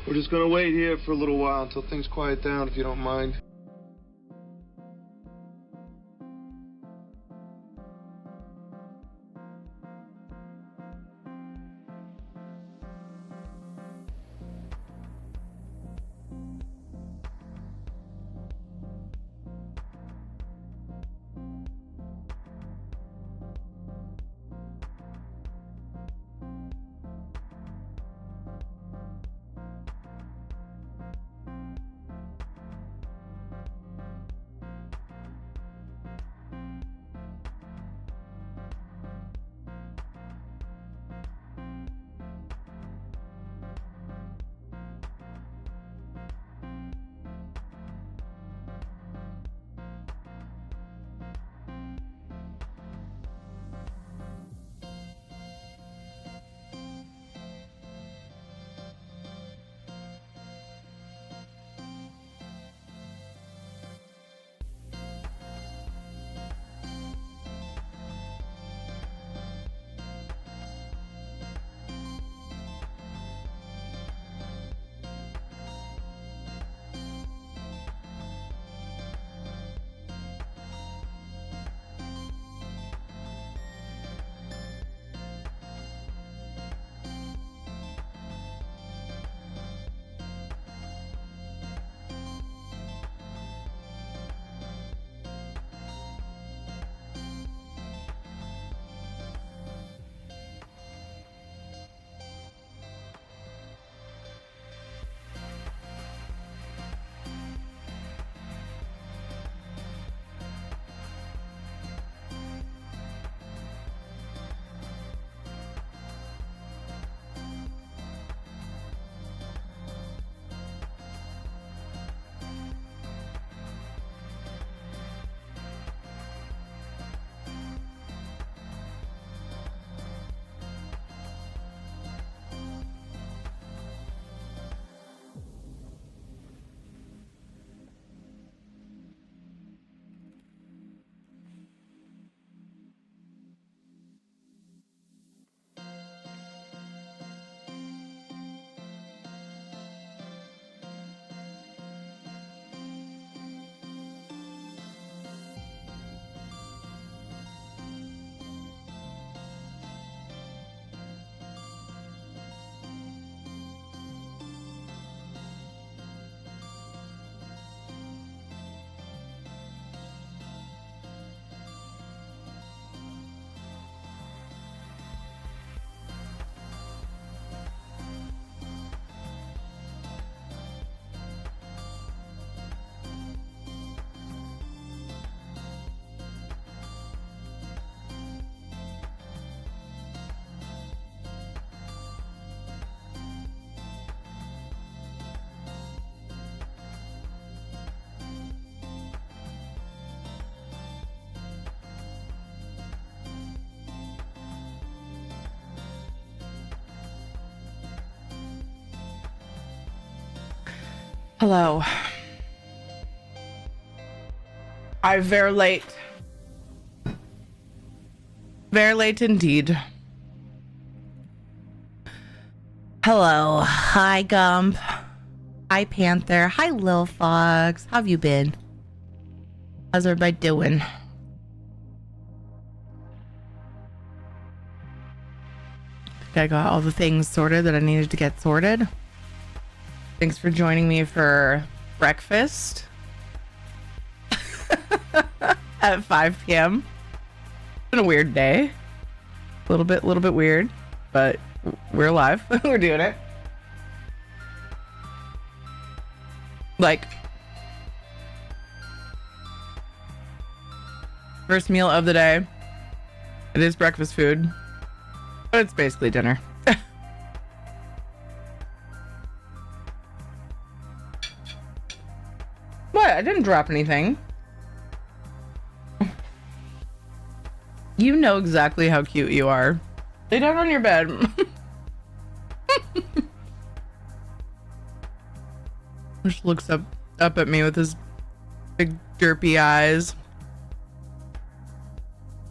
We're just gonna wait here for a little while until things quiet down, if you don't mind. Hello. I'm very late. Very late indeed. Hello. Hi, Gump. Hi, Panther. Hi, Lil Fox. How have you been? How's everybody doing? I got all the things sorted that I needed to get sorted. Thanks for joining me for breakfast at 5 p.m. It's been a weird day. A little bit weird, but we're alive. We're doing it. Like, first meal of the day. It is breakfast food, but it's basically dinner. What? I didn't drop anything. You know exactly how cute you are. Lay down on your bed. Just looks up at me with his big derpy eyes.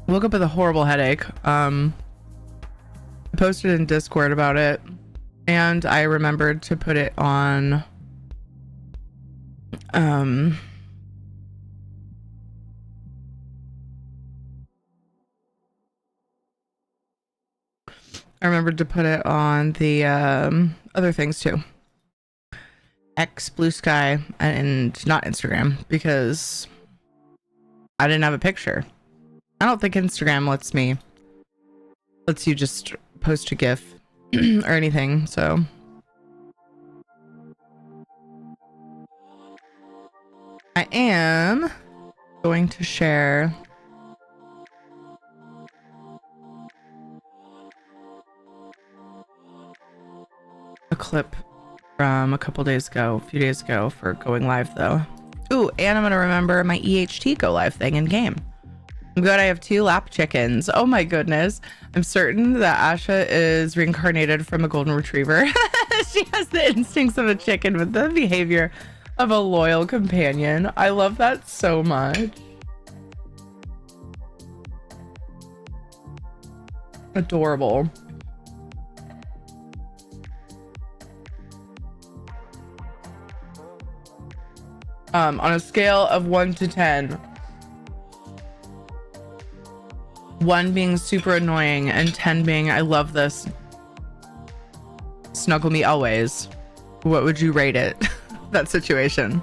Woke up with a horrible headache. I posted in Discord about it. And I remembered to put it on I remembered to put it on the other things too. X, Blue Sky, and not Instagram, because I didn't have a picture. I don't think Instagram lets you just post a GIF or anything, so. I am going to share a clip from a few days ago for going live though. Ooh, and I'm gonna remember my EHT go live thing in game. I'm good. I have 2 lap chickens. Oh my goodness. I'm certain that Asha is reincarnated from a golden retriever. She has the instincts of a chicken with the behavior of a loyal companion. I love that so much. Adorable. On a scale of 1 to 10, 1 being super annoying and 10 being I love this, snuggle me always, what would you rate it? That situation.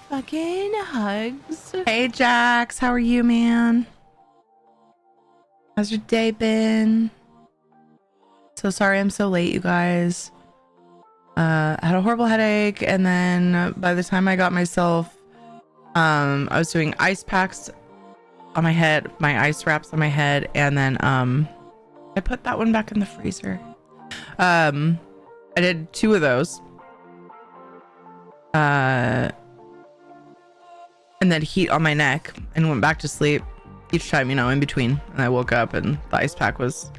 Fucking hugs. Hey Jax, how are you, man? How's your day been? So sorry I'm so late, you guys. I had a horrible headache, and then by the time I got myself, I was doing ice packs on my head, my ice wraps on my head, and then I put that one back in the freezer. I did 2 of those. And then heat on my neck and went back to sleep each time, you know, in between. And I woke up and the ice pack was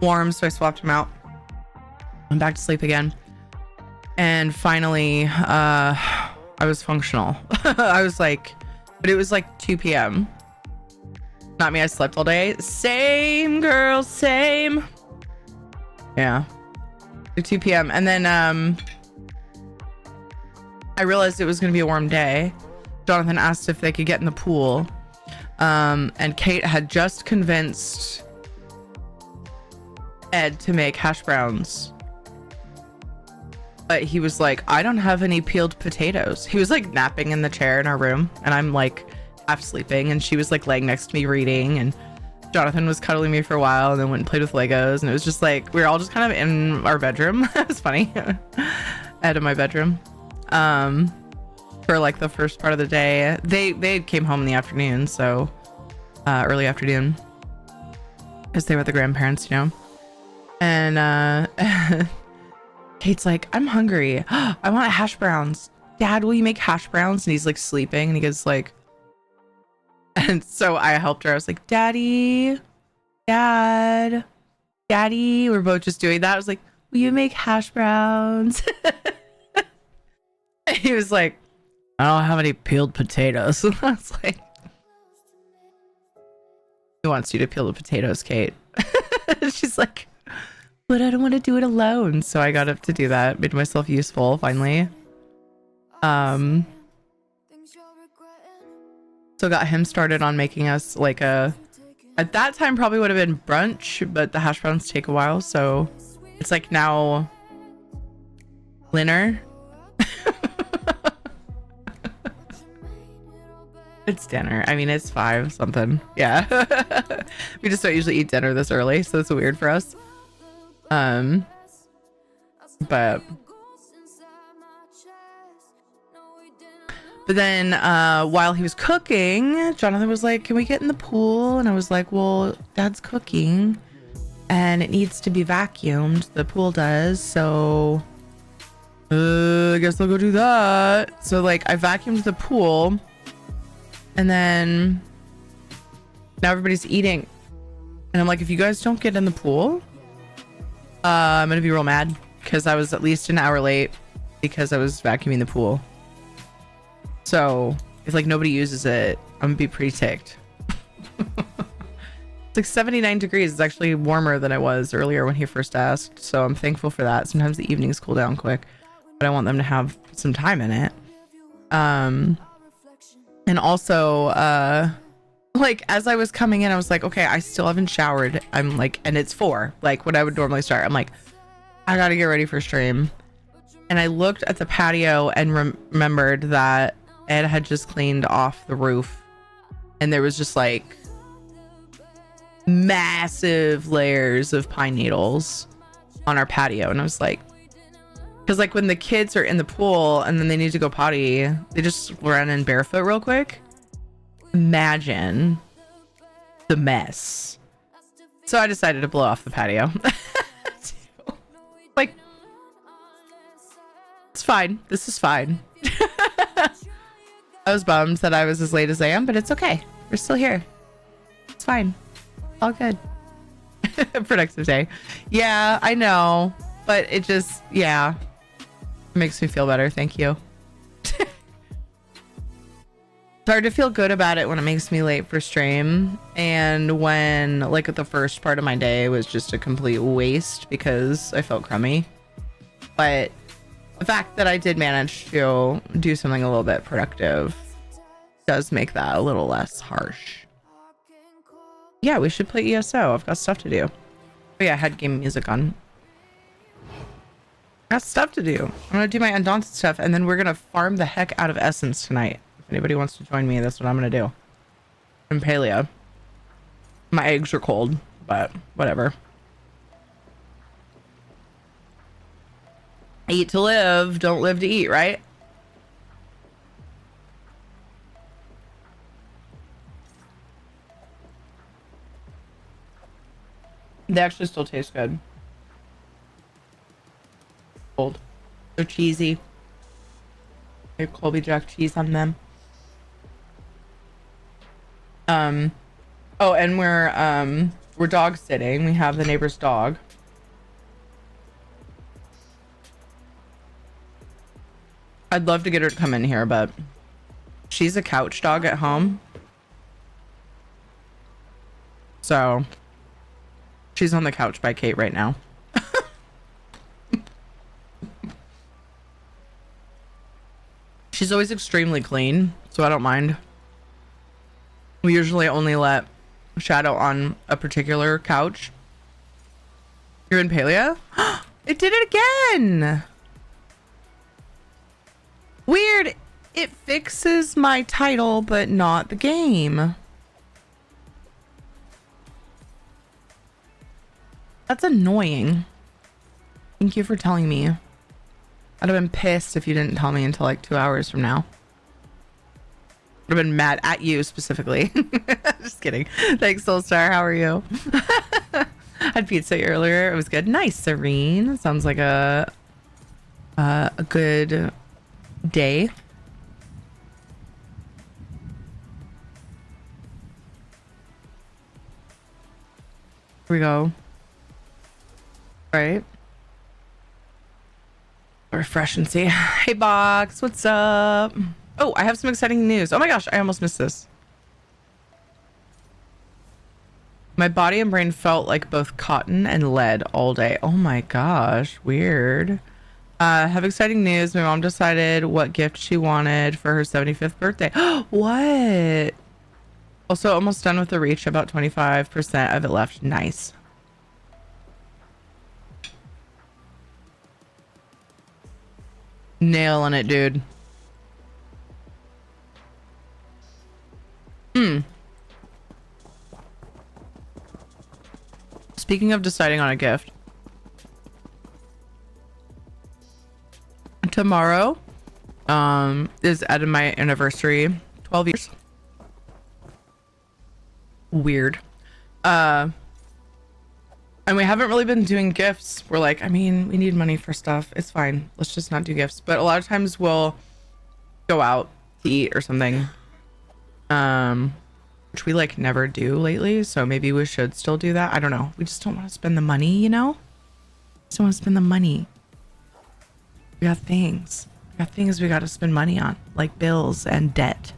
warm, so I swapped them out. Went back to sleep again. And finally, I was functional. I was like, but it was like 2 p.m. Not me, I slept all day. Same, girl, same. Yeah. 2 p.m. And then I realized it was going to be a warm day. Jonathan asked if they could get in the pool. And Kate had just convinced Ed to make hash browns. But he was like, I don't have any peeled potatoes. He was like napping in the chair in our room, and I'm like half sleeping, and she was like laying next to me reading, and Jonathan was cuddling me for a while and then went and played with Legos, and it was just like we were all just kind of in our bedroom. It was funny. Ed in my bedroom. For like the first part of the day. They came home in the afternoon, so early afternoon, because they were the grandparents, you know. And Kate's like, I'm hungry. I want hash browns. Dad, will you make hash browns? And he's like sleeping, and he goes like, and so I helped her. I was like, Daddy, Dad, Daddy. We're both just doing that. I was like, will you make hash browns? He was like, I don't have any peeled potatoes. I was like, who wants you to peel the potatoes, Kate? She's like, but I don't want to do it alone. So I got up to do that, made myself useful finally. So got him started on making us like at that time probably would have been brunch, but the hash browns take a while. So it's like now dinner. It's dinner. I mean, it's 5 something. Yeah. We just don't usually eat dinner this early, so it's weird for us. But then while he was cooking, Jonathan was like, can we get in the pool? And I was like, well, Dad's cooking and it needs to be vacuumed. The pool does. So I guess I'll go do that. So like I vacuumed the pool. And then Now everybody's eating. And I'm like, if you guys don't get in the pool, I'm gonna be real mad, because I was at least an hour late because I was vacuuming the pool. So if like nobody uses it, I'm gonna be pretty ticked. It's like 79 degrees. It's actually warmer than it was earlier when he first asked. So I'm thankful for that. Sometimes the evenings cool down quick, but I want them to have some time in it. And also, like as I was coming in, I was like, okay, I still haven't showered. I'm like, and it's 4, like when I would normally start. I'm like, I gotta get ready for stream. And I looked at the patio and remembered that Ed had just cleaned off the roof, and there was just like massive layers of pine needles on our patio. And I was like, because like when the kids are in the pool and then they need to go potty, they just run in barefoot real quick. Imagine the mess. So I decided to blow off the patio. Like, it's fine. This is fine. I was bummed that I was as late as I am, but it's okay. We're still here. It's fine. All good. Productive day. Yeah, I know. But it just, yeah. It makes me feel better. Thank you. It's hard to feel good about it when it makes me late for stream, and when like the first part of my day was just a complete waste because I felt crummy. But the fact that I did manage to do something a little bit productive does make that a little less harsh. Yeah, we should play ESO. I've got stuff to do. Oh yeah, I had game music on. Got stuff to do. I'm gonna do my Undaunted stuff, and then we're gonna farm the heck out of Essence tonight. If anybody wants to join me, that's what I'm gonna do. In Palia. My eggs are cold, but whatever. Eat to live, don't live to eat, right? They actually still taste good. Cold. They're cheesy. They have Colby Jack cheese on them. Oh, and we're dog sitting. We have the neighbor's dog. I'd love to get her to come in here, but she's a couch dog at home. So she's on the couch by Kate right now. She's always extremely clean, so I don't mind. We usually only let Shadow on a particular couch. You're in Palia? It did it again! Weird. It fixes my title, but not the game. That's annoying. Thank you for telling me. I'd have been pissed if you didn't tell me until like 2 hours from now. Would have been mad at you specifically. Just kidding. Thanks, Soulstar. How are you? Had pizza earlier. It was good. Nice, Serene. Sounds like a good day. Here we go. All right. Refresh and see. Hey, Box. What's up? Oh, I have some exciting news. Oh my gosh, I almost missed this. My body and brain felt like both cotton and lead all day. Oh my gosh, weird. Have exciting news. My mom decided what gift she wanted for her 75th birthday. What? Also, almost done with the reach. About 25% of it left. Nice. Nailing it, dude. Speaking of deciding on a gift, tomorrow is at my anniversary, 12 years. Weird. And we haven't really been doing gifts. We're like, I mean, we need money for stuff. It's fine. Let's just not do gifts. But a lot of times we'll go out to eat or something. which we like never do lately. So maybe we should still do that. I don't know. We just don't want to spend the money, you know? Just don't want to spend the money. We got things. We got things we got to spend money on, like bills and debt.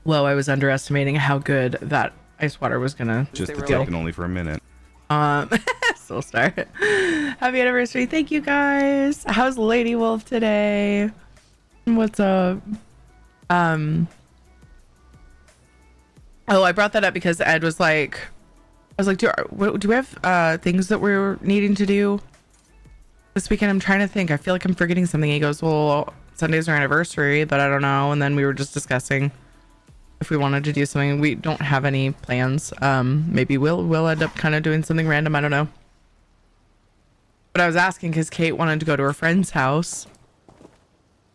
Whoa, I was underestimating how good that ice water was gonna. Just the tip and only for a minute. Soul Star. Happy anniversary. Thank you guys. How's Lady Wolf today? What's up? Oh, I brought that up because Ed was like, I was like, do we have things that we're needing to do this weekend? I'm trying to think. I feel like I'm forgetting something. He goes, well, Sunday's our anniversary, but I don't know. And then we were just discussing if we wanted to do something. We don't have any plans. Maybe we'll end up kind of doing something random. I don't know. But I was asking because Kate wanted to go to her friend's house.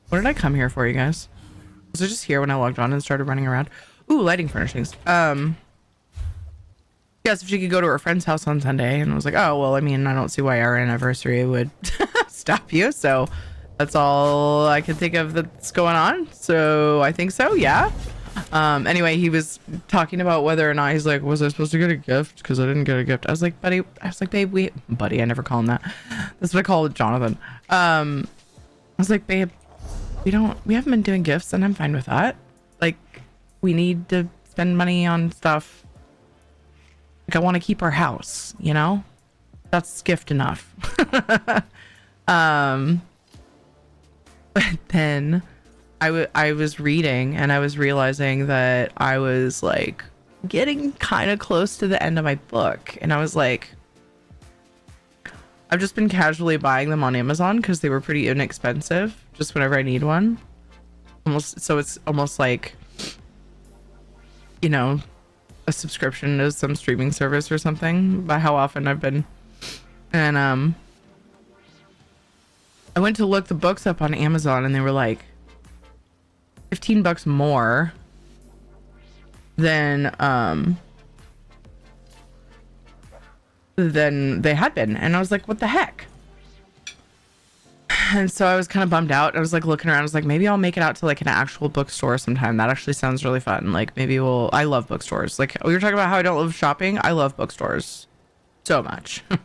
What did I come here for, you guys? Was I just here when I logged on and started running around? Ooh, lighting furnishings. Yes, if she could go to her friend's house on Sunday. And I was like, oh, well, I mean, I don't see why our anniversary would stop you. So that's all I can think of that's going on. So I think so, yeah. Anyway, he was talking about whether or not, he's like, was I supposed to get a gift? Because I didn't get a gift. I was like, babe, buddy, I never call him that. That's what I call Jonathan. I was like, babe, we haven't been doing gifts, and I'm fine with that. Like, we need to spend money on stuff. Like, I want to keep our house, you know? That's gift enough. But then I was reading and I was realizing that I was like getting kind of close to the end of my book, and I was like, I've just been casually buying them on Amazon because they were pretty inexpensive, just whenever I need one. So it's almost like, you know, a subscription to some streaming service or something, by how often I've been. And I went to look the books up on Amazon, and they were like $15 more than they had been. And I was like, what the heck? And so I was kind of bummed out. I was like looking around. I was like, maybe I'll make it out to like an actual bookstore sometime. That actually sounds really fun. Like, maybe I love bookstores. Like, we were talking about how I don't love shopping. I love bookstores so much. I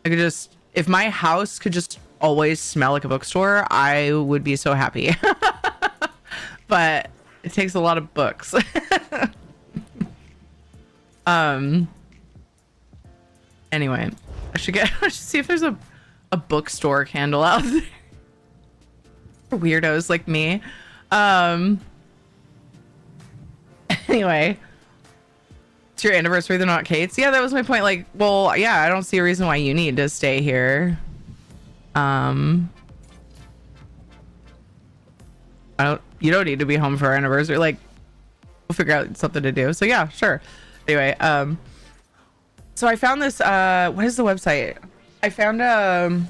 could just, if my house could just always smell like a bookstore, I would be so happy. But it takes a lot of books. Anyway, I should see if there's a bookstore candle out there for weirdos like me. Anyway, it's your anniversary, they're not Kate's. Yeah, that was my point. Like, well, yeah, I don't see a reason why you need to stay here. You don't need to be home for our anniversary. Like, we'll figure out something to do. So yeah, sure. Anyway, so I found this, what is the website? I found a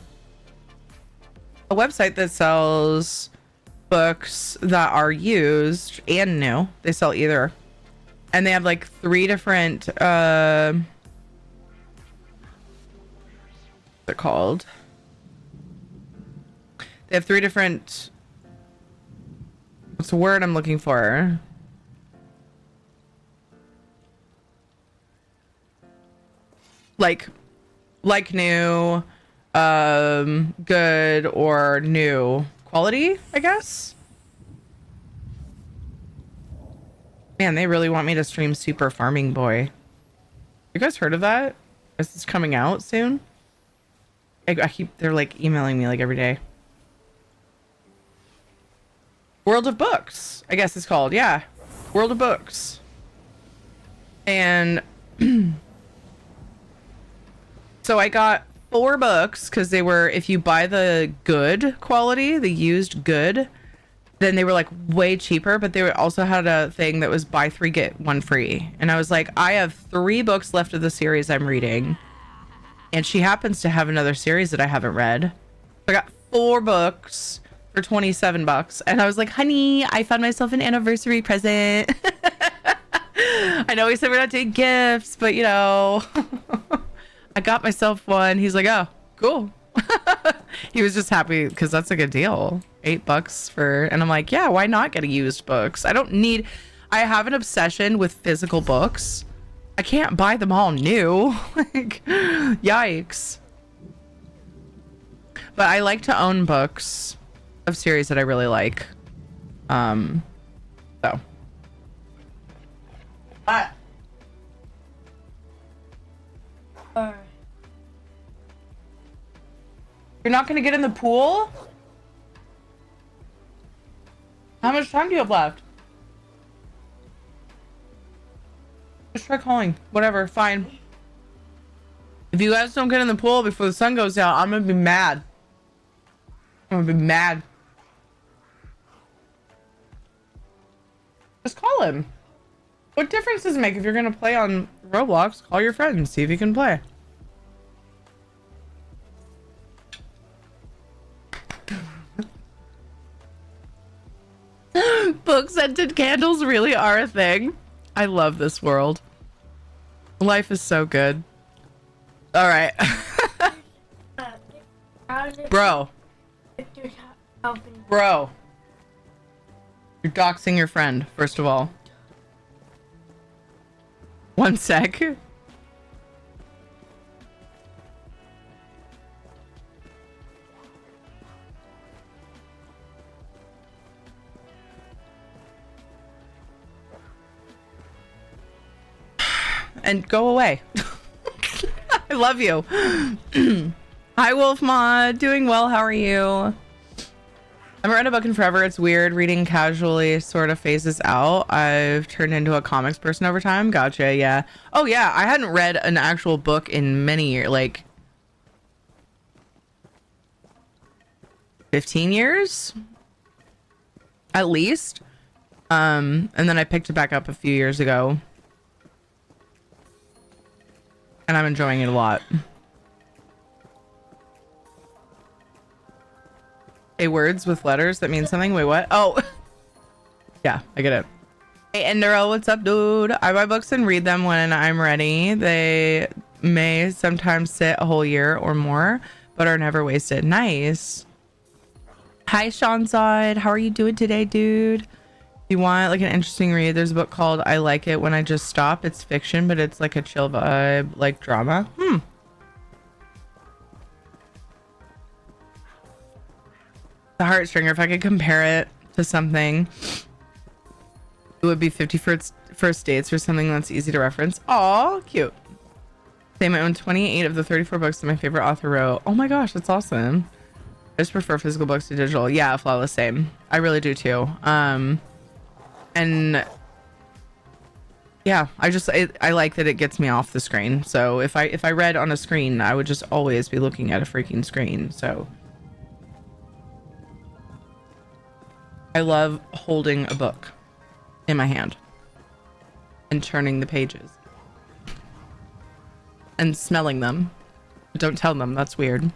website that sells books that are used and new. They sell either. And they have like 3 different, what's it called? They have 3 different, what's the word I'm looking for? Like new, good, or new quality, I guess. Man, they really want me to stream Super Farming Boy. You guys heard of that? Is this coming out soon? They're like emailing me like every day. World of Books, I guess it's called. Yeah, World of Books. And so I got 4 books because they were, if you buy the good quality, the used good, then they were like way cheaper, but they also had a thing that was buy 3 get 1 free. And I was like, I have 3 books left of the series I'm reading, and she happens to have another series that I haven't read. So I got 4 books for $27, and I was like, honey, I found myself an anniversary present. I know we said we're not doing gifts, but you know. I got myself one. He's like, oh, cool. He was just happy because that's a good deal. $8 for, and I'm like, yeah, why not get a used books? I have an obsession with physical books. I can't buy them all new. Like, yikes. But I like to own books of series that I really like. So. You're not gonna get in the pool? How much time do you have left? Just try calling. Whatever, fine. If you guys don't get in the pool before the sun goes down, I'm gonna be mad. I'm gonna be mad. Just call him. What difference does it make if you're gonna play on Roblox? Call your friends, see if you can play. Book scented candles really are a thing. I love this world. Life is so good. All right. Bro. Bro. You're doxing your friend, first of all. One sec. And go away. I love you. Hi, Wolf Mod. Doing well. How are you? I haven't read a book in forever. It's weird. Reading casually sort of phases out. I've turned into a comics person over time. Gotcha. Yeah. Oh, yeah. I hadn't read an actual book in many years. Like 15 years? At least. And then I picked it back up a few years ago. And I'm enjoying it a lot. Hey, words with letters that mean something. Wait, what? Oh, yeah, I get it. Hey, Endero, what's up, dude? I buy books and read them when I'm ready. They may sometimes sit a whole year or more, but are never wasted. Nice. Hi, Sean Side. How are you doing today, dude? You want like an interesting read? There's a book called I Like It When I Just Stop. It's fiction, but it's like a chill vibe, like drama. The Heartstringer, if I could compare it to something, it would be 50 First Dates or something that's easy to reference. Aw, cute. Same, I own 28 of the 34 books that my favorite author wrote. Oh my gosh, that's awesome. I just prefer physical books to digital. Yeah, flawless, same. I really do too. And yeah, I like that it gets me off the screen. So if I read on a screen, I would just always be looking at a freaking screen. So I love holding a book in my hand and turning the pages and smelling them. Don't tell them, that's weird.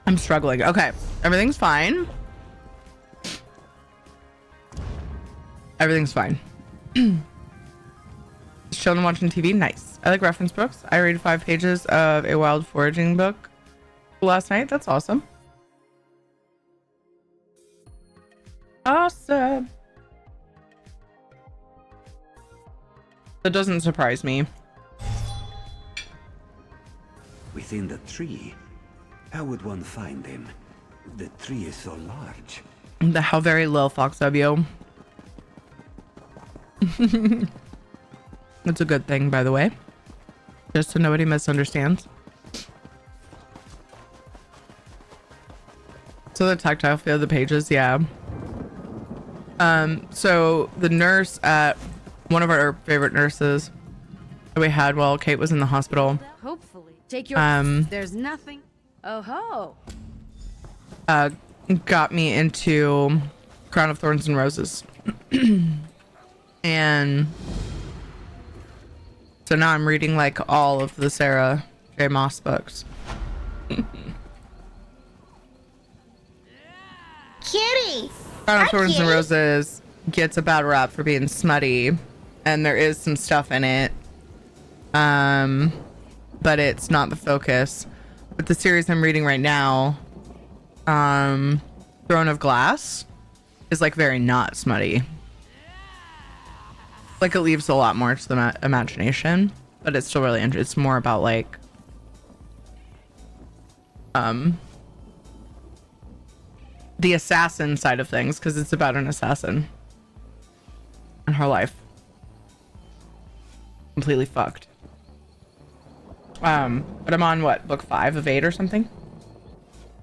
I'm struggling. Okay, everything's fine. Everything's fine. Just chilling and watching TV. Nice. I like reference books. I read 5 pages of a wild foraging book last night. That's awesome. Awesome. That doesn't surprise me. Within the tree? How would one find him? The tree is so large. How very little fox of you. That's a good thing, by the way. Just so nobody misunderstands. So the tactile feel of the pages, yeah. So the nurse at one of our favorite nurses that we had while Kate was in the hospital. Hopefully. Take your there's nothing. Oh ho. Got me into Crown of Thorns and Roses. And so now I'm reading like all of the Sarah J. Maas books. Kitty! Crown of Thorns and Roses gets a bad rap for being smutty, and there is some stuff in it. but it's not the focus. But the series I'm reading right now, Throne of Glass, is like very not smutty. Like it leaves a lot more to the imagination, but it's still really interesting. It's more about like the assassin side of things, because it's about an assassin and her life completely fucked. But I'm on what, book 5 of 8 or something,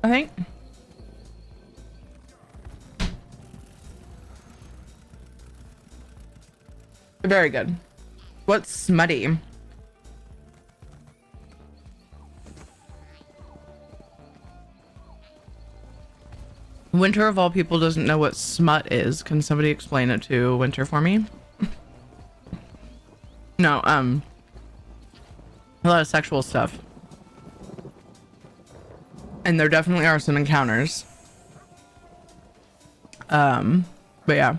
I think. Very good. What's smutty? Winter of all people doesn't know what smut is. Can somebody explain it to Winter for me? No, a lot of sexual stuff. And there definitely are some encounters. But yeah.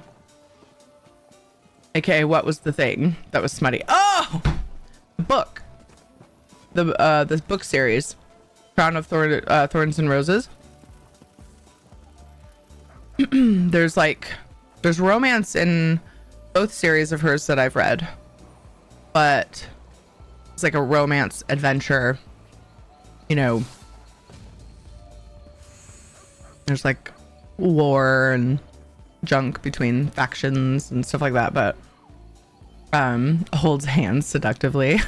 AKA, what was the thing that was smutty? Oh! The book. This book series. Crown of Thorns and Roses. There's romance in both series of hers that I've read. But it's like a romance adventure. You know, there's like war and junk between factions and stuff like that, but holds hands seductively.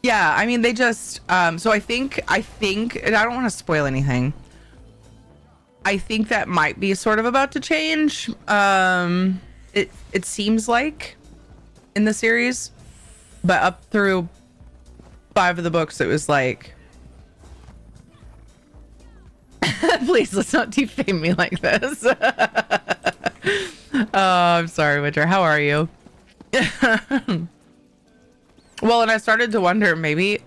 Yeah, I mean, they just so I think and I don't want to spoil anything. I think that might be sort of about to change. It seems like in the series, but up through 5 of the books it was like, please, let's not defame me like this. Oh, I'm sorry, Winter. How are you? Well, and I started to wonder, maybe,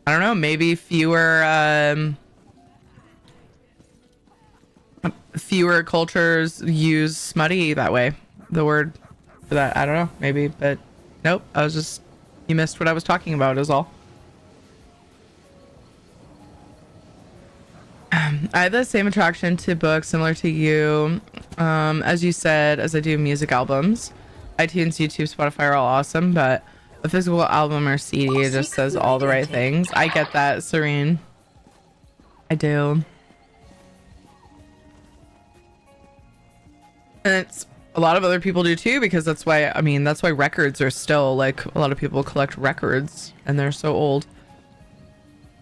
I don't know, maybe fewer cultures use smutty that way. The word for that, I don't know, maybe, but nope. You missed what I was talking about is all. I have the same attraction to books, similar to you. As you said, as I do music albums. iTunes, YouTube, Spotify are all awesome, but a physical album or CD just says all the right things. I get that, Serene. I do. And it's a lot of other people do too, because that's why records are still, like, a lot of people collect records and they're so old.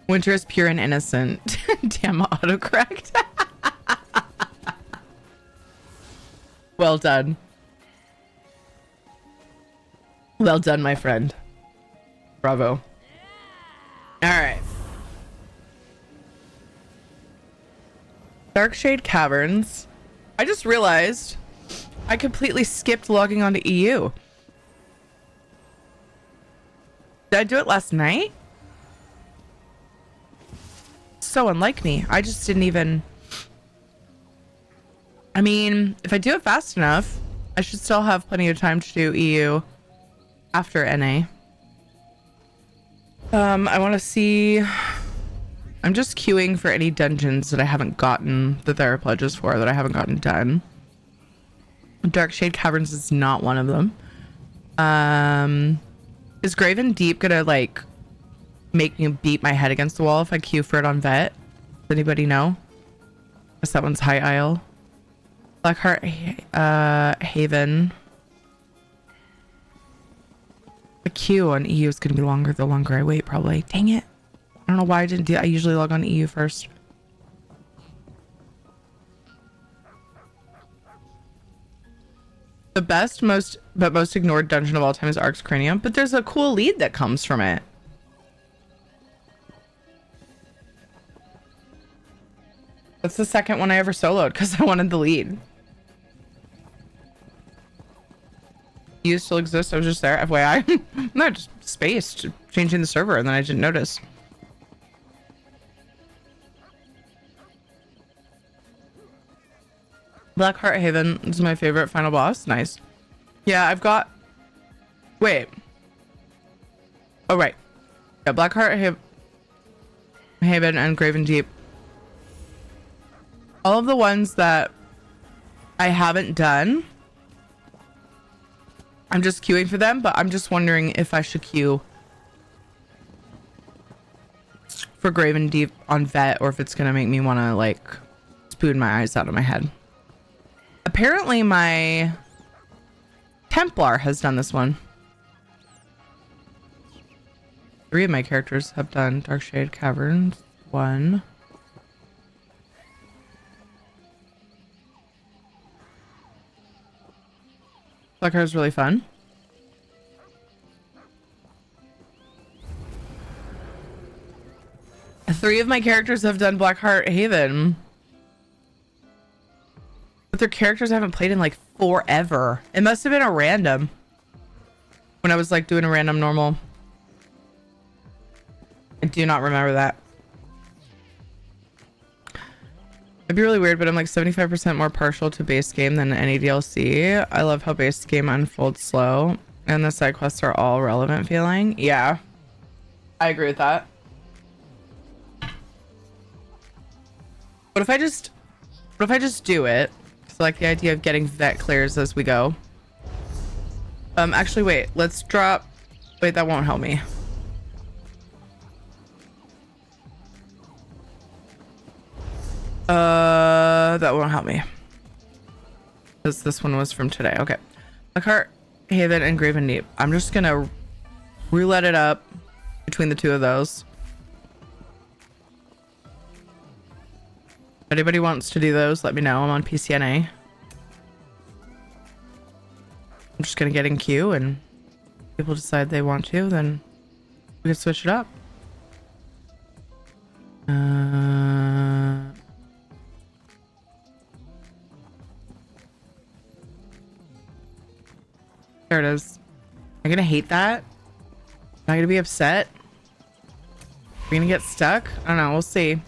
Winter is pure and innocent. Damn, autocorrect. Well done. Well done, my friend. Bravo. All right. Darkshade Caverns. I just realized I completely skipped logging onto EU. Did I do it last night? So unlike me. I just didn't even... I mean, if I do it fast enough, I should still have plenty of time to do EU after NA. I want to see... I'm just queuing for any dungeons that I haven't gotten, that there are pledges for, that I haven't gotten done. Darkshade Caverns is not one of them. Is Graven Deep gonna, like, make me beat my head against the wall if I queue for it on Vet? Does anybody know? Guess that one's High Isle. Blackheart Haven. The queue on EU is gonna be longer the longer I wait, probably. Dang it. I don't know why I didn't do that. I usually log on to EU first. The best, most ignored dungeon of all time is Ark's Cranium, but there's a cool lead that comes from it. That's the second one I ever soloed because I wanted the lead. You still exist? I was just there. FYI. No, just spaced changing the server and then I didn't notice. Blackheart Haven is my favorite final boss. Nice. Yeah, I've got... Wait. Oh, right. Yeah, Blackheart, Haven, and Graven Deep. All of the ones that I haven't done, I'm just queuing for them, but I'm just wondering if I should queue for Graven Deep on Vet, or if it's gonna make me want to like spoon my eyes out of my head. Apparently my Templar has done this one. 3 of my characters have done Darkshade Caverns. 1. Blackheart is really fun. Three of my characters have done Blackheart Haven. But their characters I haven't played in like forever. It must have been a random. When I was like doing a random normal. I do not remember that. It'd be really weird, but I'm like 75% more partial to base game than any DLC. I love how base game unfolds slow and the side quests are all relevant feeling. Yeah, I agree with that. What if I just do it? So like the idea of getting vet clears as we go. Actually, wait, let's drop. Wait, that won't help me. That won't help me. Because this one was from today. Okay. Blackheart, Haven, and Graven Deep. I'm just gonna roulette it up between the two of those. If anybody wants to do those, let me know. I'm on PCNA. I'm just gonna get in queue, and if people decide they want to, then we can switch it up. There it is. I'm gonna hate that. Am I gonna be upset? Are we gonna get stuck? I don't know. We'll see. I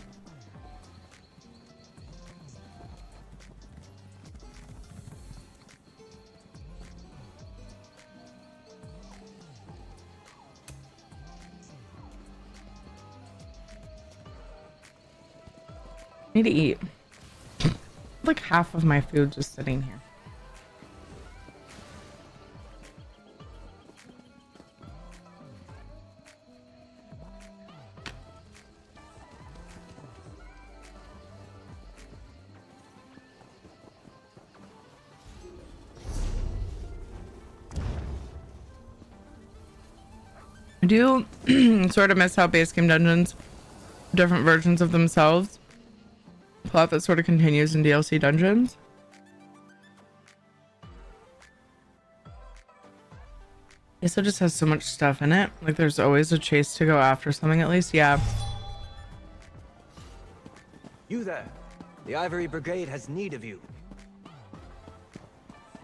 need to eat. Like half of my food just sitting here. I do sort of miss how base game dungeons, different versions of themselves, plot that sort of continues in DLC dungeons. It just has so much stuff in it. Like there's always a chase to go after something at least. Yeah. You there. The Ivory Brigade has need of you.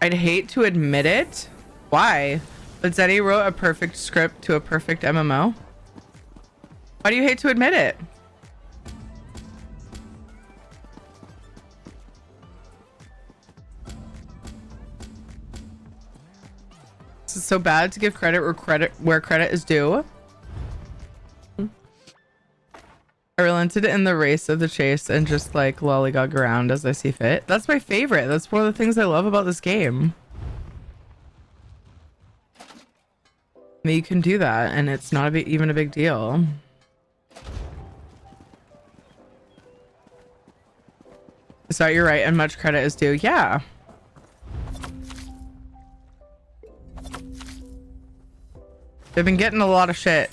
I'd hate to admit it. Why? But Zeddy wrote a perfect script to a perfect MMO. Why do you hate to admit it? This is so bad to give credit where credit is due. I relented in the race of the chase and just like lollygog around as I see fit. That's my favorite. That's one of the things I love about this game. You can do that and it's not even a big deal. So you're right, and much credit is due. Yeah. They've been getting a lot of shit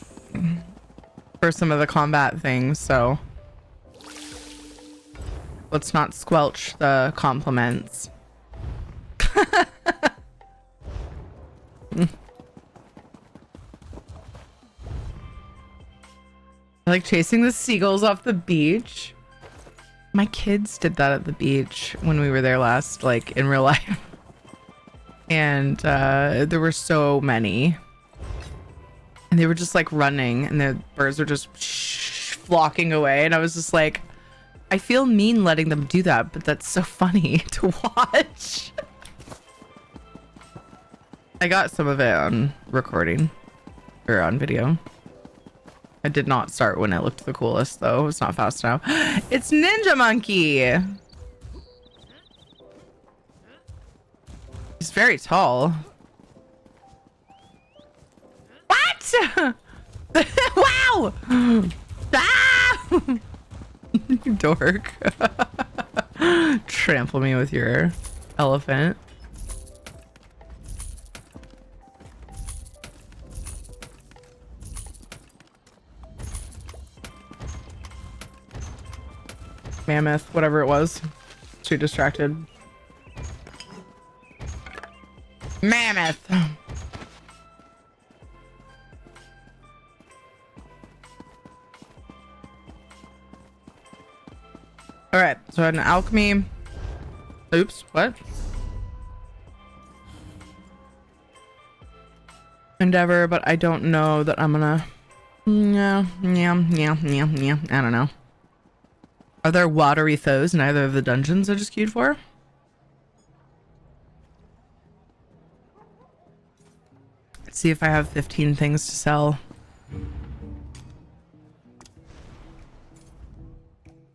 for some of the combat things, so let's not squelch the compliments. I like chasing the seagulls off the beach. My kids did that at the beach when we were there last, like in real life. And there were so many. And they were just like running and the birds were just flocking away. And I was just like, I feel mean letting them do that, but that's so funny to watch. I got some of it on recording or on video. I did not start when it looked the coolest, though. It's not fast enough. It's Ninja Monkey. He's very tall. What? Wow! Ah! You dork. Trample me with your elephant. Mammoth, whatever it was. Too distracted. Mammoth. All right, so an alchemy. Oops, what? Endeavor, but I don't know that I'm gonna. Yeah. I don't know. Are there watery foes in either of the dungeons I just queued for? Let's see if I have 15 things to sell.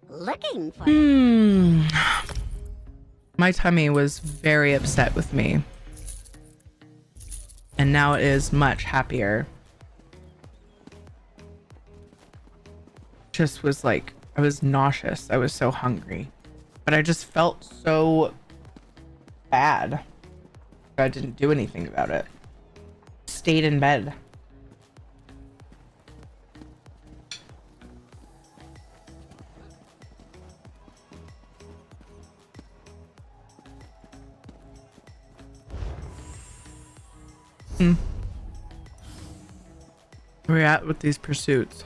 Looking for My tummy was very upset with me. And now it is much happier. Just was like, I was nauseous. I was so hungry. But I just felt so bad. I didn't do anything about it. Stayed in bed. Where are we at with these pursuits?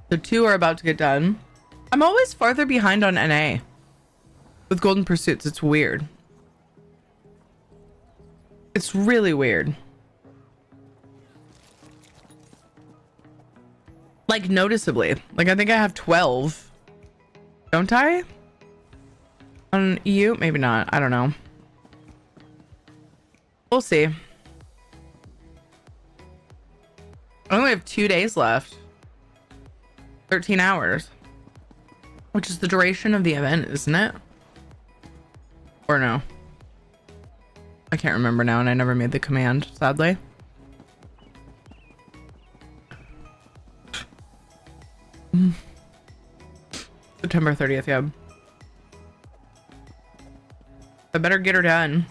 The 2 are about to get done. I'm always farther behind on NA. With golden pursuits, it's weird. It's really weird. Like noticeably. Like I think I have 12. Don't I? On EU? Maybe not. I don't know. We'll see. I only have 2 days left. 13 hours. Which is the duration of the event, isn't it? Or no? I can't remember now, and I never made the command, sadly. September 30th, yeah. I better get her done.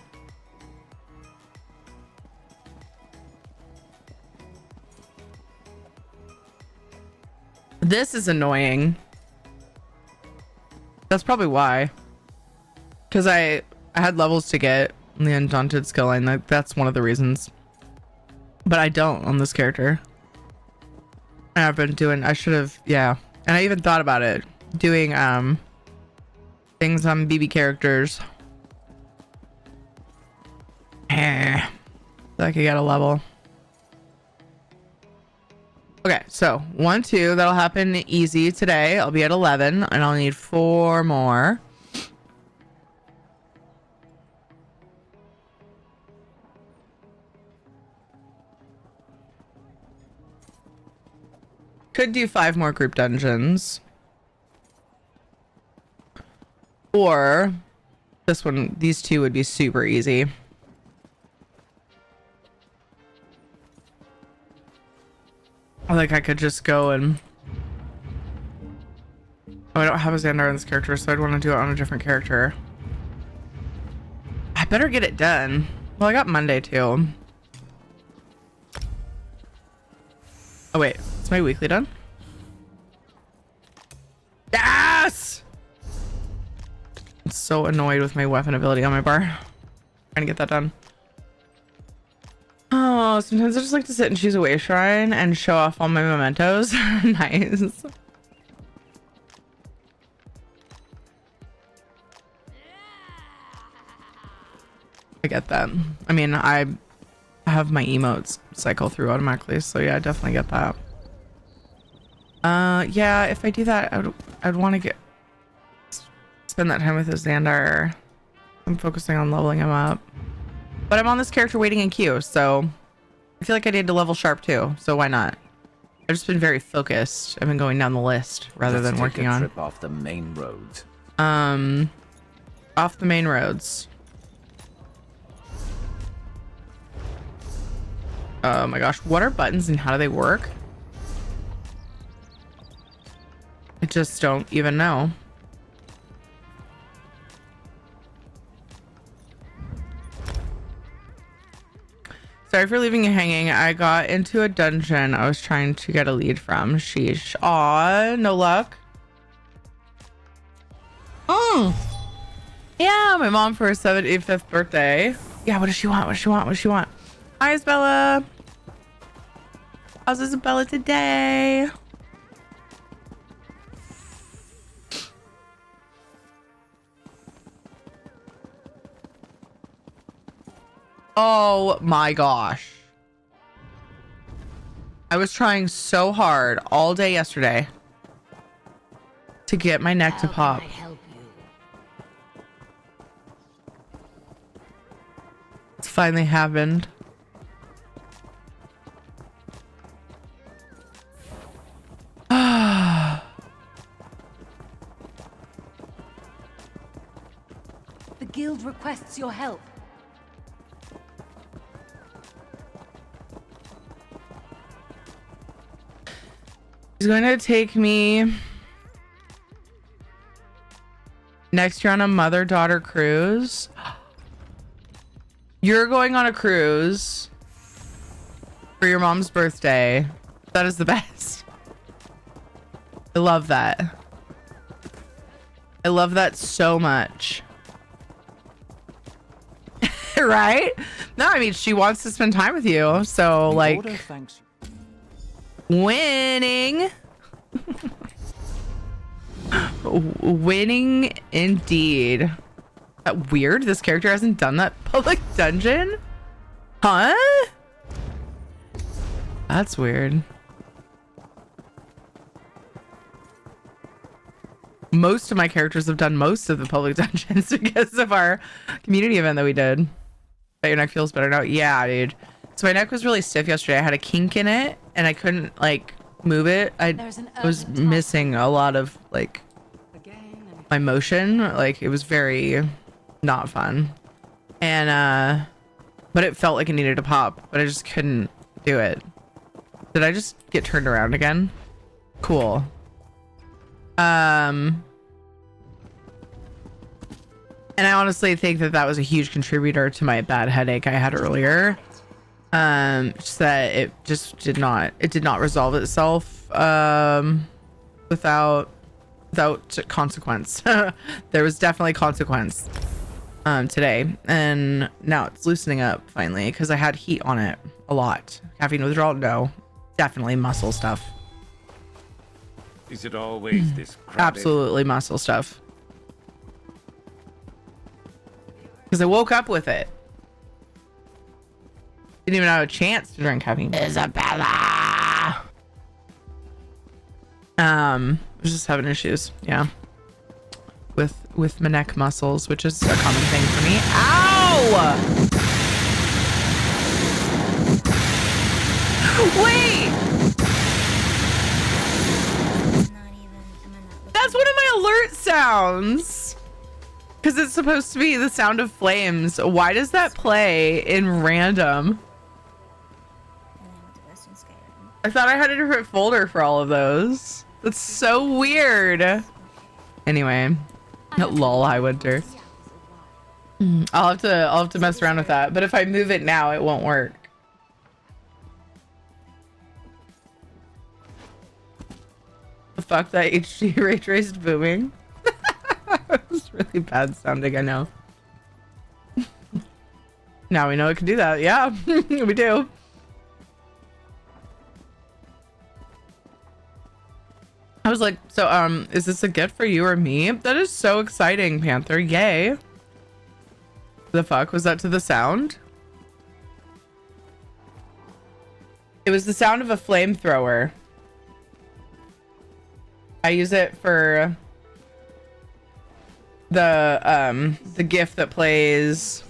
This is annoying. That's probably why. Because I had levels to get in the Undaunted skill line. Like, that's one of the reasons. But I don't on this character. I've been doing, I should have, yeah. And I even thought about it. Doing things on BB characters. So I could get a level. Okay, so 1, 2, that'll happen easy today. I'll be at 11 and I'll need 4 more. Could do 5 more group dungeons. Or this one, these 2 would be super easy. Like I could just go and I don't have a Xandar in this character, so I'd want to do it on a different character. I better get it done. Well, I got Monday too. Oh wait, is my weekly done? Yes! I'm so annoyed with my weapon ability on my bar. Trying to get that done. Oh, sometimes I just like to sit and choose a way shrine and show off all my mementos. Nice. I get that. I mean, I have my emotes cycle through automatically, so yeah, I definitely get that. Yeah, if I do that, I'd want to spend that time with his Xandar. I'm focusing on leveling him up. But I'm on this character waiting in queue, so I feel like I need to level sharp too, so why not? I've just been very focused. I've been going down the list rather Let's than take working a on. trip off the main roads. Off the main roads. Oh my gosh, what are buttons and how do they work? I just don't even know. Sorry for leaving you hanging. I got into a dungeon I was trying to get a lead from. Sheesh. Aw, no luck. Yeah, my mom for her 75th birthday. Yeah, what does she want? What does she want? What does she want? Hi, Isabella. How's Isabella today? Oh my gosh. I was trying so hard all day yesterday to get my neck to pop. It's finally happened. The guild requests your help. He's going to take me next year on a mother-daughter cruise. You're going on a cruise for your mom's birthday. That is the best. I love that. I love that so much. Right? No, I mean, she wants to spend time with you. So, like, winning. Winning indeed. That weird. This character hasn't done that public dungeon? Huh? That's weird. Most of my characters have done most of the public dungeons because of our community event that we did. Bet your neck feels better now. Yeah, dude. So my neck was really stiff yesterday. I had a kink in it and I couldn't like move it. I was missing a lot of like my motion. Like it was very not fun. And but it felt like it needed to pop, but I just couldn't do it. Did I just get turned around again? Cool. And I honestly think that that was a huge contributor to my bad headache I had earlier. Just that it just did not resolve itself without consequence. There was definitely consequence today, and now it's loosening up finally because I had heat on it a lot. Caffeine withdrawal, no, definitely muscle stuff. Is it always this crowded? Absolutely muscle stuff. Because I woke up with it. Didn't even have a chance to drink caffeine. Isabella! I was just having issues, yeah. With my neck muscles, which is a common thing for me. Ow! Wait! That's one of my alert sounds. Because it's supposed to be the sound of flames. Why does that play in random? I thought I had a different folder for all of those. That's so weird. Anyway, lol, hi winter. I'll have to mess around with that. But if I move it now, it won't work. The fuck, that HD ray traced booming. It was really bad sounding, I know. Now we know it can do that. Yeah, we do. I was like, so is this a gift for you or me? That is so exciting, Panther. Yay. The fuck was that to the sound? It was the sound of a flamethrower. I use it for the gift that plays.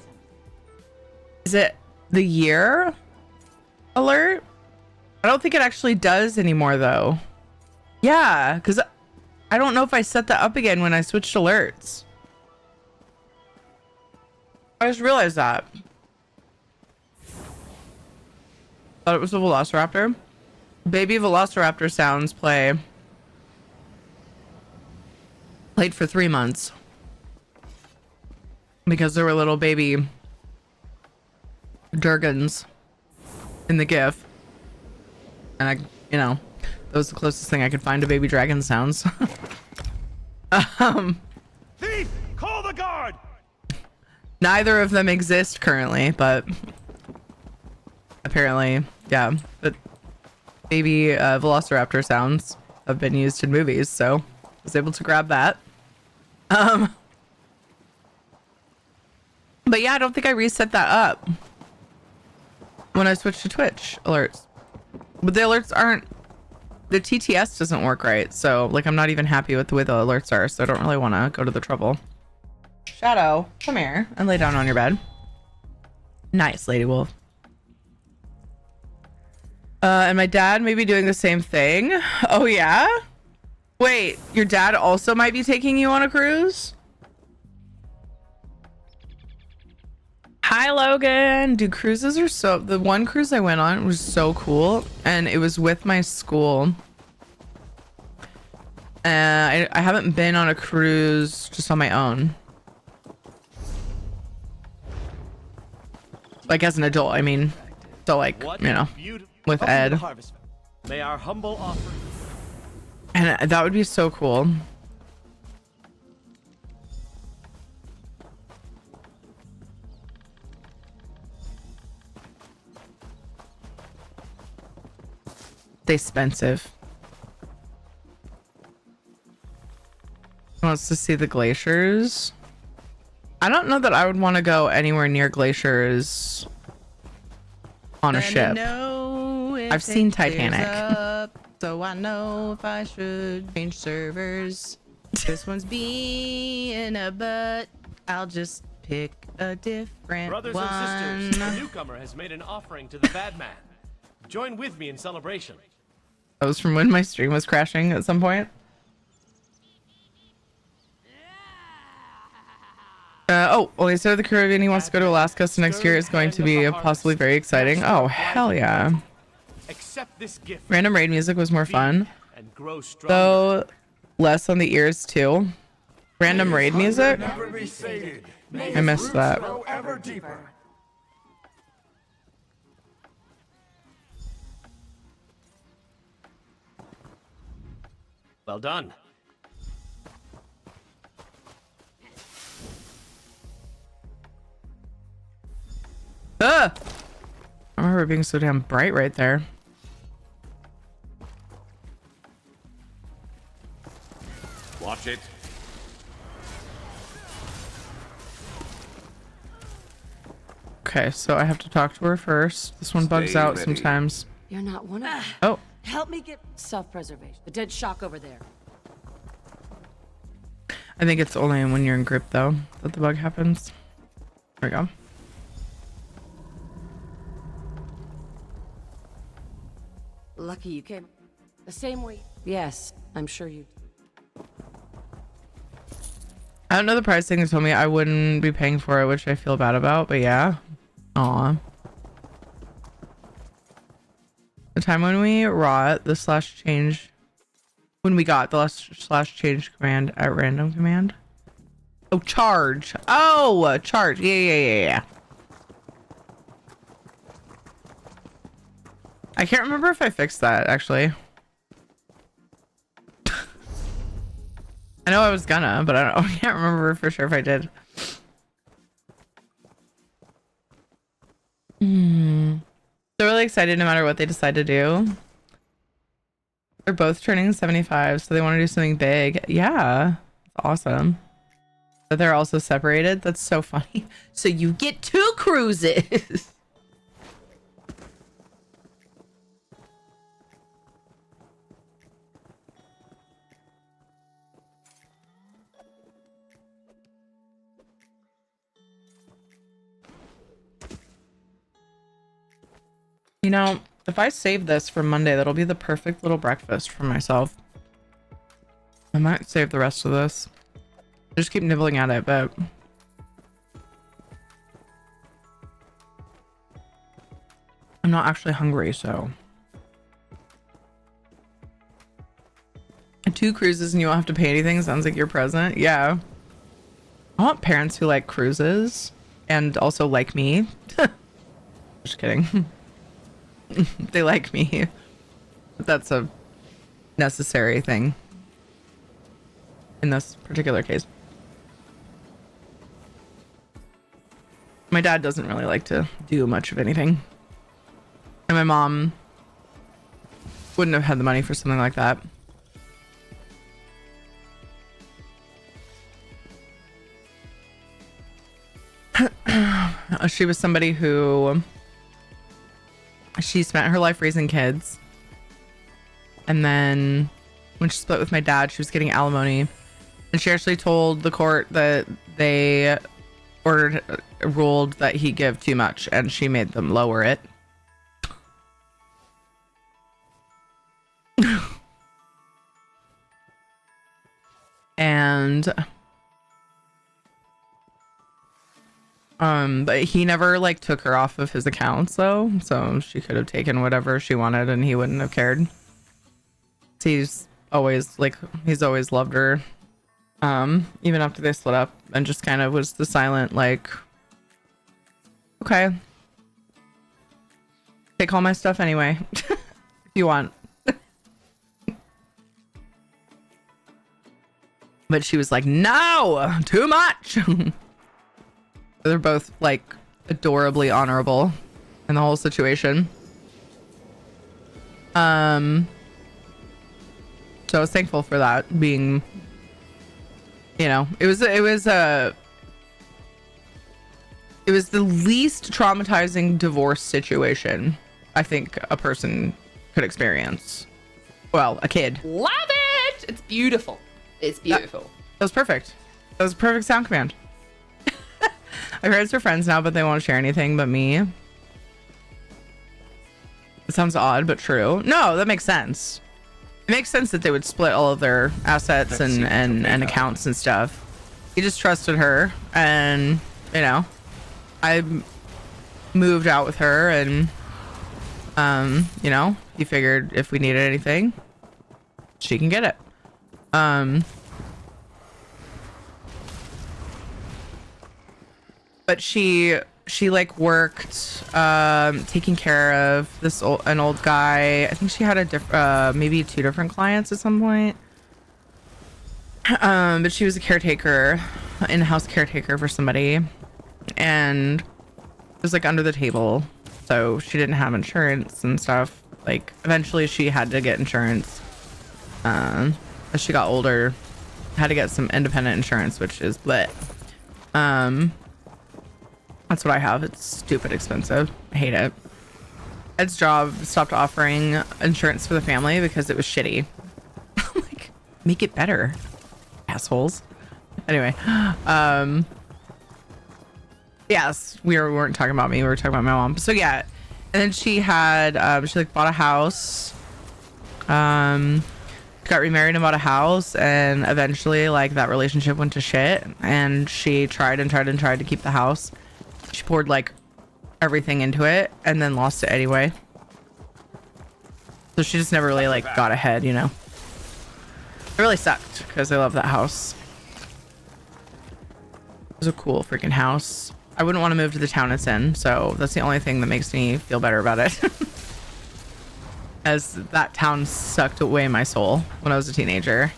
Is it the year? alert. I don't think it actually does anymore though. Yeah, because I don't know if I set that up again when I switched alerts. I just realized that. Thought it was a velociraptor. Baby velociraptor sounds played for 3 months because there were little baby Durgans in the GIF, and I, that was the closest thing I could find to baby dragon sounds. Thief! Call the guard! Neither of them exist currently, but apparently, yeah. But baby velociraptor sounds have been used in movies, so I was able to grab that. But yeah, I don't think I reset that up when I switched to Twitch alerts. But the alerts aren't, the TTS doesn't work right, so like I'm not even happy with the way the alerts are, so I don't really want to go to the trouble. Shadow, come here and lay down on your bed. Nice, Lady Wolf. And my dad may be doing the same thing. Oh yeah? Wait, your dad also might be taking you on a cruise? Hi, Logan. Dude, cruises are so... The one cruise I went on was so cool, and it was with my school. I haven't been on a cruise just on my own. Like, as an adult, I mean. So, like, with Ed. May our humble offer... And that would be so cool. It's expensive. Wants to see the glaciers. I don't know that I would want to go anywhere near glaciers on a ship. I've seen Titanic. So I know if I should change servers. This one's being a butt. I'll just pick a different Brothers one. and sisters, the newcomer has made an offering to the bad man. Join with me in celebration. That was from when my stream was crashing at some point. Well, he said the Caribbean, he wants to go to Alaska, so next year is going to be possibly very exciting. Oh, hell yeah. Accept this gift. Random raid music was more fun, though less on the ears too. Random raid music? I missed that. Well done. I remember it being so damn bright right there. Watch it. Okay, so I have to talk to her first. This one bugs out sometimes. You're not one of them. Oh, Help me get self-preservation. The dead shock over there. I think it's only when you're in group though that the bug happens. There we go. Lucky you came. The same way. Yes, I'm sure you. I don't know the price thing. They told me I wouldn't be paying for it, which I feel bad about, but yeah. Aw. The time when we wrought the /change, when we got the /change command at random command. Oh, charge. Oh, charge. Yeah. I can't remember if I fixed that actually. I know I was gonna, but I can't remember for sure if I did. They're really excited no matter what they decide to do. They're both turning 75, so they want to do something big. Yeah, awesome. But they're also separated. That's so funny. So you get 2 cruises. You know, if I save this for Monday, that'll be the perfect little breakfast for myself. I might save the rest of this. Just keep nibbling at it, but I'm not actually hungry, so. 2 cruises and you won't have to pay anything. Sounds like you're present. Yeah. I want parents who like cruises and also like me. Just kidding. They like me. But that's a necessary thing in this particular case. My dad doesn't really like to do much of anything. And my mom wouldn't have had the money for something like that. She was somebody who she spent her life raising kids, and then when she split with my dad, she was getting alimony, and she actually told the court that they ruled that he give too much, and she made them lower it. And but he never like took her off of his accounts though, so she could have taken whatever she wanted and he wouldn't have cared. He's always loved her, even after they split up, and just kind of was the silent like, okay, take all my stuff anyway if you want. But she was like, no, too much. They're both like adorably honorable in the whole situation. So I was thankful for that being, you know, it was the least traumatizing divorce situation I think a person could experience. Well, a kid. Love it. It's beautiful. It's beautiful. That was perfect. That was a perfect sound command. My parents are friends now, but they won't share anything but me. It sounds odd, but true. No, that makes sense. It makes sense that they would split all of their assets and accounts and stuff. He just trusted her, and you know, I moved out with her, and you know, he figured if we needed anything, she can get it. But she like worked taking care of an old guy. I think she had maybe 2 different clients at some point. But she was a caretaker, in-house caretaker for somebody, and it was like under the table, so she didn't have insurance and stuff. Like eventually she had to get insurance as she got older, had to get some independent insurance, which is that's what I have. It's stupid expensive. I hate it. Ed's job stopped offering insurance for the family because it was shitty. Like, make it better, assholes. Anyway, yes, we weren't talking about me. We were talking about my mom. So yeah, and then she had she like bought a house, got remarried and bought a house, and eventually like that relationship went to shit, and she tried to keep the house. She poured like everything into it and then lost it anyway. So she just never really like got ahead, you know. It really sucked because I love that house. It was a cool freaking house. I wouldn't want to move to the town it's in, so that's the only thing that makes me feel better about it. As that town sucked away my soul when I was a teenager.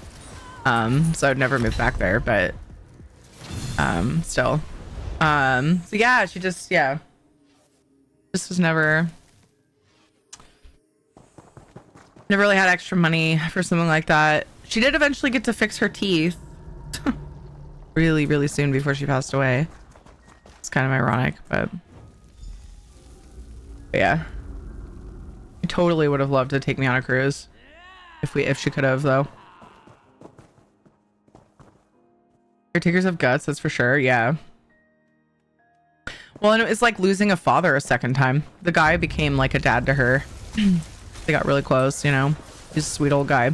So I'd never move back there, but still. So yeah, she just was never really had extra money for something like that. She did eventually get to fix her teeth really, really soon before she passed away. It's kind of ironic, but yeah. I totally would have loved to take me on a cruise if she could have, though. Caretakers have guts, that's for sure. Yeah. Well, and it was like losing a father a second time. The guy became like a dad to her. They got really close, you know. He's a sweet old guy.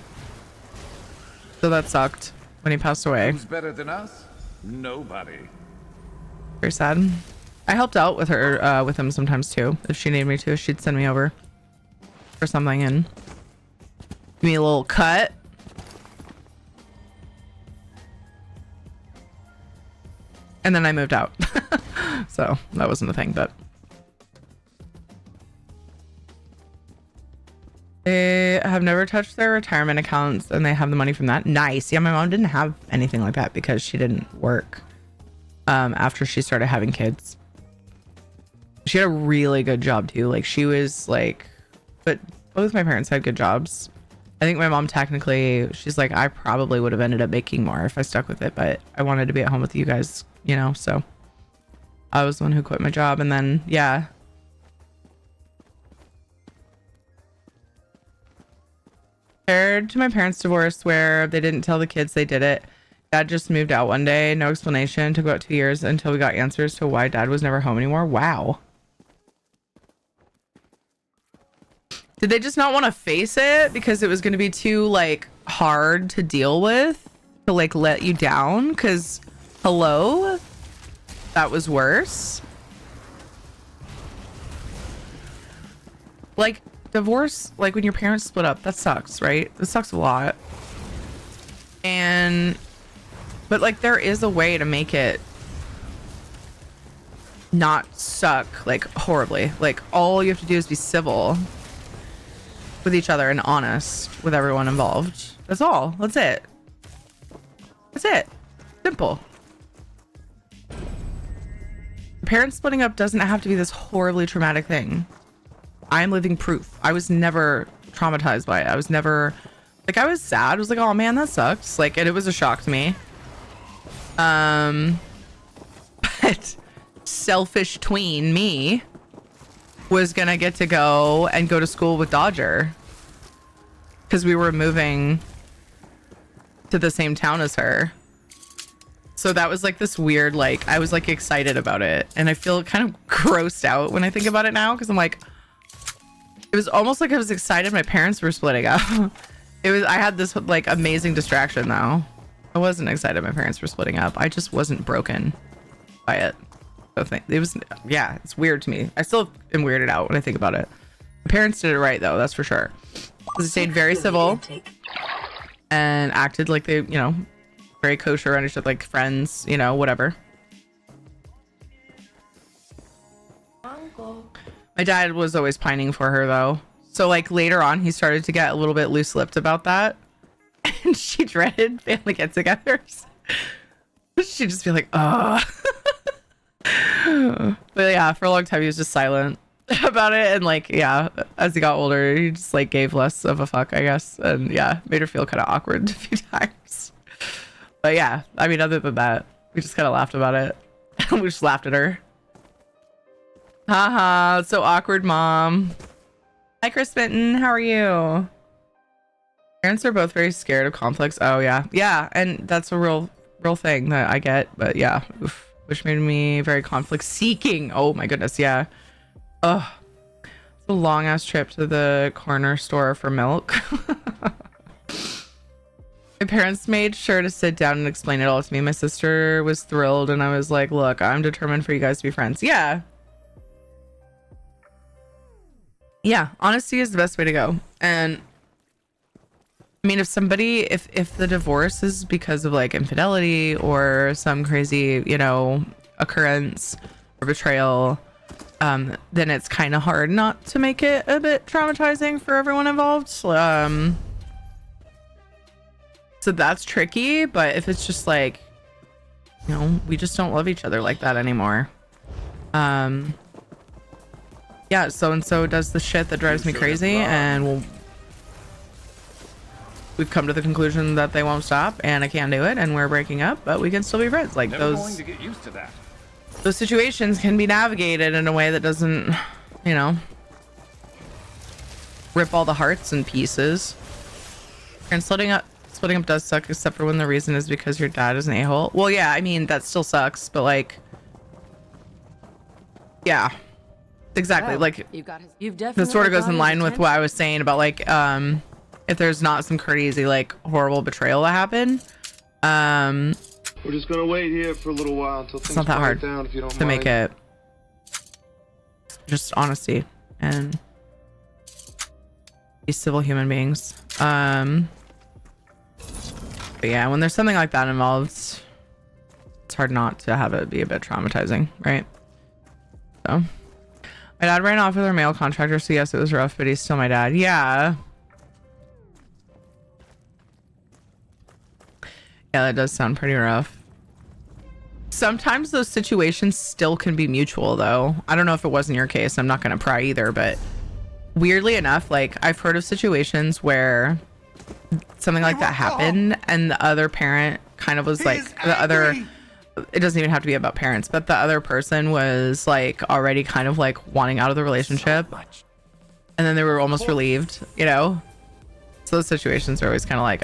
So that sucked when he passed away. Who's better than us? Nobody. Very sad. I helped out with her, with him sometimes too. If she needed me to, she'd send me over for something and give me a little cut. And then I moved out. So that wasn't a thing, but they have never touched their retirement accounts and they have the money from that. Nice. Yeah, my mom didn't have anything like that because she didn't work after she started having kids. She had a really good job too. Like she was like, but both my parents had good jobs. I think my mom technically, she's like, I probably would have ended up making more if I stuck with it, but I wanted to be at home with you guys, you know, so I was the one who quit my job. And then, yeah. Compared to my parents' divorce where they didn't tell the kids they did it. Dad just moved out one day, no explanation. Took about 2 years until we got answers to why dad was never home anymore. Wow. Did they just not want to face it because it was going to be too like hard to deal with, to like let you down? Because hello, that was worse. Like divorce, like when your parents split up, that sucks, right? It sucks a lot. But like there is a way to make it not suck like horribly. Like all you have to do is be civil with each other and honest with everyone involved. That's all. That's it. That's it. Simple. Parents splitting up doesn't have to be this horribly traumatic thing. I'm living proof. I was never traumatized by it. I was never like, I was sad. I was like, oh man, that sucks. Like, and it was a shock to me. But selfish tween me was gonna get to go to school with Dodger because we were moving to the same town as her. So that was like this weird, like I was like excited about it, and I feel kind of grossed out when I think about it now because I'm like, it was almost like I was excited my parents were splitting up. I had this like amazing distraction though. I wasn't excited my parents were splitting up. I just wasn't broken by it. It was, yeah, it's weird to me. I still am weirded out when I think about it. My parents did it right though, that's for sure. They stayed very civil and acted like they, you know, very kosher, understood, like friends, you know, whatever. My dad was always pining for her though. So like later on, he started to get a little bit loose-lipped about that. And she dreaded family get-togethers. She'd just be like, oh. But yeah, for a long time he was just silent about it, and like, yeah, as he got older he just like gave less of a fuck, I guess, and yeah, made her feel kind of awkward a few times. But yeah, I mean, other than that, we just kind of laughed about it. We just laughed at her. Haha, so awkward, mom. Hi, Chris Benton, how are you? Parents are both very scared of conflicts. Oh yeah, and that's a real thing that I get. But yeah, oof. Which made me very conflict seeking. Oh my goodness, yeah. Oh, it's a long ass trip to the corner store for milk. My parents made sure to sit down and explain it all to me. My sister was thrilled, and I was like, look, I'm determined for you guys to be friends. Yeah, honesty is the best way to go. And I mean, if the divorce is because of like infidelity or some crazy, you know, occurrence or betrayal, then it's kind of hard not to make it a bit traumatizing for everyone involved. So that's tricky. But if it's just like, you know, we just don't love each other like that anymore. Yeah, so and so does the shit that drives me crazy, and we've come to the conclusion that they won't stop, and I can't do it, and we're breaking up, but we can still be friends. Like Never going to get used to that. Those situations can be navigated in a way that doesn't, you know, rip all the hearts in pieces. And splitting up does suck, except for when the reason is because your dad is an a-hole. Well, yeah, I mean, that still sucks, but like, Yeah, exactly. Well, like you've definitely this sort of goes got in his line with what I attention. was saying about like if there's not some crazy like horrible betrayal that happened, We're just gonna wait here for a little while until things not that quiet hard down, if you don't to mind. make it just honesty and be civil human beings. But yeah, when there's something like that involved, it's hard not to have it be a bit traumatizing, right? So my dad ran off with our mail contractor, so yes, it was rough, but he's still my dad. Yeah, that does sound pretty rough. Sometimes those situations still can be mutual though. I don't know if it wasn't your case, I'm not going to pry either, but weirdly enough, like I've heard of situations where something like that happened and the other parent kind of was like the other, it doesn't even have to be about parents, but the other person was like already kind of like wanting out of the relationship, and then they were almost relieved, you know? So those situations are always kind of like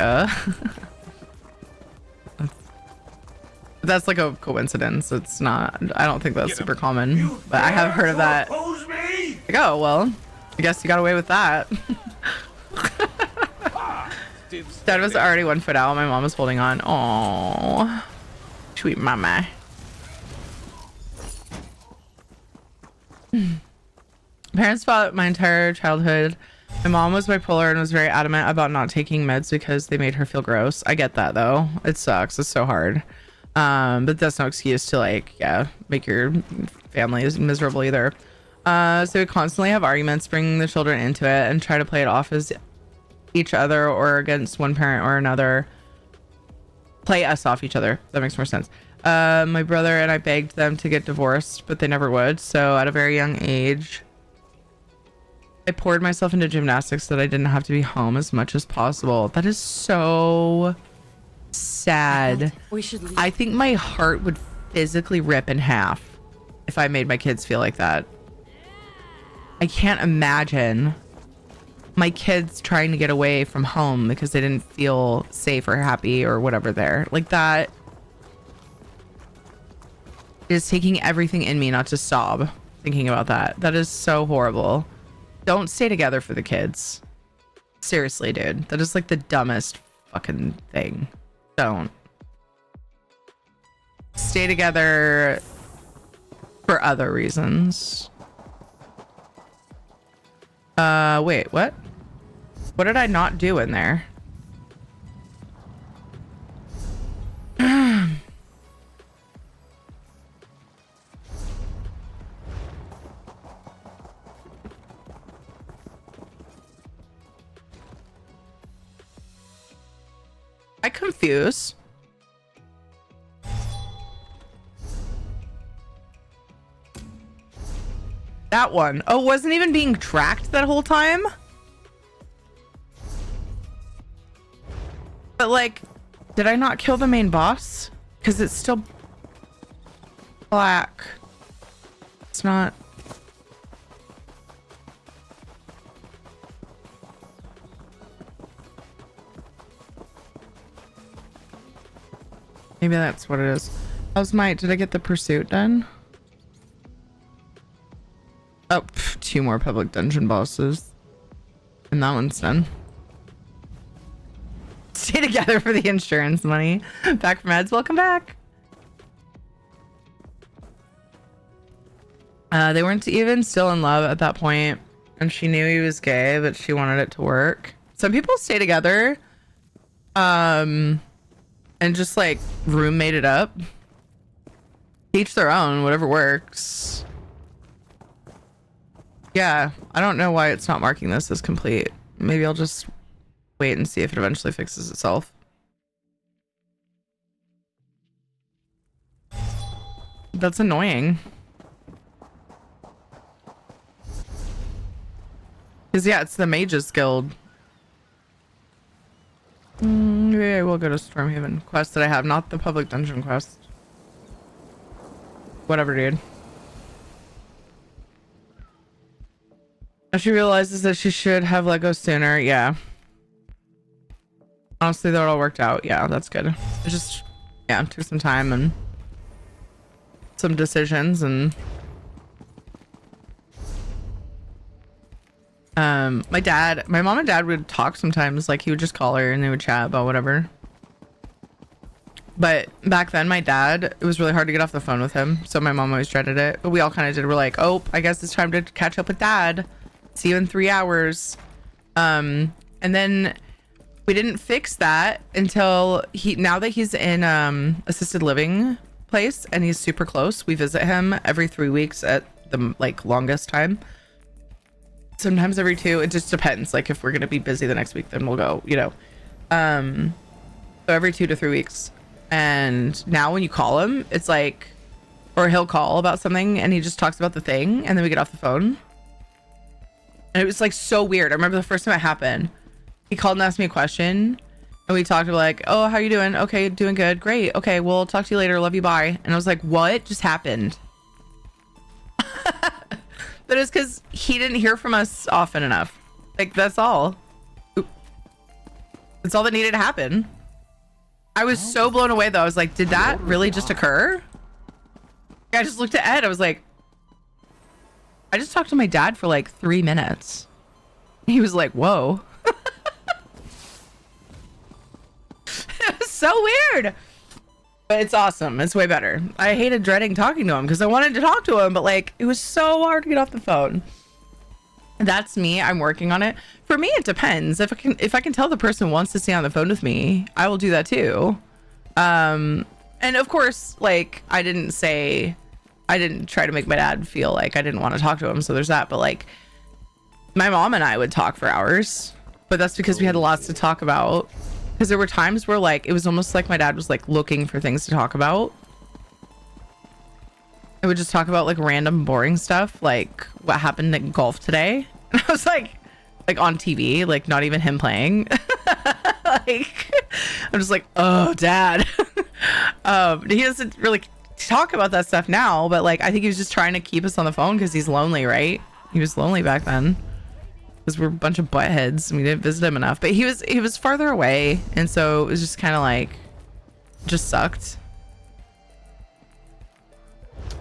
that's like a coincidence. It's not, I don't think that's super common, but I have heard of that. Like, oh well, I guess you got away with that. Dad was already 1 foot out. My mom was holding on. Oh, sweet mama. Parents fought my entire childhood. My mom was bipolar and was very adamant about not taking meds because they made her feel gross. I get that though. It sucks. It's so hard. But that's no excuse to like, yeah, make your family miserable either. So we constantly have arguments, bringing the children into it and try to play it off as each other or against one parent or another. Play us off each other. That makes more sense. My brother and I begged them to get divorced, but they never would. So at a very young age, I poured myself into gymnastics so that I didn't have to be home as much as possible. That is so sad. We should leave. I think my heart would physically rip in half if I made my kids feel like that. I can't imagine my kids trying to get away from home because they didn't feel safe or happy or whatever there. Like that is taking everything in me not to sob thinking about that. That is so horrible. Don't stay together for the kids. Seriously, dude. That is like the dumbest fucking thing. Don't. Stay together for other reasons. Wait, what? What did I not do in there? I confuse. That one. Oh, wasn't even being tracked that whole time? But like, did I not kill the main boss? Because it's still black. It's not. Maybe that's what it is. How's did I get the pursuit done? Oh, 2 more public dungeon bosses. And that one's done. Stay together for the insurance money. Back from meds. Welcome back. They weren't even still in love at that point, and she knew he was gay, but she wanted it to work. Some people stay together, and just like roommate it up. Each their own, whatever works. Yeah, I don't know why it's not marking this as complete. Maybe I'll just wait and see if it eventually fixes itself. That's annoying. Because yeah, it's the Mages Guild. Maybe I will go to Stormhaven quest that I have, not the public dungeon quest. Whatever, dude. She realizes that she should have let go sooner. Yeah. Honestly, that all worked out. Yeah, that's good. It just, yeah, took some time and some decisions, and My mom and dad would talk sometimes. Like he would just call her and they would chat about whatever. But back then, my dad, it was really hard to get off the phone with him. So my mom always dreaded it. But we all kind of did. We're like, oh, I guess it's time to catch up with dad. See you in 3 hours. And then we didn't fix that until now that he's in assisted living place and he's super close. We visit him every 3 weeks at the like longest time. Sometimes every 2. It just depends. Like if we're gonna be busy the next week, then we'll go. You know. So every 2 to 3 weeks. And now when you call him, it's like, or he'll call about something and he just talks about the thing and then we get off the phone. And it was like so weird. I remember the first time it happened, he called and asked me a question and we talked like, oh, how you doing? Okay, doing good. Great. Okay, we'll talk to you later. Love you. Bye. And I was like, what just happened? But it's because he didn't hear from us often enough. Like that's all. That's all that needed to happen. I was so blown away though. I was like, did that really just occur? I just looked at Ed. I was like, I just talked to my dad for like 3 minutes. He was like, whoa. It was so weird. But it's awesome. It's way better. I hated dreading talking to him because I wanted to talk to him, but like it was so hard to get off the phone. That's me. I'm working on it. For me, it depends. If I can tell the person wants to stay on the phone with me, I will do that too. And of course, like I didn't try to make my dad feel like I didn't want to talk to him. So there's that. But like my mom and I would talk for hours, but that's because we had lots to talk about. Because there were times where like it was almost like my dad was like looking for things to talk about. I would just talk about like random boring stuff, like what happened at golf today. And I was like on TV, like not even him playing. Like I'm just like, oh, dad. He doesn't really talk about that stuff now, but like I think he was just trying to keep us on the phone because he's lonely, right? He was lonely back then because we're a bunch of buttheads and we didn't visit him enough. But he was farther away, and so it was just kind of like just sucked.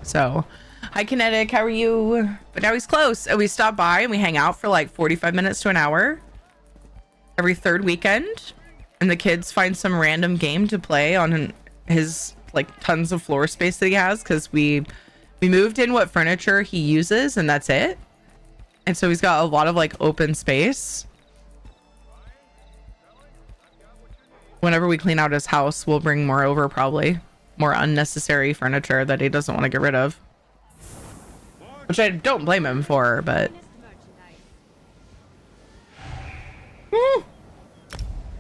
So, hi Kinetic, how are you? But now he's close. And we stop by and we hang out for like 45 minutes to an hour every 3rd weekend. And the kids find some random game to play on his like tons of floor space that he has, because we moved in what furniture he uses and that's it. And so he's got a lot of like open space. Whenever we clean out his house, we'll bring more over, probably. More unnecessary furniture that he doesn't want to get rid of. Which I don't blame him for, but...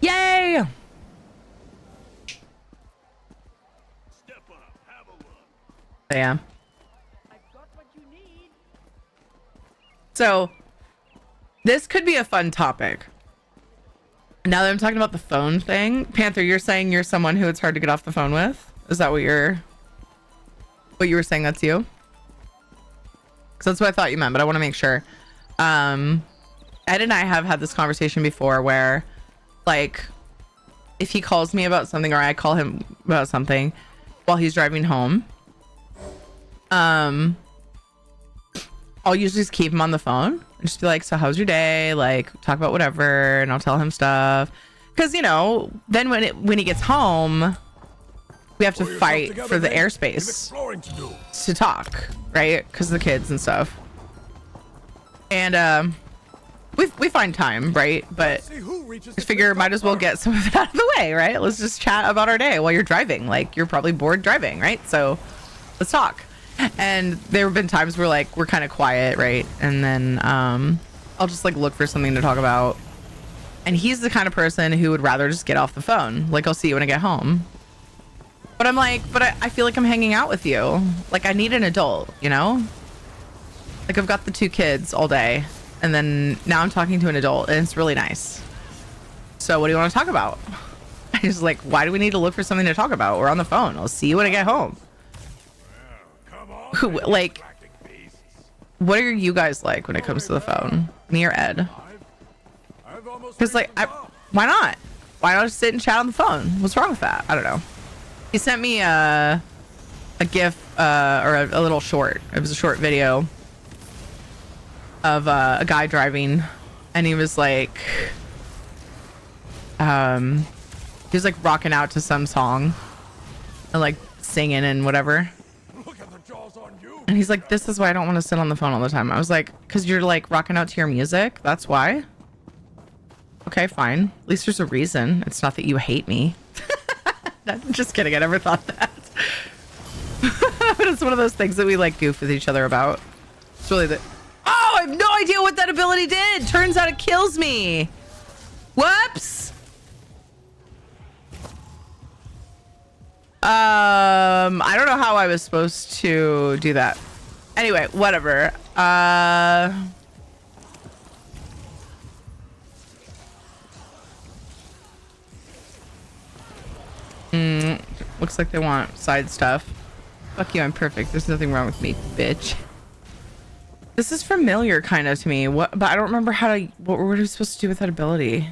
Yay! Yeah. So, this could be a fun topic. Now that I'm talking about the phone thing, Panther, you're saying you're someone who it's hard to get off the phone with? Is that what you were saying? That's you? Because that's what I thought you meant, but I want to make sure. Ed and I have had this conversation before where, like, if he calls me about something or I call him about something while he's driving home, I'll usually just keep him on the phone and just be like, so how's your day? Like, talk about whatever, and I'll tell him stuff. Because, you know, then when he gets home, we have to fight for the airspace to talk, right? Because of the kids and stuff. And we find time, right? But I figure might as well get some of it out of the way, right? Let's just chat about our day while you're driving. Like, you're probably bored driving, right? So let's talk. And there have been times where like we're kind of quiet, right? And then I'll just like look for something to talk about. And he's the kind of person who would rather just get off the phone. Like, I'll see you when I get home. But I'm like, but I feel like I'm hanging out with you. Like, I need an adult, you know? Like, I've got the 2 kids all day. And then now I'm talking to an adult, and it's really nice. So what do you want to talk about? I just like, why do we need to look for something to talk about? We're on the phone. I'll see you when I get home. Like, what are you guys like when it comes to the phone? Me or Ed? Because like, why not? Why not just sit and chat on the phone? What's wrong with that? I don't know. He sent me a GIF or a little short. It was a short video of a guy driving and he was like, he was like rocking out to some song and like singing and whatever. And he's like, this is why I don't want to sit on the phone all the time. I was like, because you're like rocking out to your music. That's why. Okay, fine. At least there's a reason. It's not that you hate me. I'm just kidding. I never thought that. But it's one of those things that we like goof with each other about. It's really the... Oh, I have no idea what that ability did. Turns out it kills me. Whoops. I don't know how I was supposed to do that. Anyway, whatever. Looks like they want side stuff. Fuck you, I'm perfect. There's nothing wrong with me, bitch. This is familiar kind of to me. What? But I don't remember how to... What were we supposed to do with that ability?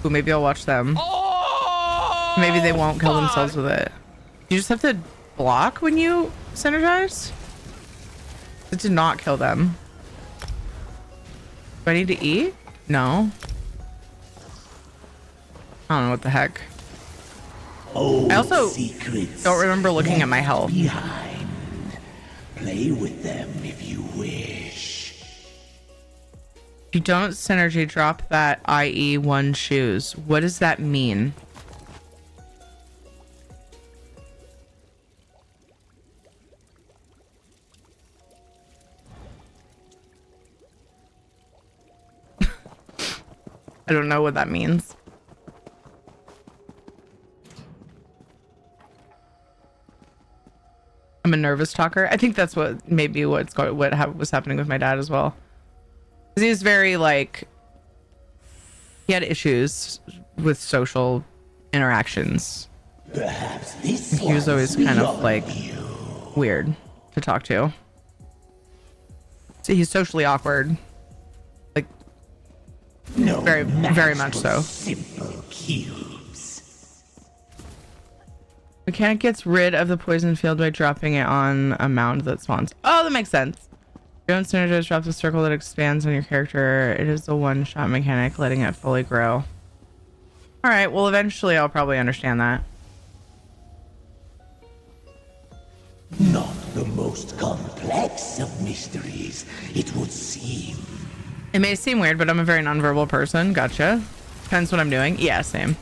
Ooh, maybe I'll watch them. Oh, Maybe they won't kill themselves with it. You just have to block when you synergize? It did not kill them. Do I need to eat? No. I don't know what the heck. I also don't remember looking at my health. Behind. Play with them if you wish. If you don't synergy, drop that IE 1 shoes. What does that mean? I don't know what that means. I'm a nervous talker. I think that's what maybe was happening with my dad as well. He was very like, he had issues with social interactions. Perhaps this He was always kind of like weird to talk to. So he's socially awkward. Like no very, very much so. Simple cubes. Mechanic gets rid of the poison field by dropping it on a mound that spawns. Oh, that makes sense. You don't synergize, drop the circle that expands on your character. It is a one-shot mechanic, letting it fully grow. All right, well, eventually I'll probably understand that. Not the most complex of mysteries, it would seem. It may seem weird, but I'm a very nonverbal person. Gotcha. Depends what I'm doing. Yeah, same.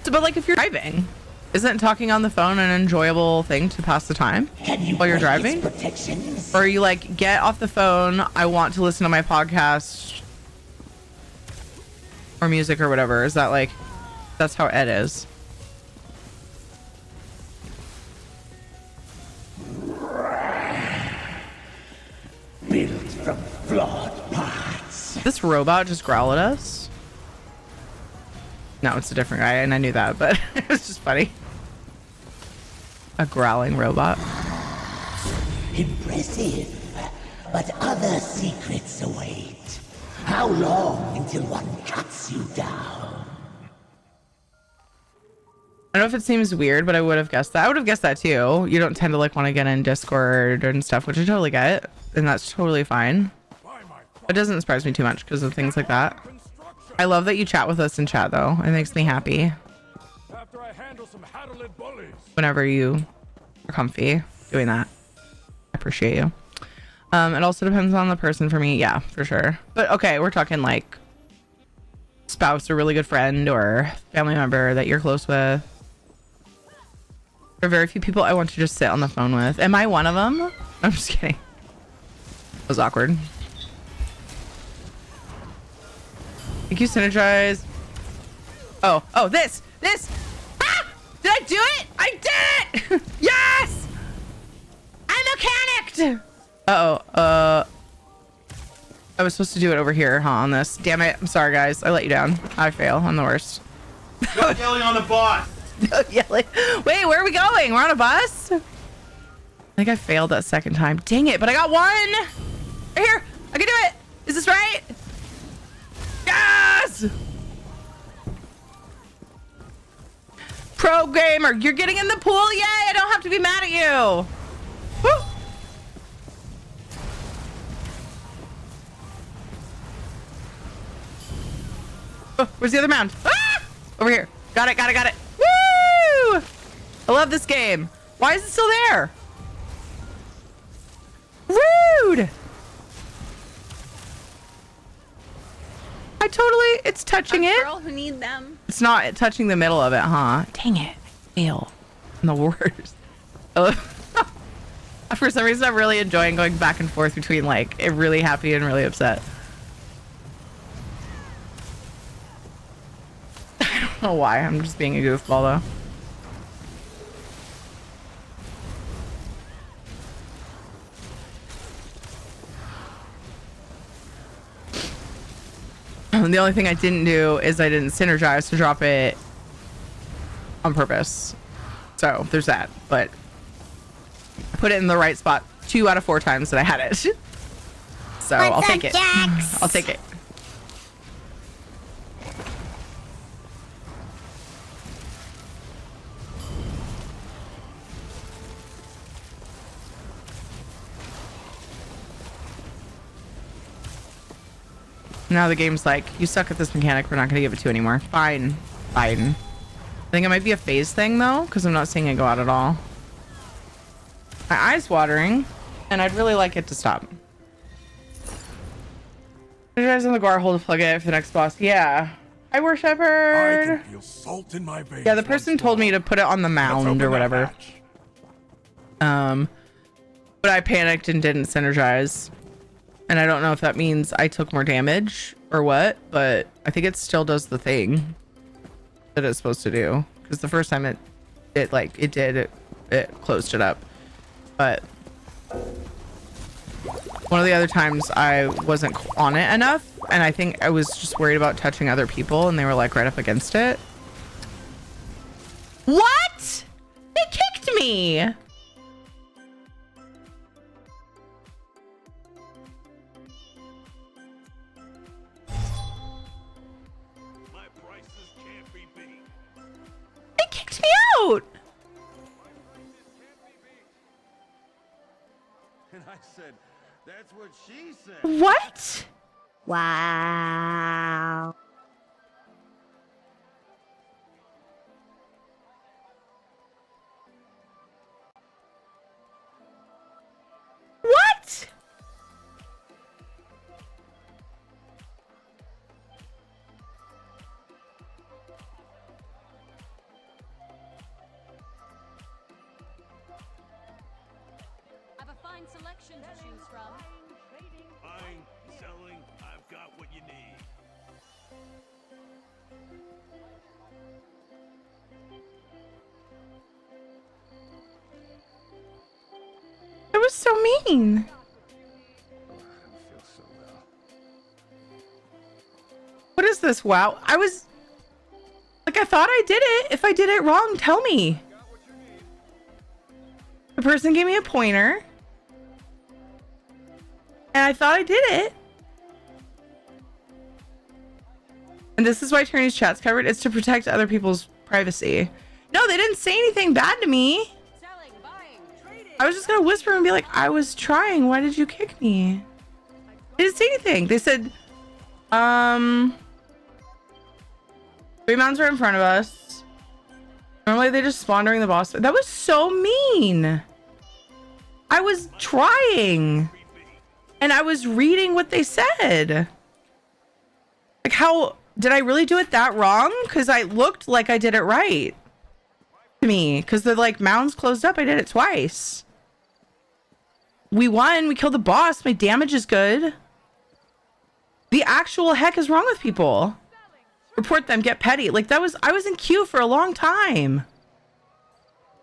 So, but like if you're driving, isn't talking on the phone an enjoyable thing to pass the time while you're driving? Or you like get off the phone, I want to listen to my podcast or music or whatever. Is that like, that's how Ed is? Built from flawed parts. Did this robot just growl at us? No, it's a different guy, and I knew that, but it was just funny. A growling robot. Impressive, but other secrets await. How long until one cuts you down? I don't know if it seems weird, but I would have guessed that. I would have guessed that too. You don't tend to like want to get in Discord and stuff, which I totally get, and that's totally fine. It doesn't surprise me too much because of things like that. I love that you chat with us in chat though. It makes me happy. After I handle some Hadalid bullies. Whenever you are comfy doing that. I appreciate you. It also depends on the person for me. Yeah, for sure. But okay, we're talking like spouse or really good friend or family member that you're close with. There are very few people I want to just sit on the phone with. Am I one of them? I'm just kidding. That was awkward. Thank you, Synergize. Oh, this! Ah! Did I do it? I did it! Yes! I'm mechanicked! I was supposed to do it over here, huh, on this. Damn it. I'm sorry, guys. I let you down. I fail. I'm the worst. Stop yelling on the bus! Yelling. Wait, where are we going? We're on a bus? I think I failed that second time. Dang it, but I got one! Right here! I can do it! Is this right? Yes! Pro gamer, you're getting in the pool. Yay! I don't have to be mad at you. Woo! Oh, where's the other mound? Ah! Over here. Got it, got it, got it. Woo! I love this game. Why is it still there? Rude! I totally, it's touching it. Girl who need them. It's not touching the middle of it, huh? Dang it. I fail. I'm the worst. Oh. For some reason, I'm really enjoying going back and forth between like really happy and really upset. I don't know why. I'm just being a goofball though. The only thing I didn't do is I didn't synergize to drop it on purpose. So there's that, but I put it in the right spot 2 out of 4 times that I had it. So I'll take it. I'll take it. Now the game's like, you suck at this mechanic. We're not going to give it to you anymore. Fine. Fine. I think it might be a phase thing, though, because I'm not seeing it go out at all. My eye's watering, and I'd really like it to stop. You guys in the gar hole to plug it for the next boss. Yeah. Hi, I Shepherd. can feel salt in my veins. Yeah, the person told me to put it on the mound or whatever. But I panicked and didn't synergize. And I don't know if that means I took more damage or what, but I think it still does the thing that it's supposed to do. Because the first time it closed it up. But one of the other times I wasn't on it enough, and I think I was just worried about touching other people, and they were like right up against it. What? They kicked me. They kicked me out. And I said, that's what she said. What? Wow. What? I've a fine selection to choose from. Buying, selling, I've got what you need. It was so mean. What is this? Wow. I was like, I thought I did it. If I did it wrong, tell me. The person gave me a pointer. And I thought I did it. And this is why Tierney's chat's covered. It's to protect other people's privacy. No, they didn't say anything bad to me. Selling, buying, trading. I was just gonna whisper and be like, I was trying. Why did you kick me? They didn't say anything. They said, 3 mounds are in front of us. Normally they just spawn during the boss. That was so mean. I was trying. And I was reading what they said. Like, how did I really do it that wrong? Because I looked like I did it right to me. Because the like mounds closed up. I did it twice. We won. We killed the boss. My damage is good. The actual heck is wrong with people? Report them. Get petty. Like that was. I was in queue for a long time.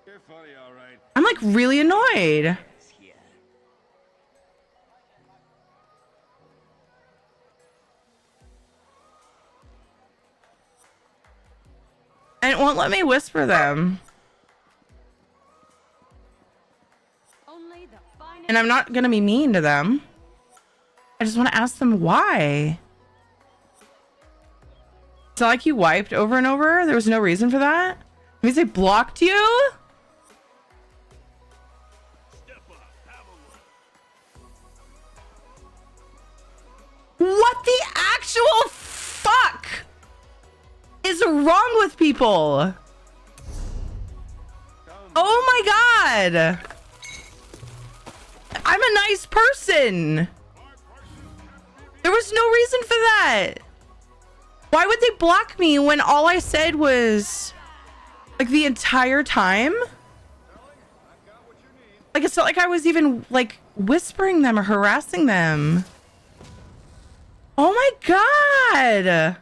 You're funny, all right. I'm like really annoyed. And it won't let me whisper them. Only the finest. And I'm not going to be mean to them. I just want to ask them why. It's not like you wiped over and over. There was no reason for that. Means they blocked you? What the actual fuck is wrong with people? Oh my god. I'm a nice person. There was no reason for that. Why would they block me when all I said was like the entire time? Like it's not like I was even like whispering them or harassing them. Oh my god.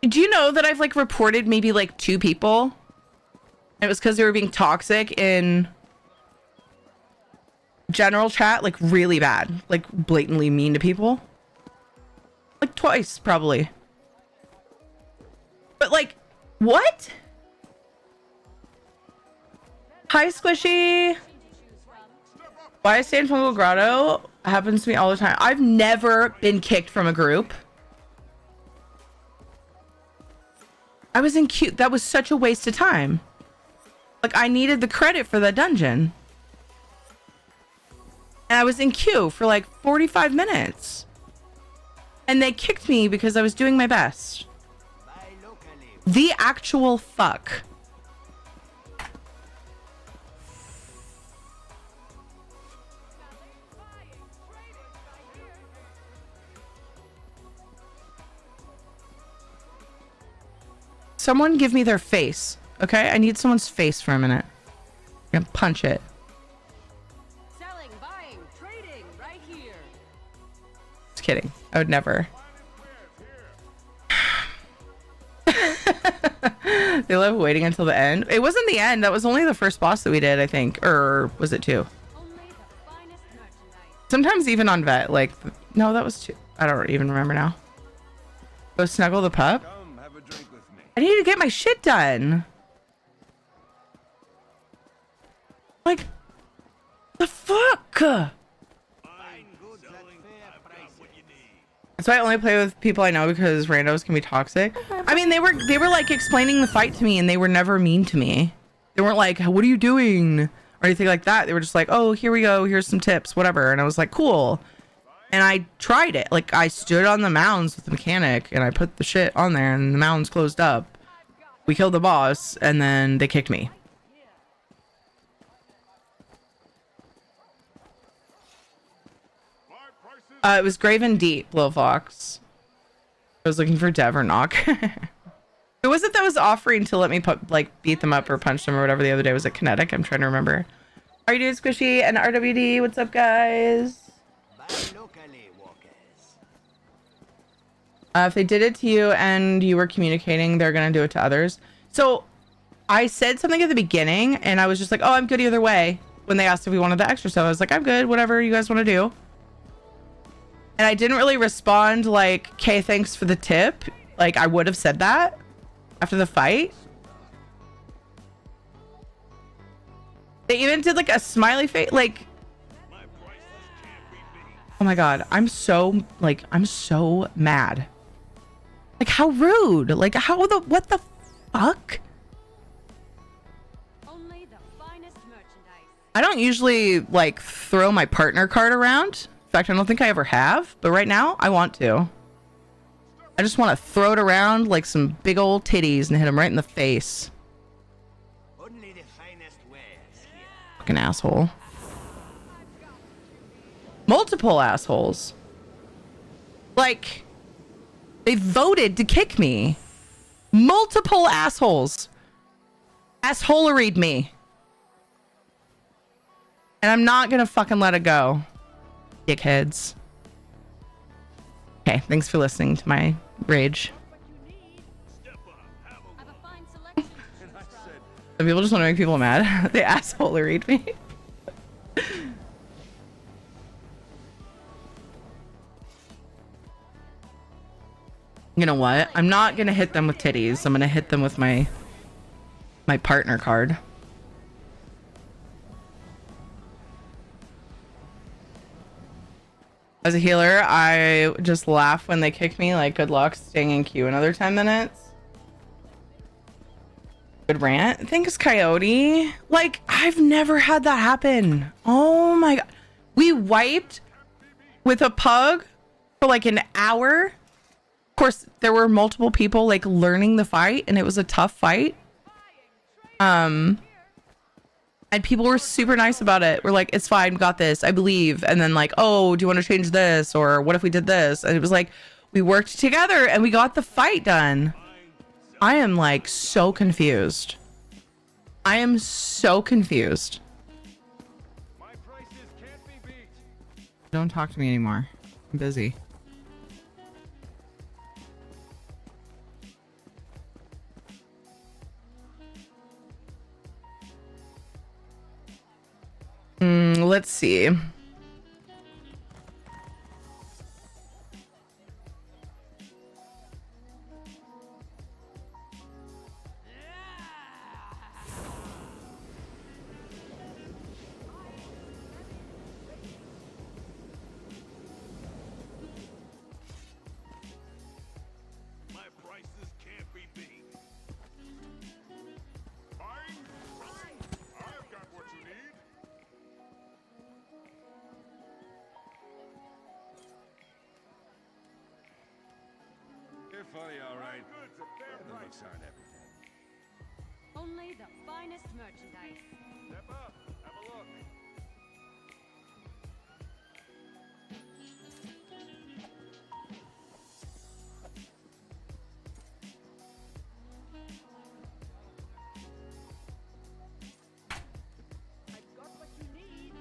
Do you know that I've like reported maybe like 2 people? It was because they were being toxic in general chat, like really bad, like blatantly mean to people. Like twice, probably. But like, what? Hi, Squishy. Why I stay in Fungal Grotto happens to me all the time. I've never been kicked from a group. I was in queue. That was such a waste of time. Like, I needed the credit for that dungeon. And I was in queue for like 45 minutes. And they kicked me because I was doing my best. The actual fuck. Someone give me their face, okay? I need someone's face for a minute. I'm gonna punch it. Selling, buying, trading, right here. Just kidding. I would never. They love waiting until the end. It wasn't the end. That was only the first boss that we did, I think. Or was it 2? Only the finest merchandise. Sometimes even on vet, like, no, that was 2. I don't even remember now. Go snuggle the pup. Come have a drink with me. I need to get my shit done. Like, the fuck? That's why I only play with people I know because randos can be toxic. I mean, they were like explaining the fight to me and they were never mean to me. They weren't like, what are you doing? Or anything like that. They were just like, oh, here we go. Here's some tips, whatever. And I was like, cool. And I tried it. Like, I stood on the mounds with the mechanic and I put the shit on there and the mounds closed up. We killed the boss and then they kicked me. It was Graven Deep, Lil Fox. I was looking for Dev or Knock. Who was it that was offering to let me beat them up or punch them or whatever the other day? Was it Kinetic? I'm trying to remember. How are you doing, Squishy and RWD? What's up, guys? If they did it to you and you were communicating, they're gonna do it to others. So I said something at the beginning and I was just like, oh, I'm good either way. When they asked if we wanted the extra stuff, I was like, I'm good, whatever you guys want to do. And I didn't really respond like, okay, thanks for the tip. Like, I would have said that after the fight. They even did like a smiley face. Like, oh my God, I'm so mad. Like, how rude. Like, what the fuck? Only the finest merchandise. I don't usually like throw my partner card around. In fact, I don't think I ever have, but right now I want to. I just want to throw it around like some big old titties and hit him right in the face. Only the finest wares here. Fucking asshole. Multiple assholes. Like, they voted to kick me. Multiple assholes. Assholeried me. And I'm not gonna fucking let it go. Dickheads. Okay, thanks for listening to my rage. I've a fine selection to choose from. Some people just want to make people mad. They assholeried me. You know what? I'm not gonna hit them with titties. I'm gonna hit them with my partner card. As a healer, I just laugh when they kick me, like, good luck staying in queue another 10 minutes. Good rant. Thanks, Coyote. Like, I've never had that happen. Oh my god. We wiped with a pug for like an hour. Of course, there were multiple people like learning the fight, and it was a tough fight. And people were super nice about it. We're like, it's fine, got this, I believe. And then like, oh, do you want to change this? Or what if we did this? And it was like, we worked together and we got the fight done. I am like so confused. I am so confused. Don't talk to me anymore. I'm busy. Let's see. My prices can't be beat. Buying? I've got what you need. You're funny, all right. The looks aren't everything. Only the finest merchandise. Step up. Have a look. I've got what you need.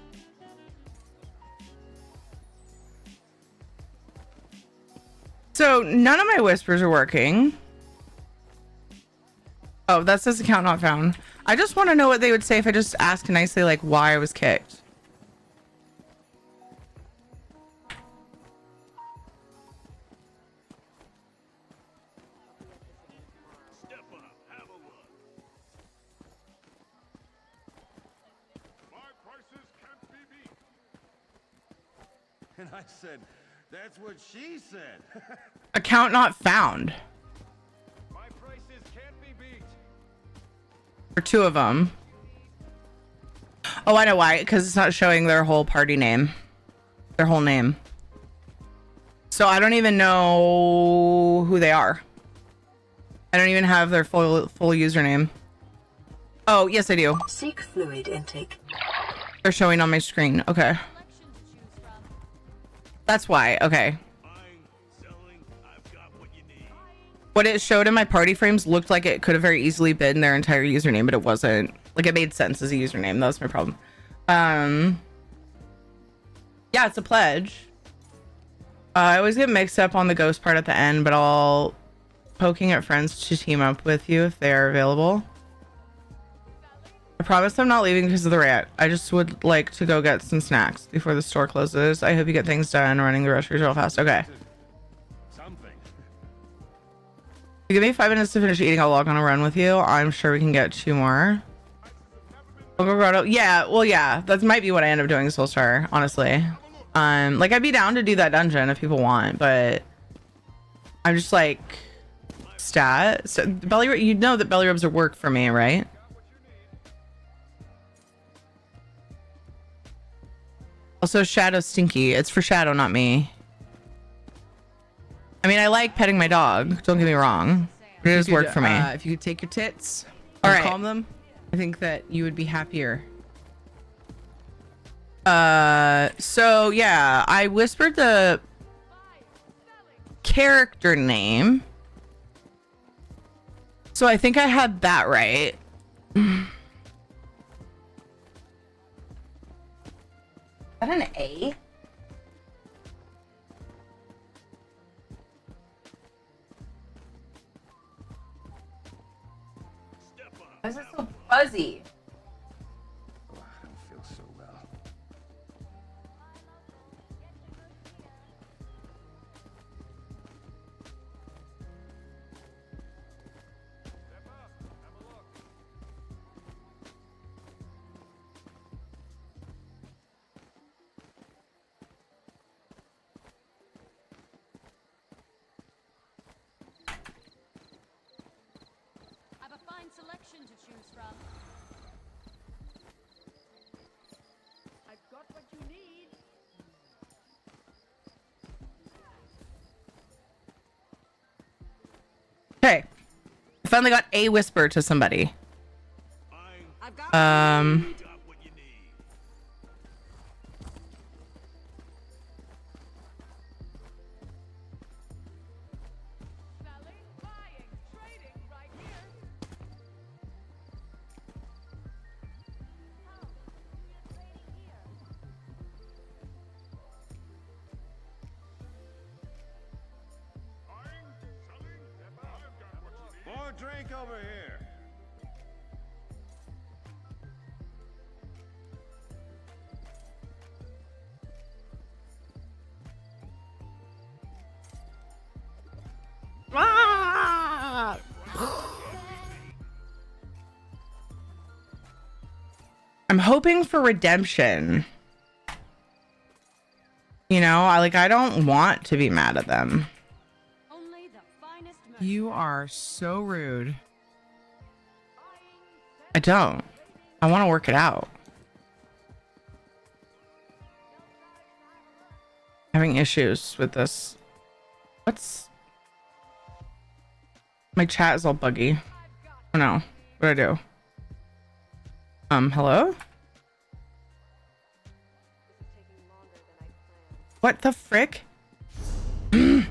So none of my whispers are working. Oh, that says account not found. I just want to know what they would say if I just asked nicely, like why I was kicked. Step up. Have a look. My prices can't be beat. And I said, that's what she said. Account not found. My prices can't be beat. For two of them. Oh, I know why. Because it's not showing their whole party name. Their whole name. So I don't even know who they are. I don't even have their full username. Oh, yes, I do. Seek fluid intake. They're showing on my screen. Okay. Selection to choose from. That's why. Okay. Buying, selling, I've got what you need. What it showed in my party frames looked like it could have very easily been their entire username, but it wasn't. Like, it made sense as a username. That was my problem. Yeah, it's a pledge. I always get mixed up on the ghost part at the end, but I'll poking at friends to team up with you if they are available. I promise I'm not leaving because of the rant. I just would like to go get some snacks before the store closes. I hope you get things done running the groceries real fast. Okay. Something. Give me 5 minutes to finish eating. I'll log on a run with you. I'm sure we can get 2 more. Yeah, well, yeah, that might be what I end up doing Soul Star, honestly. Like, I'd be down to do that dungeon if people want, but I'm just like stat. So belly, you know that belly rubs are work for me, right? Also, Shadow's stinky. It's for Shadow, not me. I mean, I like petting my dog. Don't get me wrong. It does work for me. If you could take your tits and calm them, I think that you would be happier. So yeah, I whispered the character name. So I think I had that right. Is that an A? Why is it so fuzzy? I don't feel so well. Step up. Have a look. selection to choose from. I've got what you need. Okay. I finally got a whisper to somebody. I've got What you need. selling, buying, trading right here. More drink over here. I'm hoping for redemption. You know, I don't want to be mad at them. Only the finest mercy. You are so rude. I don't. I want to work it out. Having issues with this. What's... My chat is all buggy. Oh no. What do I do? Hello? What the frick? Find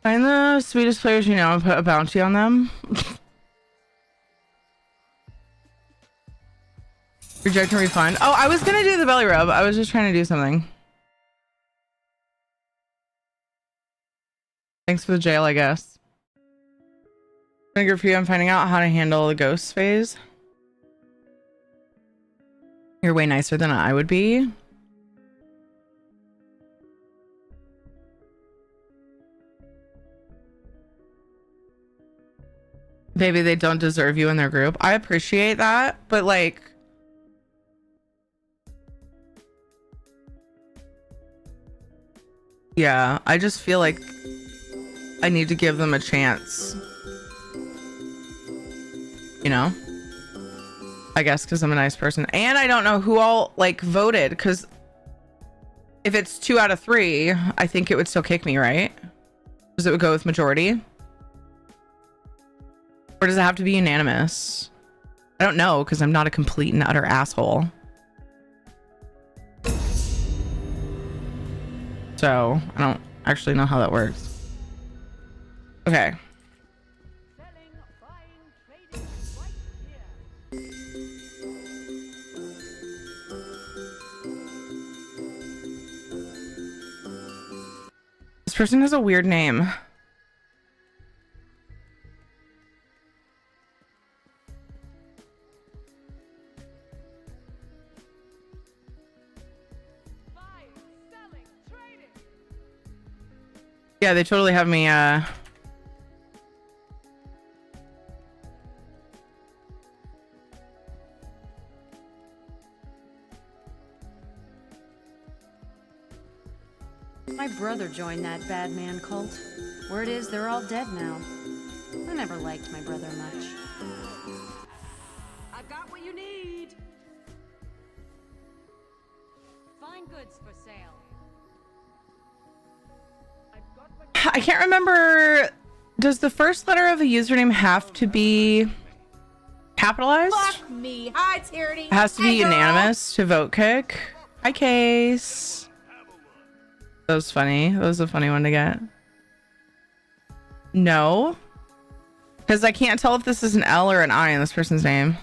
the sweetest players you know and put a bounty on them. Reject and refund. Oh, I was gonna do the belly rub. I was just trying to do something. Thanks for the jail, I guess. For you, I'm finding out how to handle the ghost phase. You're way nicer than I would be. Baby, they don't deserve you in their group. I appreciate that, but like... Yeah, I just feel like I need to give them a chance. You know? I guess because I'm a nice person. And I don't know who all like voted, because if it's 2 out of 3, I think it would still kick me, right? Because it would go with majority. Or does it have to be unanimous? I don't know, because I'm not a complete and utter asshole. So I don't actually know how that works. Okay. Selling, buying, trading right here. This person has a weird name. Buying, selling, trading. Yeah, they totally have me My brother joined that bad man cult. Word is they're all dead now. I never liked my brother much. I've got what you need. Fine goods for sale. I've got what I can't remember. Does the first letter of a username have to be capitalized? Fuck me. Hi, Tyranny. It has to be Hey, girl. unanimous to vote kick. Hi, Case. That was funny. That was a funny one to get. No. Because I can't tell if this is an L or an I in this person's name.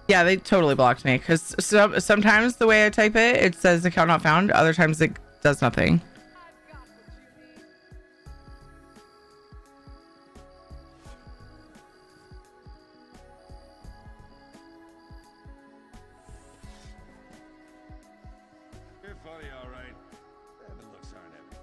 Yeah, they totally blocked me. Because sometimes the way I type it, it says account not found. Other times it does nothing. You're funny, all right. The looks aren't everything.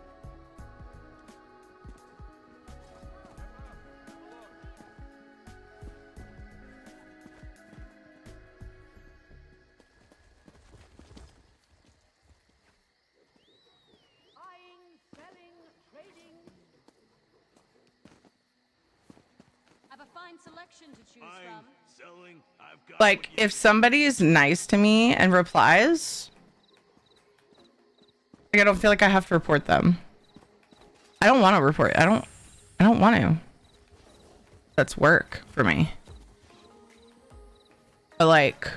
selection to choose Buying, from. selling, I've got Like, what you if somebody is nice to me and replies, like, I don't feel like I have to report them. I don't want to report. I don't want to. That's work for me. But like,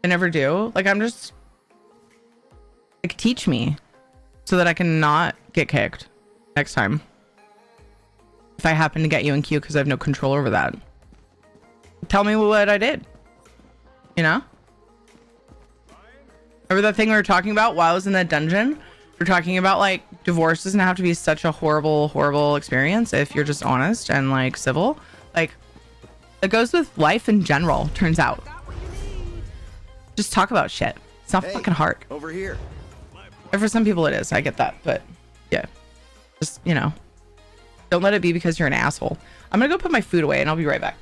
I never do. Like, I'm just like, teach me so that I can not get kicked next time. If I happen to get you in queue because I have no control over that. Tell me what I did. You know? Remember that thing we were talking about while I was in that dungeon? We're talking about like divorce doesn't have to be such a horrible, horrible experience if you're just honest and like civil. Like, it goes with life in general, turns out. Just talk about shit. It's not fucking hard. Over here. And for some people it is. I get that. But yeah. Just, you know. Don't let it be because you're an asshole. I'm gonna go put my food away and I'll be right back.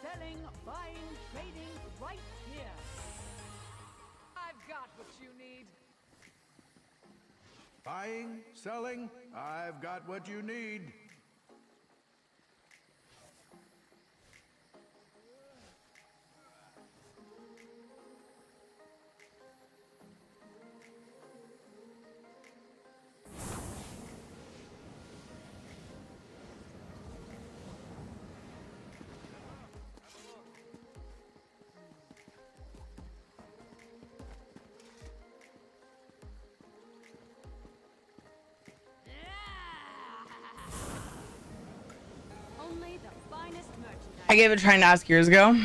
Selling, buying, trading, right here. I've got what you need. Buying, selling, I've got what you need. Only the finest merchandise. I gave it a try and ask years ago.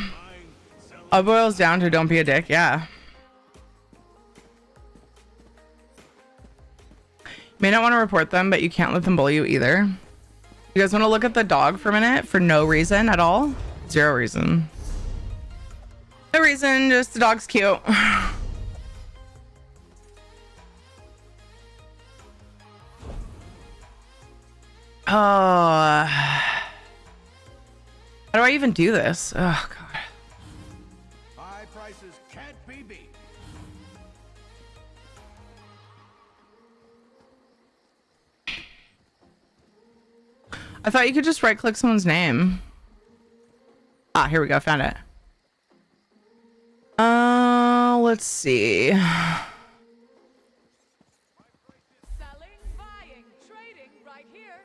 All boils down to don't be a dick. Yeah. You may not want to report them, but you can't let them bully you either. You guys want to look at the dog for a minute for no reason at all? Zero reason. No reason, just the dog's cute. Oh, how do I even do this? Oh god. High prices can't be beat. I thought you could just right click someone's name. Ah, here we go, found it. Let's see. Selling, buying, trading, right here.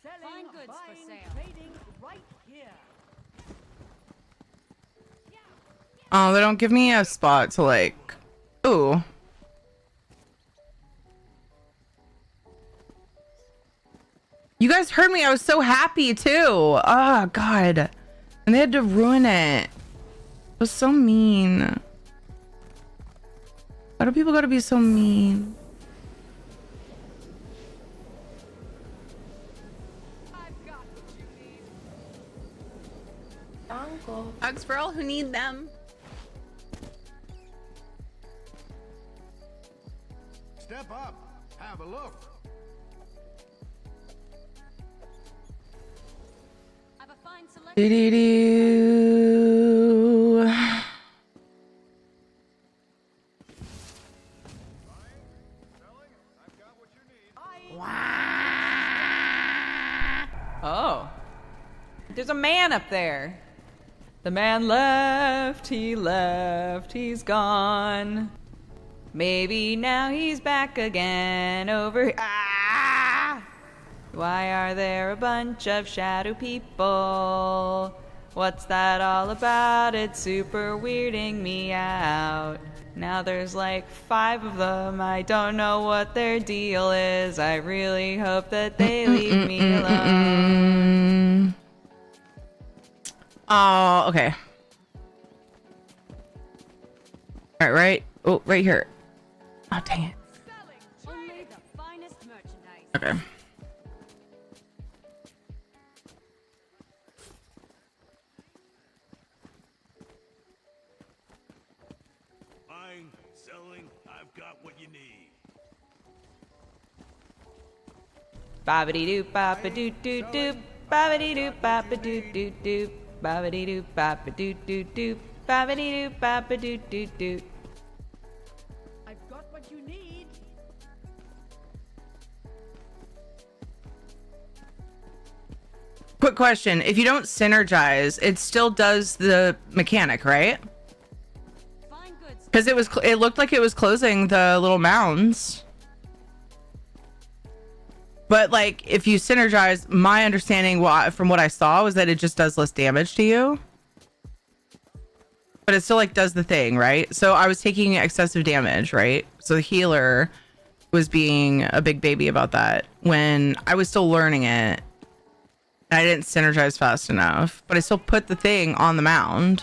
Selling, Fine goods for buying, sale. trading, right here. Oh, they don't give me a spot to like. Ooh. You guys heard me. I was so happy too. Oh god. And they had to ruin it. It was so mean. Why do people gotta be so mean? I've got what you need. Uncle. Hugs for all who need them. Step up. Have a look. I've a fine selection. Do-do-do. Oh. There's a man up there. The man left, he's gone. Maybe now he's back again over. Ah! Why are there a bunch of shadow people? What's that all about? It's super weirding me out. Now there's like 5 of them. I don't know what their deal is. I really hope that they leave me alone. Oh, okay. All right. Oh, right here. Oh, dang it. Only the finest merchandise. Okay. Buying, selling, I've got what you need. Bobbity doo bop a doo doo doo. Bobbity doo bop a doo doo doo. Babidi doo, babadoo doo doo, babidi doo, babadoo doo doo. I've got what you need. Quick question. If you don't synergize, it still does the mechanic, right? Because it looked like it was closing the little mounds. But like, if you synergize, my understanding from what I saw was that it just does less damage to you. But it still like does the thing, right? So I was taking excessive damage, right? So the healer was being a big baby about that when I was still learning it. I didn't synergize fast enough, but I still put the thing on the mound.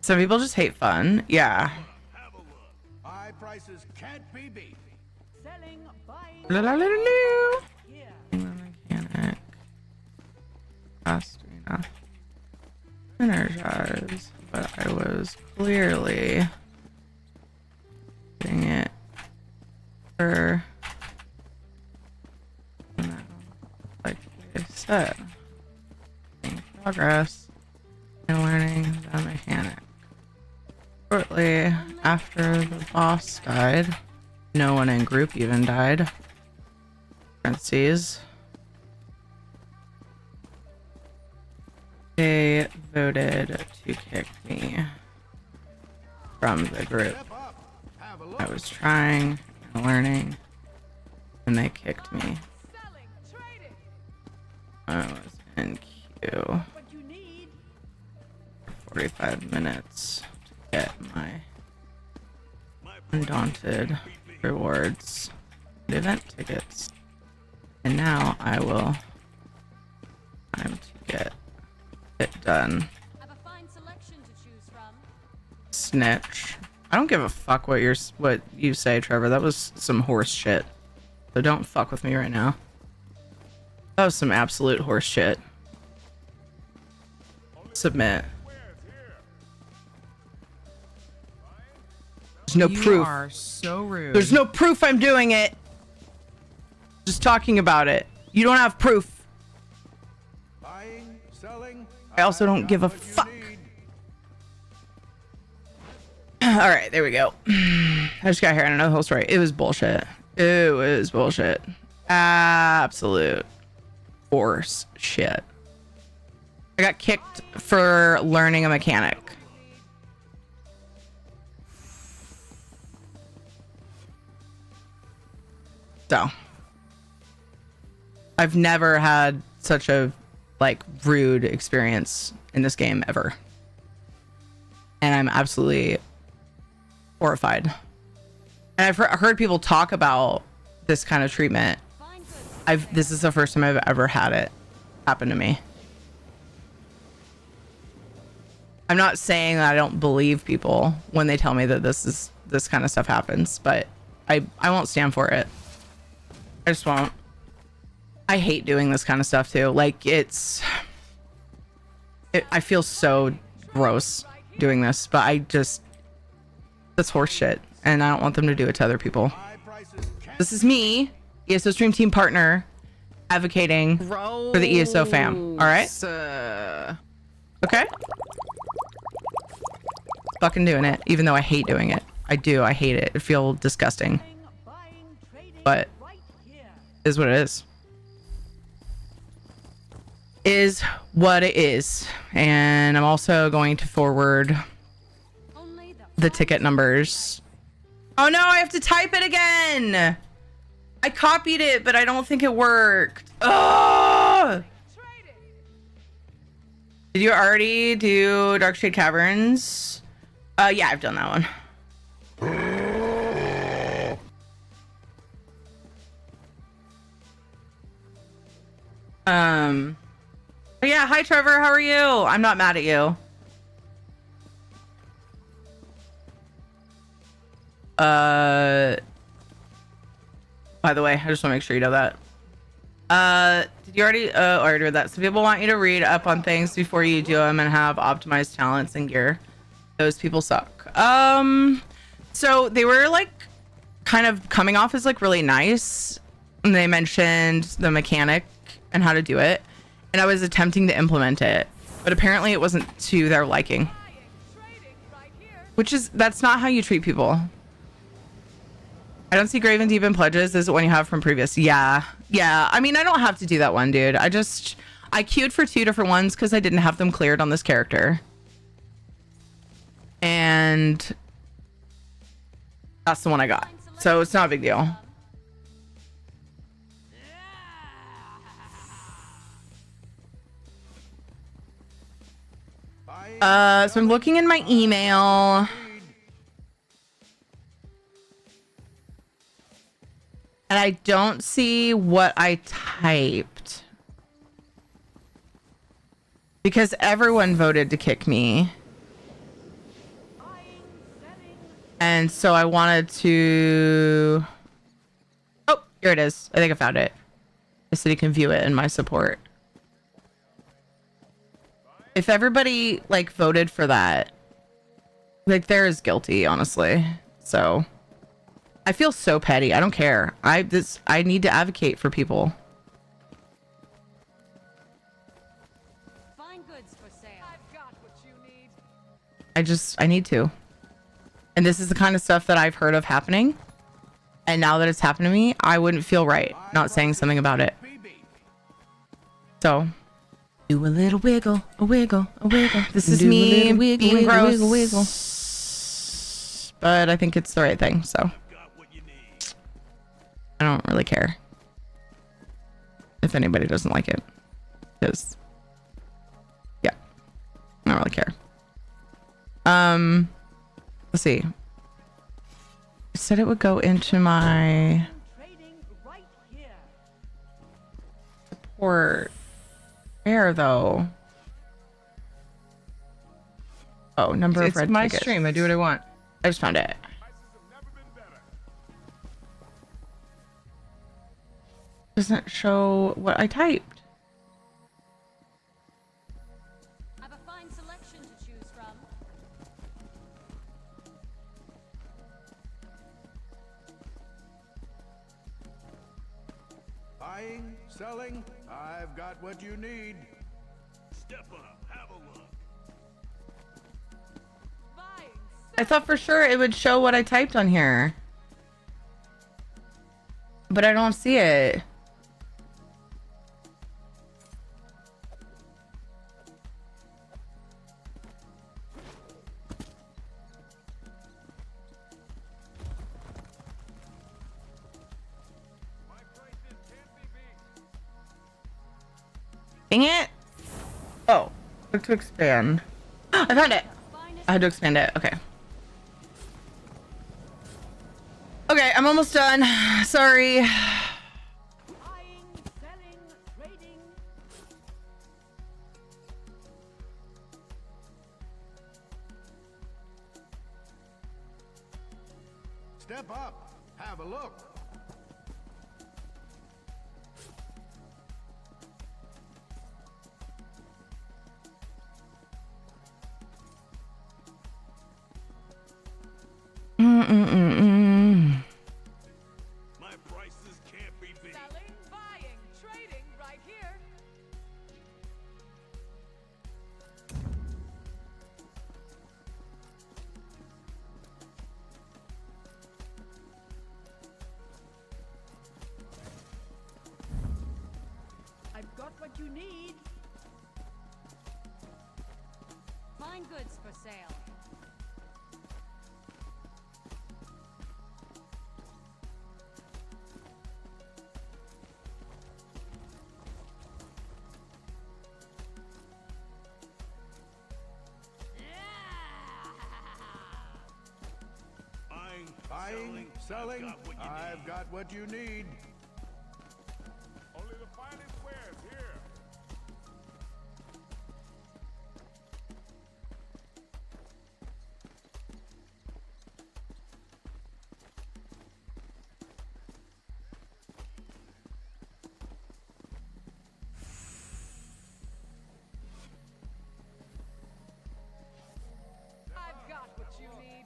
Some people just hate fun. Yeah. High prices can't be beat. Selling, buying. La la la la. Here. Mechanic. Fast enough. Synergize, but I was clearly getting it for. Like I said, making progress and learning the mechanic. Shortly after the boss died, no one in group even died. Parentheses. They voted to kick me from the group. I was trying and learning, and they kicked me. I was in queue for 45 minutes to get my Undaunted rewards and event tickets. And now I will time to get it done. Snitch. I don't give a fuck what you say, Trevor. That was some horse shit. So don't fuck with me right now. That was some absolute horse shit. Submit. There's no proof. You are so rude. There's no proof I'm doing it. Just talking about it. You don't have proof. Buying, selling. I also don't give a fuck. All right, there we go. I just got here. I don't know the whole story. It was bullshit. It was bullshit. Absolute horse shit. I got kicked for learning a mechanic. So I've never had such a like rude experience in this game ever. And I'm absolutely horrified. And I've heard people talk about this kind of treatment. This is the first time I've ever had it happen to me. I'm not saying that I don't believe people when they tell me that this kind of stuff happens, but I won't stand for it. I just won't. I hate doing this kind of stuff too. Like I feel so gross doing this, but that's horse shit, and I don't want them to do it to other people. This is me, ESO Stream Team partner, advocating for the ESO fam. All right. Okay. Fucking doing it, even though I hate doing it. I do. I hate it. I feel disgusting. But is what it is. Is what it is. And I'm also going to forward the ticket numbers. Oh no, I have to type it again. I copied it, but I don't think it worked. Oh! Did you already do Darkshade Caverns? Yeah, I've done that one. But yeah, hi Trevor, how are you? I'm not mad at you. By the way, I just want to make sure you know that. Did you already? I already read that. So people want you to read up on things before you do them and have optimized talents and gear. Those people suck. So they were like kind of coming off as like really nice. And they mentioned the mechanic and how to do it, and I was attempting to implement it, but apparently it wasn't to their liking. That's not how you treat people. I don't see Graven Deep pledges. Is it one you have from previous? Yeah. I mean, I don't have to do that one, dude. I queued for 2 different ones because I didn't have them cleared on this character. And that's the one I got. So it's not a big deal. So I'm looking in my email. And I don't see what I typed. Because everyone voted to kick me. And so I wanted to... Oh, here it is. I think I found it. I said you can view it in my support. If everybody, like, voted for that, like, they're as guilty, honestly. So... I feel so petty. I don't care. I need to advocate for people. Fine goods for sale. I've got what you need. I need to. And this is the kind of stuff that I've heard of happening. And now that it's happened to me, I wouldn't feel right not saying something about it. So, do a little wiggle, a wiggle, a wiggle. This is me being gross. Wiggle. But I think it's the right thing, so. I don't really care if anybody doesn't like it, because yeah, I don't really care. Let's see. I said it would go into my support. Where though? Oh, number of red It's my tickets. stream. I do what I want. I just found it. Doesn't show what I typed. I have a fine selection to choose from. Buying, selling, I've got what you need. Step up, have a look. I thought for sure it would show what I typed on here. But I don't see it. Dang it. Oh, to expand. I found it. I had to expand it. Okay. Okay, I'm almost done. Sorry. Step up, have a look. My prices can't be beat. Selling, buying, trading right here. I've got what you need. Fine goods for sale. Buying, selling, I've got what you need. Only the finest wares here. I've got what you need.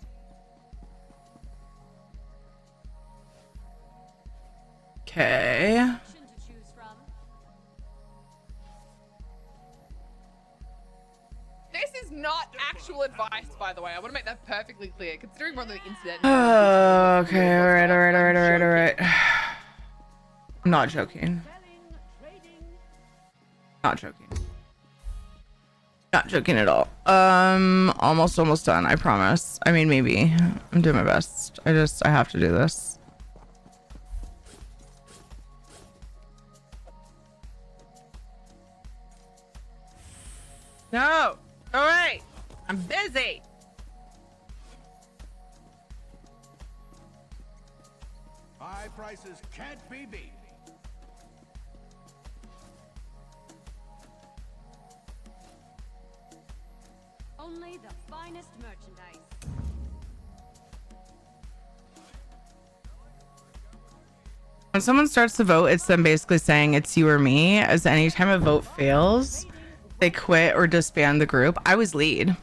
Okay. To choose from. actual advice, by the way. I want to make that perfectly clear, considering we're on the internet. Okay, all right. I'm not joking. Not joking. Not joking at all. Almost done, I promise. I mean, maybe. I'm doing my best. I have to do this. No! Alright! I'm busy! High prices can't be beat. Only the finest merchandise. When someone starts to vote, it's them basically saying it's you or me, as anytime a vote fails, they quit or disband the group. I was lead.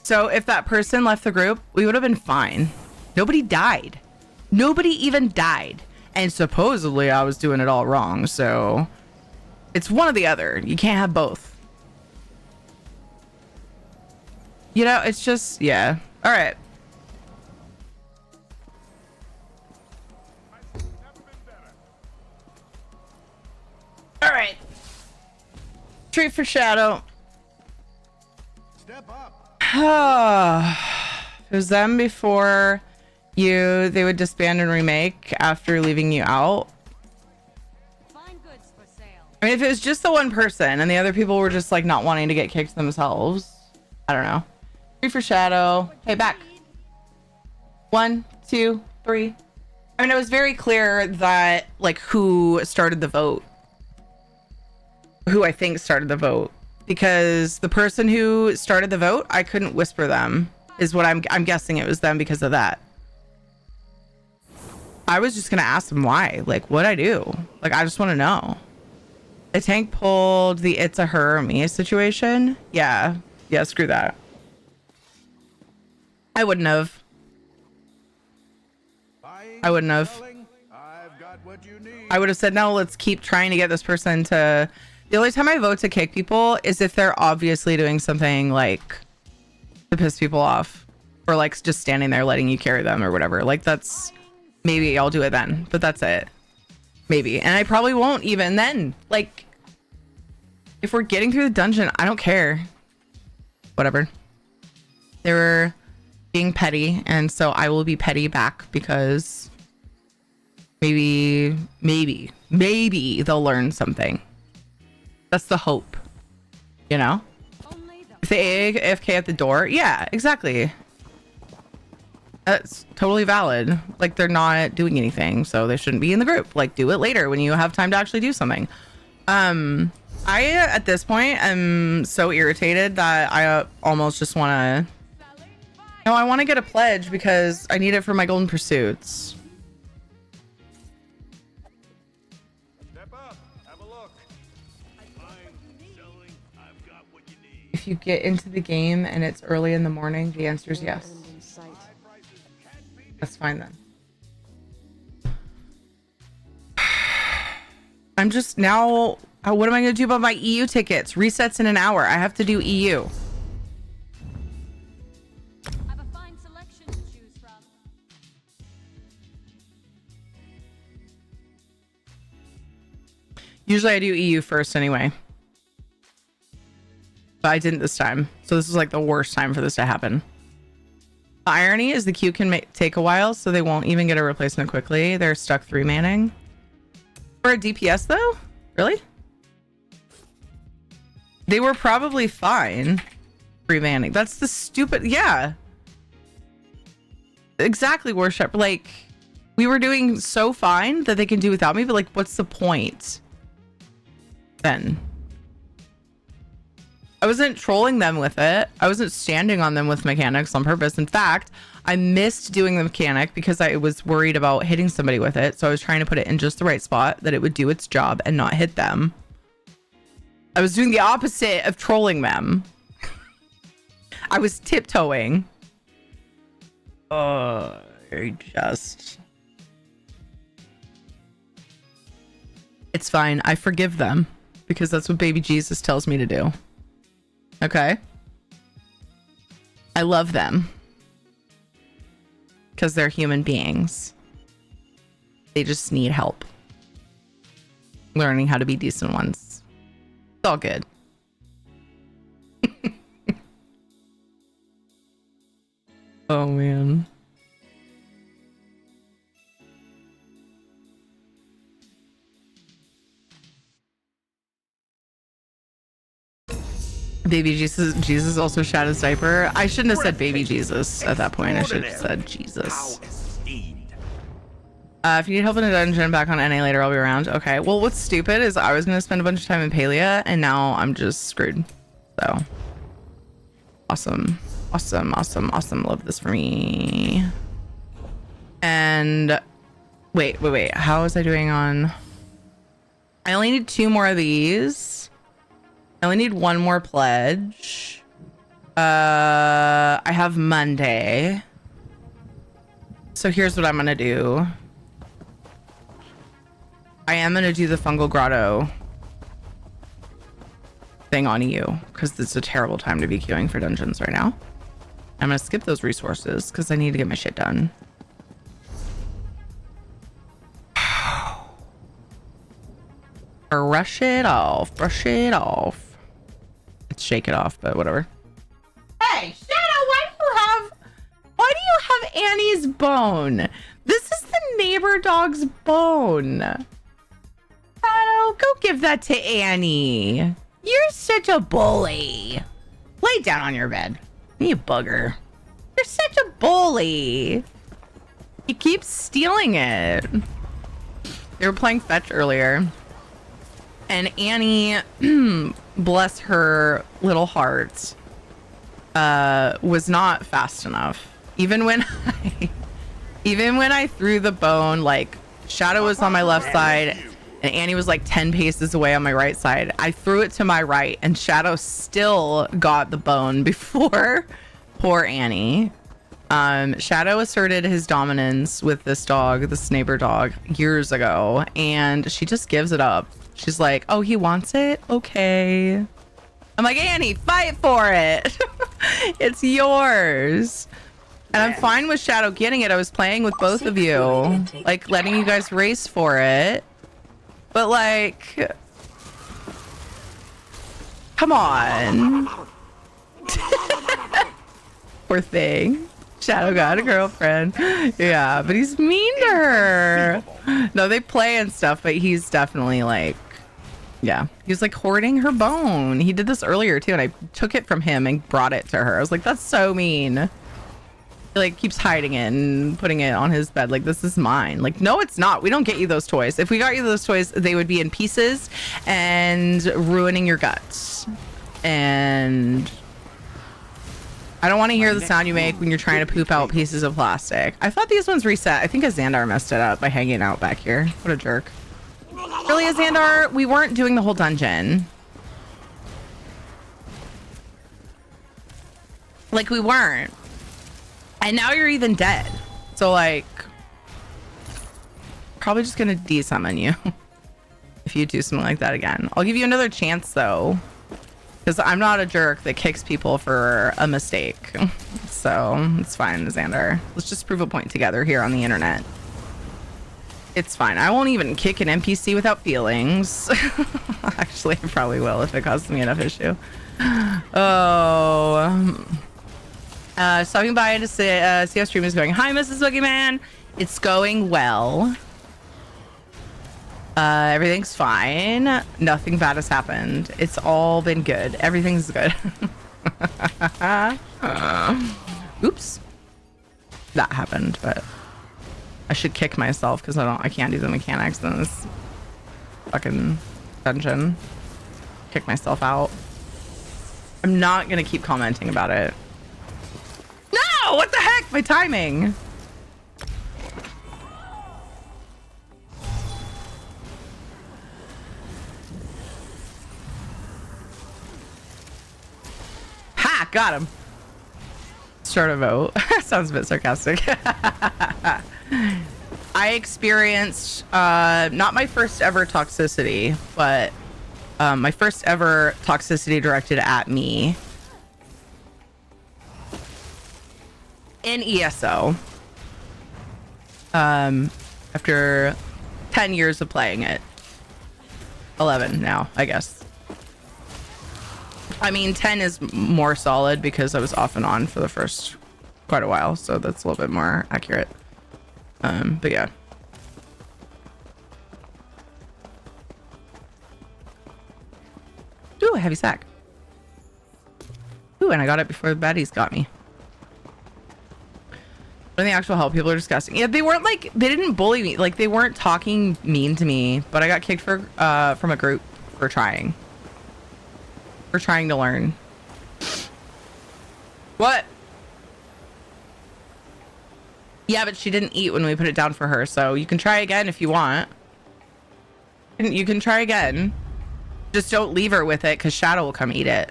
So if that person left the group, we would have been fine. Nobody died. Nobody even died. And supposedly I was doing it all wrong, so it's one or the other. You can't have both. You know, it's just, yeah. All right. All right. Treat for Shadow. Step up. It was them before you. They would disband and remake after leaving you out. Fine goods for sale. I mean, if it was just the one person and the other people were just like not wanting to get kicked themselves, I don't know. Treat for Shadow. Hey, back. 1, 2, 3. I mean, it was very clear that like who started the vote. Who I think started the vote, because the person who started the vote, I couldn't whisper them, is what I'm guessing it was them because of that. I was just gonna ask them why, like what'd I do? Like I just want to know. The tank pulled the it's a her or me situation. Yeah, screw that. I wouldn't have. I wouldn't have. I've got what you need. I would have said no, let's keep trying to get this person to. The only time I vote to kick people is if they're obviously doing something like to piss people off, or like just standing there letting you carry them or whatever. Like that's, maybe I'll do it then, but that's it. Maybe. And I probably won't even then. Like if we're getting through the dungeon, I don't care. Whatever. They were being petty, and so I will be petty back because maybe they'll learn something. That's the hope, you know? If they AFK at the door, yeah, exactly. That's totally valid. Like they're not doing anything, so they shouldn't be in the group. Like do it later when you have time to actually do something. I at this point am so irritated that I almost just want to. No, I want to get a pledge because I need it for my golden pursuits. If you get into the game and it's early in the morning, the answer is yes. That's fine then. I'm just now, what am I going to do about my EU tickets? Resets in an hour. I have to do EU. I have a fine selection to choose from. Usually I do EU first anyway. But I didn't this time. So this is like the worst time for this to happen. The irony is the queue can take a while, so they won't even get a replacement quickly. They're stuck 3-manning. For a DPS though? Really? They were probably fine 3-manning. That's the stupid, yeah. Exactly, worship. Like, we were doing so fine that they can do without me, but like, what's the point then? I wasn't trolling them with it. I wasn't standing on them with mechanics on purpose. In fact, I missed doing the mechanic because I was worried about hitting somebody with it. So I was trying to put it in just the right spot that it would do its job and not hit them. I was doing the opposite of trolling them. I was tiptoeing. It's fine. I forgive them because that's what baby Jesus tells me to do. Okay. I love them because they're human beings. They just need help learning how to be decent ones. It's all good. Oh man. Baby Jesus also shat his diaper. I shouldn't have said baby Jesus at that point. I should have said Jesus. If you need help in a dungeon back on NA later, I'll be around. Okay. Well, what's stupid is I was going to spend a bunch of time in Palia and now I'm just screwed. So awesome. Awesome. Awesome. Awesome. Love this for me. And wait. How was I doing on? I only need 2 more of these. I only need 1 more pledge. I have Monday. So here's what I'm gonna do. I am gonna do the fungal grotto thing on you because it's a terrible time to be queuing for dungeons right now. I'm gonna skip those resources because I need to get my shit done. Brush it off. Let's shake it off, but whatever. Hey, Shadow, why do you have Annie's bone? This is the neighbor dog's bone. Shadow, go give that to Annie. You're such a bully. Lay down on your bed. You bugger. You're such a bully. He keeps stealing it. They were playing fetch earlier. And Annie, bless her little heart, was not fast enough. Even when I threw the bone, like Shadow was on my left side and Annie was like 10 paces away on my right side. I threw it to my right and Shadow still got the bone before poor Annie. Shadow asserted his dominance with this dog, this neighbor dog, years ago, and she just gives it up. She's like, oh, he wants it? Okay. I'm like, Annie, fight for it. It's yours. And I'm fine with Shadow getting it. I was playing with both of you, like letting you guys race for it. But like, come on. Poor thing. Shadow got a girlfriend. Yeah, but he's mean to her. No, they play and stuff, but he's definitely like, yeah, he was like hoarding her bone. He did this earlier too, and I took it from him and brought it to her. I was like, that's so mean. He like keeps hiding it and putting it on his bed like, this is mine. Like, no, it's not. We don't get you those toys. If we got you those toys, they would be in pieces and ruining your guts. And I don't want to hear the sound you make when you're trying to poop out pieces of plastic. I thought these ones reset. I think Xandar messed it up by hanging out back here. What a jerk. Really, Xandar? We weren't doing the whole dungeon. Like, we weren't. And now you're even dead. So, like, probably just going to de-summon you if you do something like that again. I'll give you another chance, though. Because I'm not a jerk that kicks people for a mistake. So it's fine, Xandar. Let's just prove a point together here on the internet. It's fine. I won't even kick an NPC without feelings. Actually, I probably will if it causes me enough issue. Oh. Stopping by to see how stream is going. Hi, Mrs. Boogeyman. It's going well. Everything's fine. Nothing bad has happened. It's all been good. Everything's good. Oops. That happened, but I should kick myself because I can't do the mechanics in this fucking dungeon. Kick myself out. I'm not gonna keep commenting about it. No! What the heck? My timing. Ha! Got him. Start a vote. Sounds a bit sarcastic. I experienced not my first ever toxicity, but my first ever toxicity directed at me in ESO. After 10 years of playing it. 11 now, I guess. I mean, 10 is more solid because I was off and on for the first quite a while, so that's a little bit more accurate. But yeah. Ooh, a heavy sack. Ooh, and I got it before the baddies got me. But in the actual help, people are disgusting. Yeah, they weren't like, they didn't bully me. Like, they weren't talking mean to me, but I got kicked from a group for trying. For trying to learn. What? Yeah, but she didn't eat when we put it down for her, so you can try again if you want. You can try again. Just don't leave her with it, because Shadow will come eat it.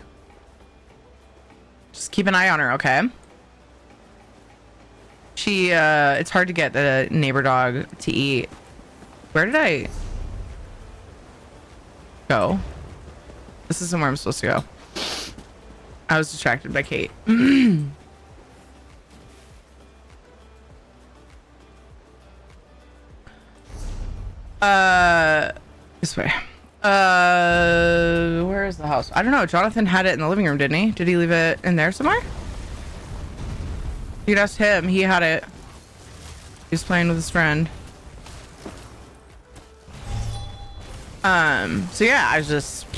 Just keep an eye on her, okay? She, it's hard to get the neighbor dog to eat. Where did I go? This isn't where I'm supposed to go. I was distracted by Kate. This way. Where is the house? I don't know. Jonathan had it in the living room, didn't he? Did he leave it in there somewhere? You could ask him. He had it. He was playing with his friend. So yeah, I was just,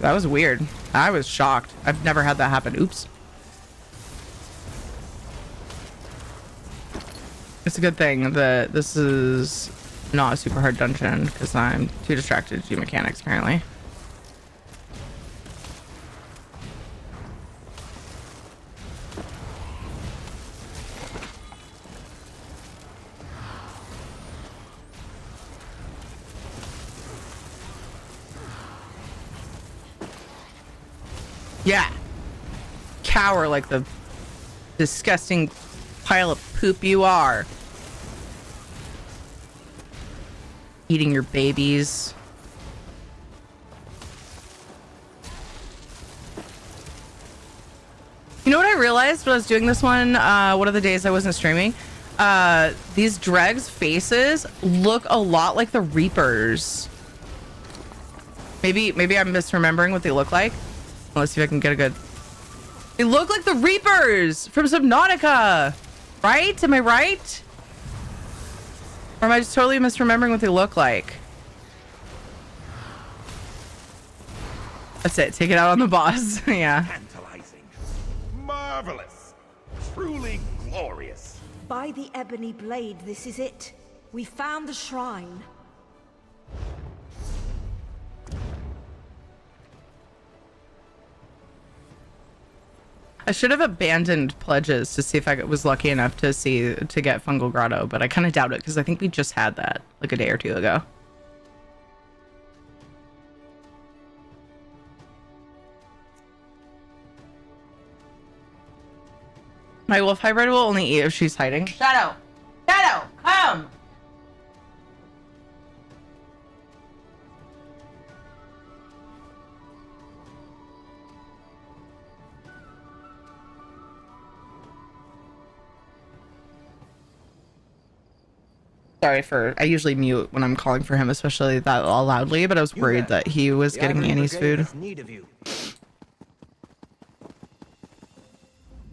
that was weird. I was shocked. I've never had that happen. Oops. It's a good thing that this is not a super hard dungeon because I'm too distracted to do mechanics apparently. Yeah. Cower like the disgusting pile of poop you are. Eating your babies. You know what I realized when I was doing this one of the days I wasn't streaming? These dregs faces look a lot like the Reapers. Maybe I'm misremembering what they look like. Let's see if I can get a good... They look like the Reapers from Subnautica, right? Am I right? Or am I just totally misremembering what they look like? That's it. Take it out on the boss. Yeah. Tantalizing. Marvelous. Truly glorious. By the ebony blade, this is it. We found the shrine. I should have abandoned pledges to see if I was lucky enough to get Fungal Grotto, but I kind of doubt it because I think we just had that like a day or two ago. My wolf hybrid will only eat if she's hiding. Shadow! Shadow! Come! Sorry for, I usually mute when I'm calling for him, especially that all loudly, but I was worried that he was getting Annie's food.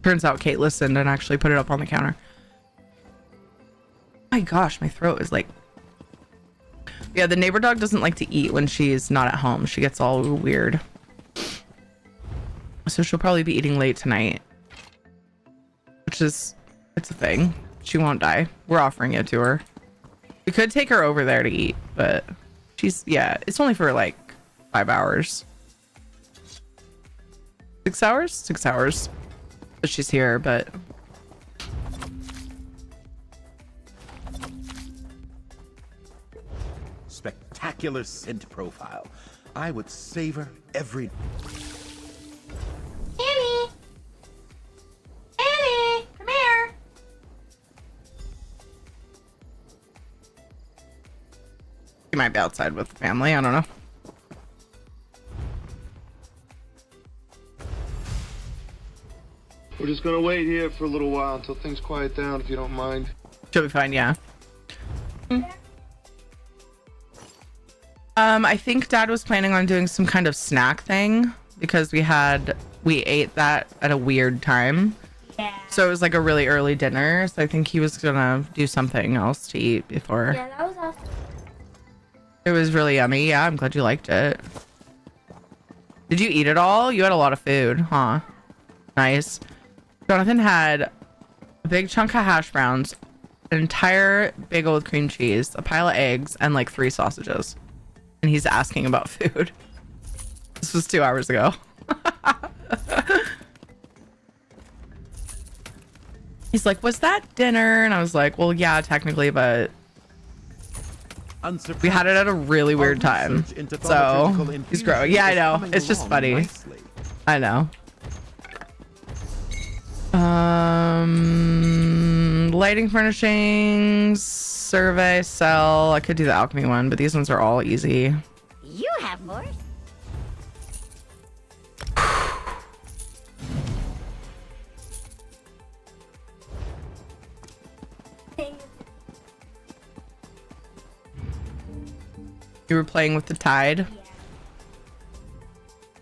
Turns out Kate listened and actually put it up on the counter. My gosh, my throat is like... Yeah, the neighbor dog doesn't like to eat when she's not at home. She gets all weird. So she'll probably be eating late tonight. Which is, it's a thing. She won't die. We're offering it to her. We could take her over there to eat, but she's, yeah, it's only for like 5 hours. 6 hours? 6 hours. But she's here, but... Spectacular scent profile. I would savor every... Annie! Annie! Come here! She might be outside with the family, I don't know. What just gonna wait here for a little while until things quiet down, if you don't mind. She'll be fine, yeah. I think Dad was planning on doing some kind of snack thing because we ate that at a weird time. Yeah. So it was like a really early dinner. So I think he was gonna do something else to eat before. Yeah, that was awesome. It was really yummy. Yeah, I'm glad you liked it. Did you eat it all? You had a lot of food, huh? Nice. Jonathan had a big chunk of hash browns, an entire bagel with cream cheese, a pile of eggs, and like 3 sausages. And he's asking about food. This was 2 hours ago. He's like, was that dinner? And I was like, well, yeah, technically, but we had it at a really weird time. So he's growing. Yeah, I know. It's just funny. I know. Lighting, furnishings, survey, sell. I could do the alchemy one, but these ones are all easy. You have more. You were playing with the tide.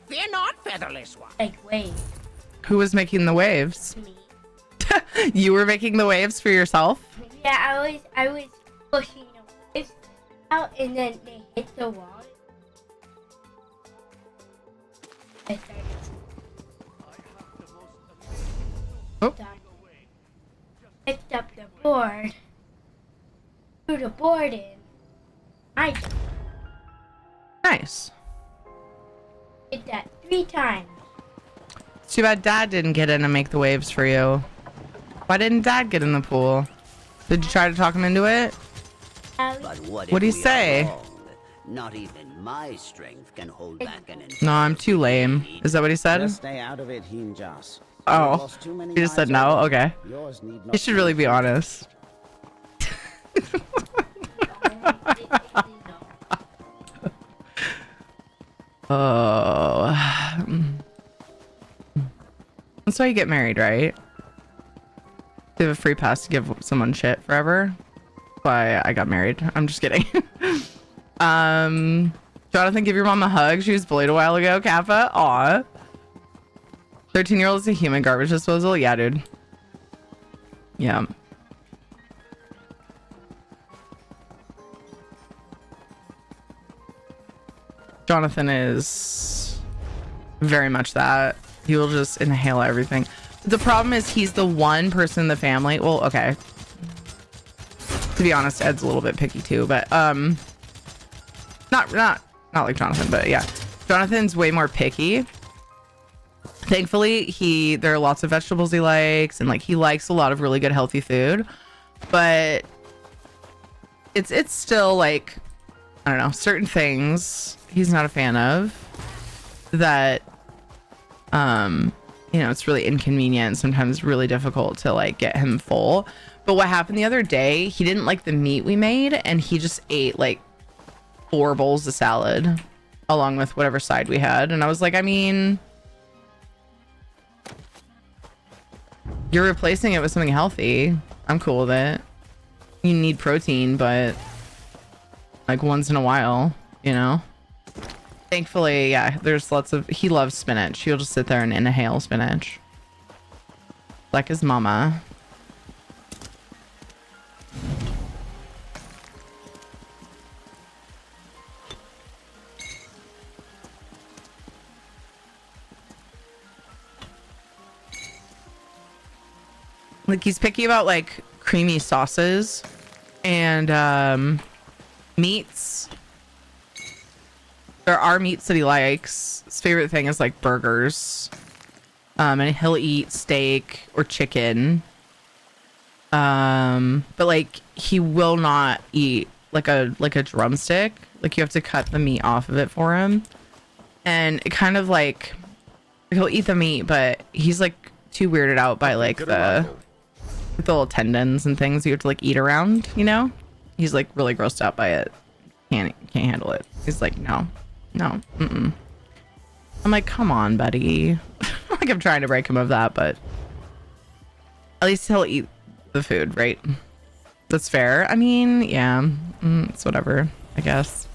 Fear not, featherless one. Like waves. Who was making the waves? Me. You were making the waves for yourself? Yeah, I was pushing the waves out, and then they hit the wall. I started. Oh. Picked up the board. Threw the board in. I Nice. did that 3 times. It's too bad Dad didn't get in and make the waves for you. Why didn't Dad get in the pool? Did you try to talk him into it? But What'd he say? Not even my strength can hold back an No, I'm too lame. Is that what he said? Just stay out of it, Hinjas. Oh, he just said no? Okay. You should really be honest. Oh. That's why you get married, right? You have a free pass to give someone shit forever. That's why I got married. I'm just kidding. Jonathan, give your mom a hug. She was bullied a while ago. Kappa. Aw. 13-year-old is a human garbage disposal. Yeah, dude. Yeah. Jonathan is very much that. He will just inhale everything. The problem is he's the one person in the family. Well, okay. To be honest, Ed's a little bit picky too, but not like Jonathan, but yeah. Jonathan's way more picky. Thankfully, there are lots of vegetables he likes, and like he likes a lot of really good healthy food, but it's still like, I don't know, certain things he's not a fan of that you know, it's really inconvenient, sometimes really difficult to like get him full. But what happened the other day, he didn't like the meat we made, and he just ate like 4 bowls of salad along with whatever side we had. And I was like, I mean, you're replacing it with something healthy. I'm cool with it. You need protein, but like once in a while, you know? Thankfully, yeah, there's lots of, he loves spinach. He'll just sit there and inhale spinach. Like his mama. Like he's picky about like creamy sauces and meats. There are meats that he likes. His favorite thing is like burgers. And he'll eat steak or chicken. But like he will not eat like a drumstick. Like you have to cut the meat off of it for him. And it kind of like, he'll eat the meat, but he's like too weirded out by like the little tendons and things you have to like eat around, you know? He's like really grossed out by it. Can't handle it. He's like, no. I'm like, come on, buddy. Like I'm trying to break him of that, but At least he'll eat the food, right? That's fair. I mean, yeah, it's whatever, I guess.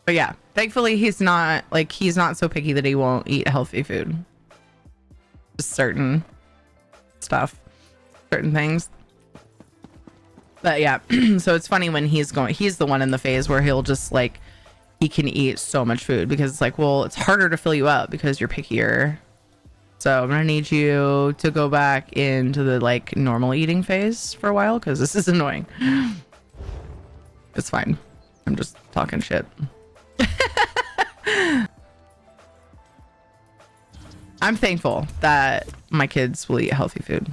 But yeah, thankfully he's not so picky that he won't eat healthy food. Just certain stuff, certain things. But yeah, so it's funny when he's the one in the phase where he'll just like, he can eat so much food because it's like, well, it's harder to fill you up because you're pickier. So I'm gonna need you to go back into the like normal eating phase for a while because this is annoying. It's fine. I'm just talking shit. I'm thankful that my kids will eat healthy food.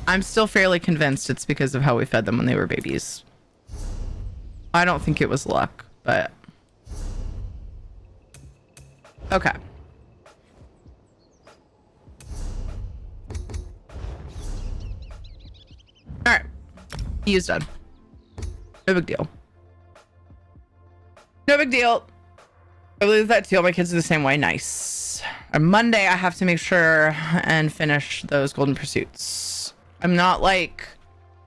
I'm still fairly convinced it's because of how we fed them when they were babies. I don't think it was luck, but okay. All right, EU's done. No big deal. No big deal. I believe that too. My kids are the same way. Nice. On Monday, I have to make sure and finish those golden pursuits. I'm not like,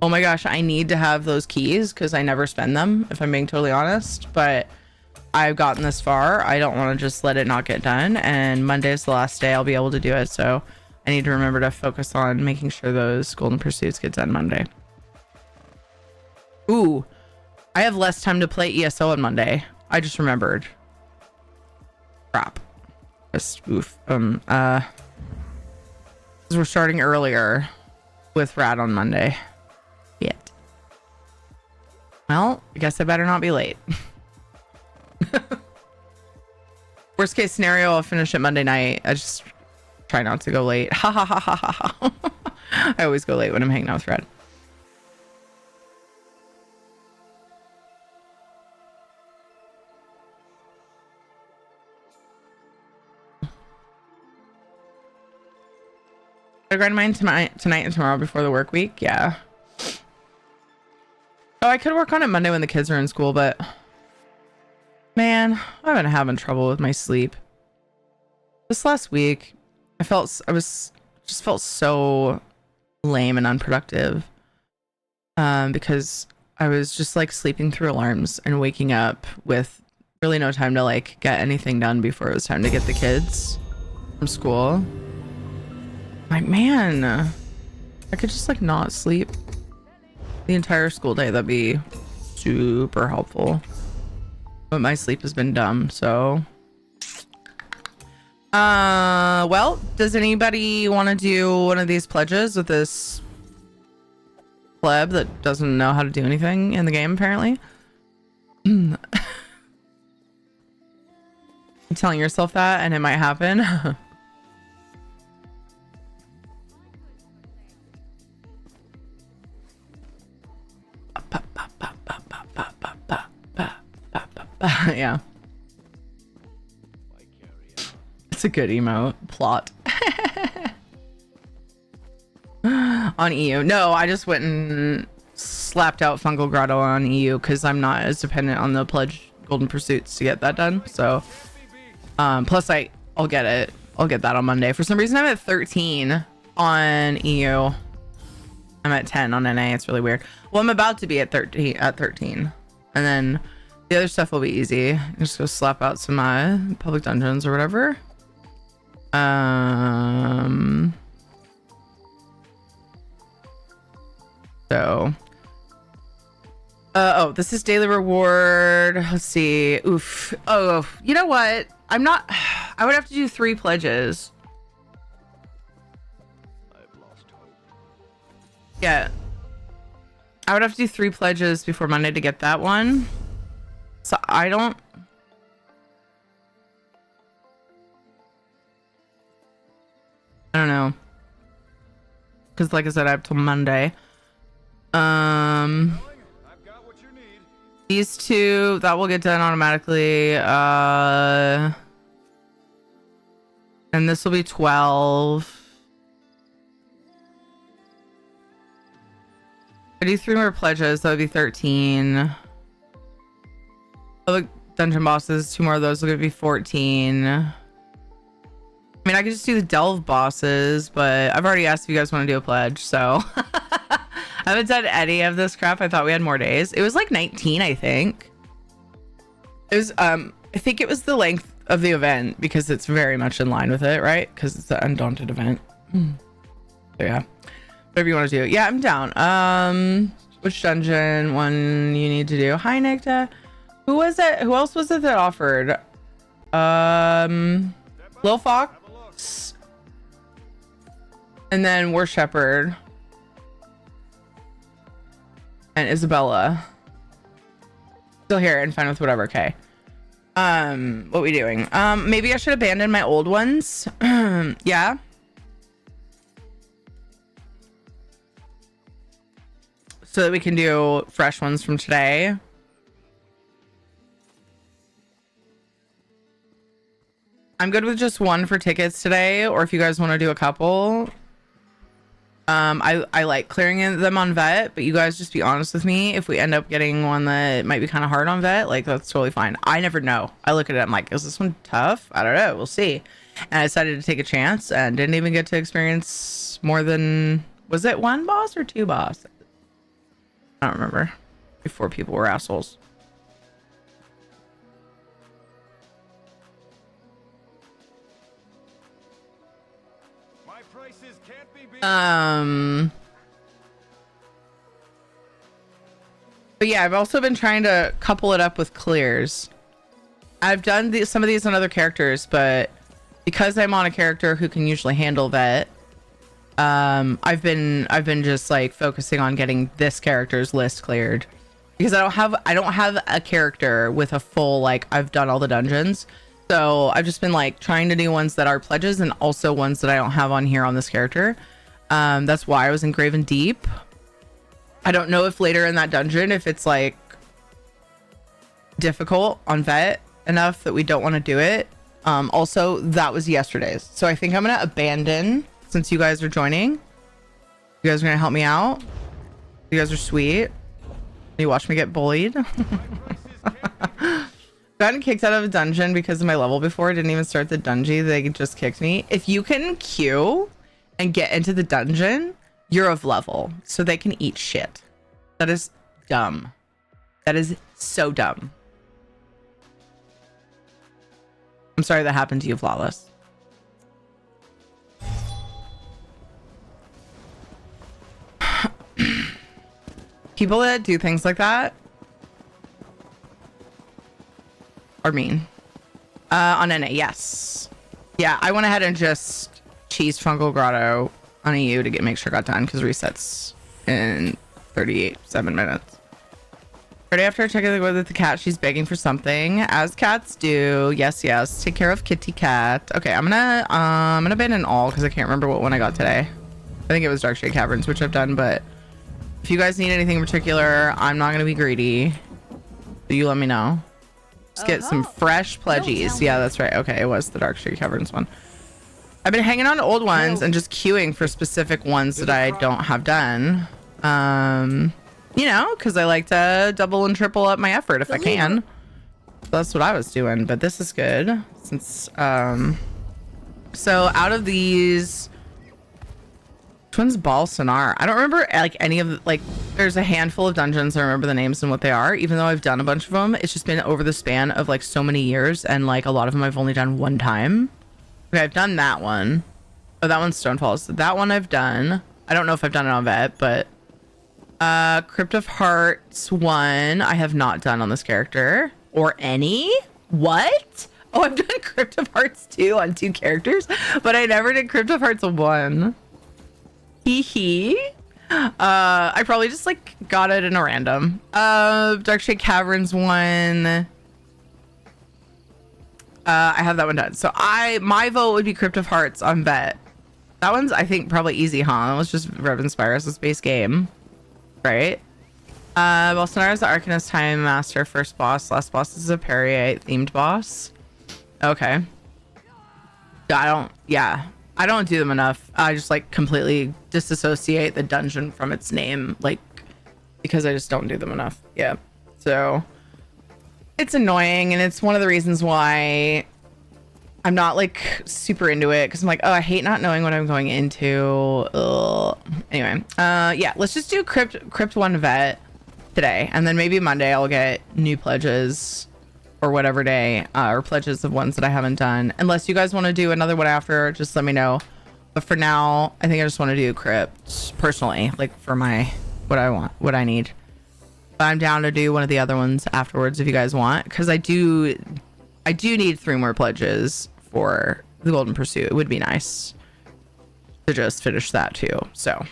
oh my gosh, I need to have those keys because I never spend them, if I'm being totally honest. But I've gotten this far. I don't want to just let it not get done. And Monday is the last day I'll be able to do it. So I need to remember to focus on making sure those golden pursuits get done Monday. Ooh, I have less time to play ESO on Monday. I just remembered. Crap. Just oof. Because we're starting earlier with Rad on Monday. Yet. Well, I guess I better not be late. Worst case scenario, I'll finish it Monday night. I just try not to go late. Ha ha ha ha ha ha. I always go late when I'm hanging out with Red. I grind mine tonight and tomorrow before the work week. Yeah. Oh, I could work on it Monday when the kids are in school, but man, I've been having trouble with my sleep. This last week, I felt so lame and unproductive. Because I was just like sleeping through alarms and waking up with really no time to like get anything done before it was time to get the kids from school. Like, man, I could just like not sleep the entire school day. That'd be super helpful. But my sleep has been dumb, so. Well, does anybody want to do one of these pledges with this pleb that doesn't know how to do anything in the game, apparently? You're telling yourself that and it might happen. Yeah. It's a good emote. Plot. On EU. No, I just went and slapped out Fungal Grotto on EU because I'm not as dependent on the pledge golden pursuits to get that done. So plus I'll get it. I'll get that on Monday. For some reason I'm at 13 on EU. I'm at 10 on NA. It's really weird. Well, I'm about to be at 13 and then the other stuff will be easy. Just go slap out some public dungeons or whatever. So oh, this is daily reward. Let's see. Oof. Oh, you know what? I would have to do 3 pledges. Yeah. I would have to do 3 pledges before Monday to get that one. So I don't know. Because like I said, I have till Monday. These 2, that will get done automatically. And this will be 12. I do 3 more pledges. That would be 13. Oh, the dungeon bosses, 2 more of those will be 14. I mean, I could just do the delve bosses, but I've already asked if you guys want to do a pledge, so I haven't done any of this crap. I thought we had more days. It was like 19, I think. It was I think it was the length of the event because it's very much in line with it, right? Because it's the Undaunted event. So yeah, whatever you want to do. Yeah, I'm down. Which dungeon one you need to do? Hi, Nicta. Who was it? Who else was it that offered? Lil Fox, and then War Shepherd, and Isabella. Still here and fine with whatever. Okay. What we doing? Maybe I should abandon my old ones. Yeah. So that we can do fresh ones from today. I'm good with just one for tickets today, or if you guys want to do a couple. I like clearing them on vet, but you guys just be honest with me. If we end up getting one that might be kind of hard on vet, like that's totally fine. I never know. I look at it, I'm like, is this one tough? I don't know. We'll see. And I decided to take a chance and didn't even get to experience more than, was it 1 boss or 2 boss? I don't remember. Before people were assholes. But yeah, I've also been trying to couple it up with clears. I've done some of these on other characters, but because I'm on a character who can usually handle vet, I've been just like focusing on getting this character's list cleared because I don't have a character with a full, like, I've done all the dungeons. So I've just been like trying to do ones that are pledges and also ones that I don't have on here on this character. That's why I was in Graven Deep. I don't know if later in that dungeon, if it's like difficult on vet enough that we don't want to do it. Also, that was yesterday's. So I think I'm going to abandon since you guys are joining. You guys are going to help me out. You guys are sweet. You watch me get bullied. Gotten kicked out of a dungeon because of my level before. Didn't even start the dungeon. They just kicked me. If you can queue and get into the dungeon, you're of level, so they can eat shit. That is dumb. That is so dumb. I'm sorry that happened to you, Flawless. People that do things like that are mean. On NA, yes. Yeah, I went ahead and just cheesed Fungal Grotto on EU to make sure it got done because resets in 7 minutes. Right after I check it with the cat, she's begging for something, as cats do. Yes, yes. Take care of Kitty Cat. Okay, I'm gonna abandon all because I can't remember what one I got today. I think it was Darkshade Caverns, which I've done, but if you guys need anything in particular, I'm not gonna be greedy. So you let me know. Just get some fresh pledgies. Yeah, that's right. Okay, it was the Darkshade Caverns one. I've been hanging on to old ones and just queuing for specific ones that I don't have done. You know, because I like to double and triple up my effort if I can. So that's what I was doing, but this is good since so out of these, which one's Balsanar? I don't remember like any of like, there's a handful of dungeons I remember the names and what they are, even though I've done a bunch of them. It's just been over the span of like so many years, and like a lot of them I've only done one time. Okay, I've done that one. Oh, that one's Stonefalls. That one I've done. I don't know if I've done it on vet, but Crypt of Hearts 1 I have not done on this character. Or any? What? Oh, I've done Crypt of Hearts 2 on 2 characters, but I never did Crypt of Hearts 1. Hee hee. I probably just like got it in a random. Darkshade Caverns 1. I have that one done. So my vote would be Crypt of Hearts on vet. That one's, I think, probably easy, huh? That was just Revan Spyros' base game. Right? Bolsonaro is the Arcanist Time Master, first boss. Last boss is a Perrier themed boss. Okay. I don't do them enough. I just like completely disassociate the dungeon from its name. Like because I just don't do them enough. Yeah. So it's annoying, and it's one of the reasons why I'm not like super into it, because I'm like, oh, I hate not knowing what I'm going into. Ugh. Anyway, yeah, let's just do Crypt 1 Vet today, and then maybe Monday I'll get new pledges or whatever day, or pledges of ones that I haven't done. Unless you guys want to do another one after, just let me know. But for now, I think I just want to do Crypt personally, like for my what I want, what I need. But I'm down to do one of the other ones afterwards if you guys want, because I do need 3 more pledges for the Golden Pursuit. It would be nice to just finish that too. So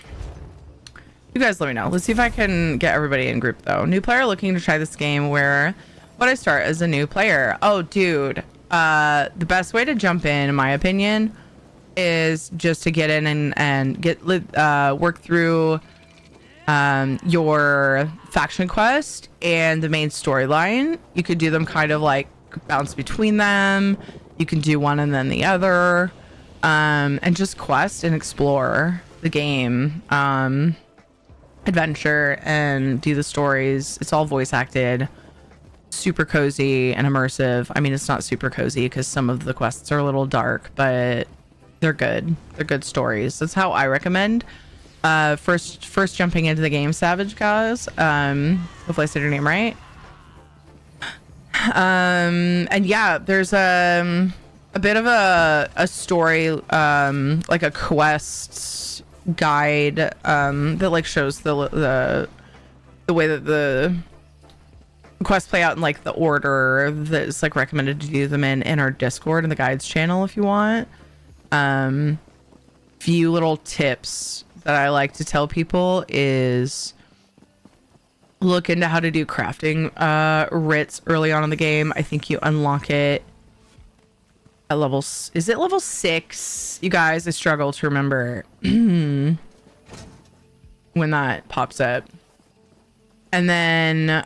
you guys let me know. Let's see if I can get everybody in group though. New player looking to try this game. Where would I start as a new player? Oh, dude. The best way to jump in my opinion, is just to get in and get work through your faction quest and the main storyline. You could do them kind of like bounce between them. You can do one and then the other, and just quest and explore the game, adventure, and do the stories. It's all voice acted, super cozy and immersive. I mean, it's not super cozy because some of the quests are a little dark, but they're good. They're good stories. That's how I recommend first jumping into the game, Savage guys. Hopefully I said your name right. And yeah, there's a bit of a story, like a quest guide, that like shows the way that the quests play out in like the order that's like recommended to do them in our Discord and the guides channel if you want. Few little tips that I like to tell people is look into how to do crafting writs early on in the game. I think you unlock it at is it level 6? You guys, I struggle to remember when that pops up. And then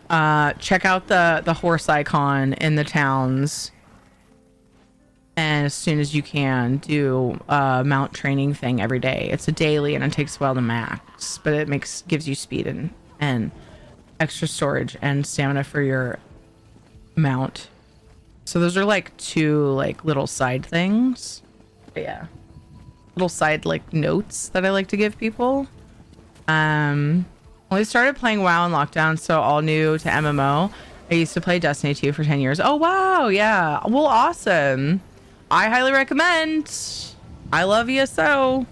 check out the horse icon in the towns, and as soon as you can, do mount training thing every day. It's a daily and it takes a while to max, but it gives you speed and extra storage and stamina for your mount. So those are like 2 like little side things. But yeah, little side like notes that I like to give people. Well, I started playing WoW in lockdown, so all new to MMO. I used to play Destiny 2 for 10 years. Oh wow, yeah. Well, awesome. I highly recommend. I love ESO.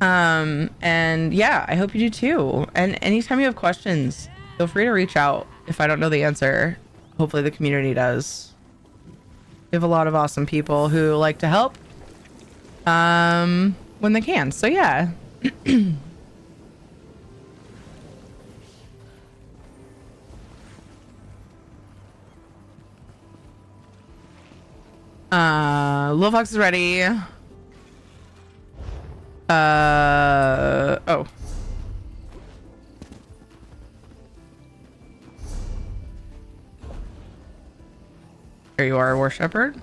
And yeah, I hope you do too. And anytime you have questions, feel free to reach out if I don't know the answer. Hopefully the community does. We have a lot of awesome people who like to help when they can. So yeah. Little Fox is ready. Oh. Here you are, War Shepherd.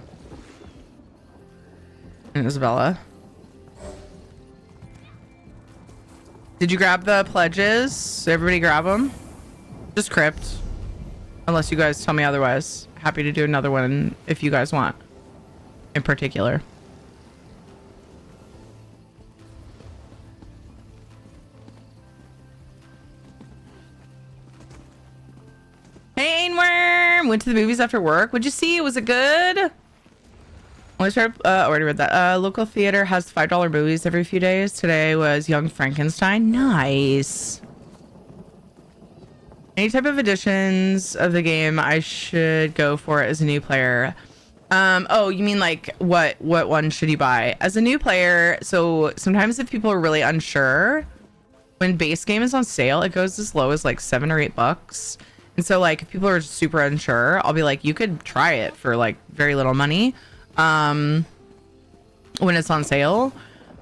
And Isabella. Did you grab the pledges? Everybody grab them? Just Crypt. Unless you guys tell me otherwise. Happy to do another one if you guys want. In particular. Hey, Ainworm! Went to the movies after work. What'd you see? Was it good? Already read that. Local theater has $5 movies every few days. Today was Young Frankenstein. Nice. Any type of editions of the game I should go for as a new player? Oh, you mean like what one should you buy as a new player? So sometimes if people are really unsure, when base game is on sale, it goes as low as like $7 or $8. And so like if people are super unsure, I'll be like, you could try it for like very little money when it's on sale.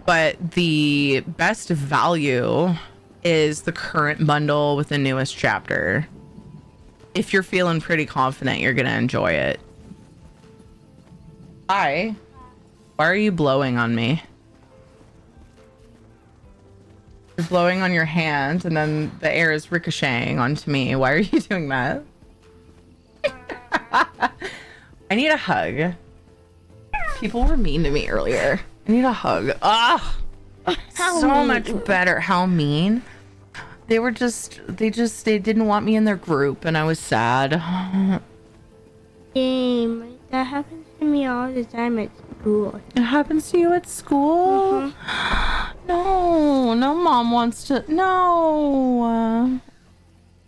But the best value is the current bundle with the newest chapter. If you're feeling pretty confident you're gonna enjoy it. Hi. Why are you blowing on me? You're blowing on your hand, and then the air is ricocheting onto me. Why are you doing that? I need a hug. People were mean to me earlier. I need a hug. Ah, so much better. How mean? They didn't want me in their group, and I was sad. Game. That happens to me all the time at school. It happens to you at school? No, no mom wants to. No.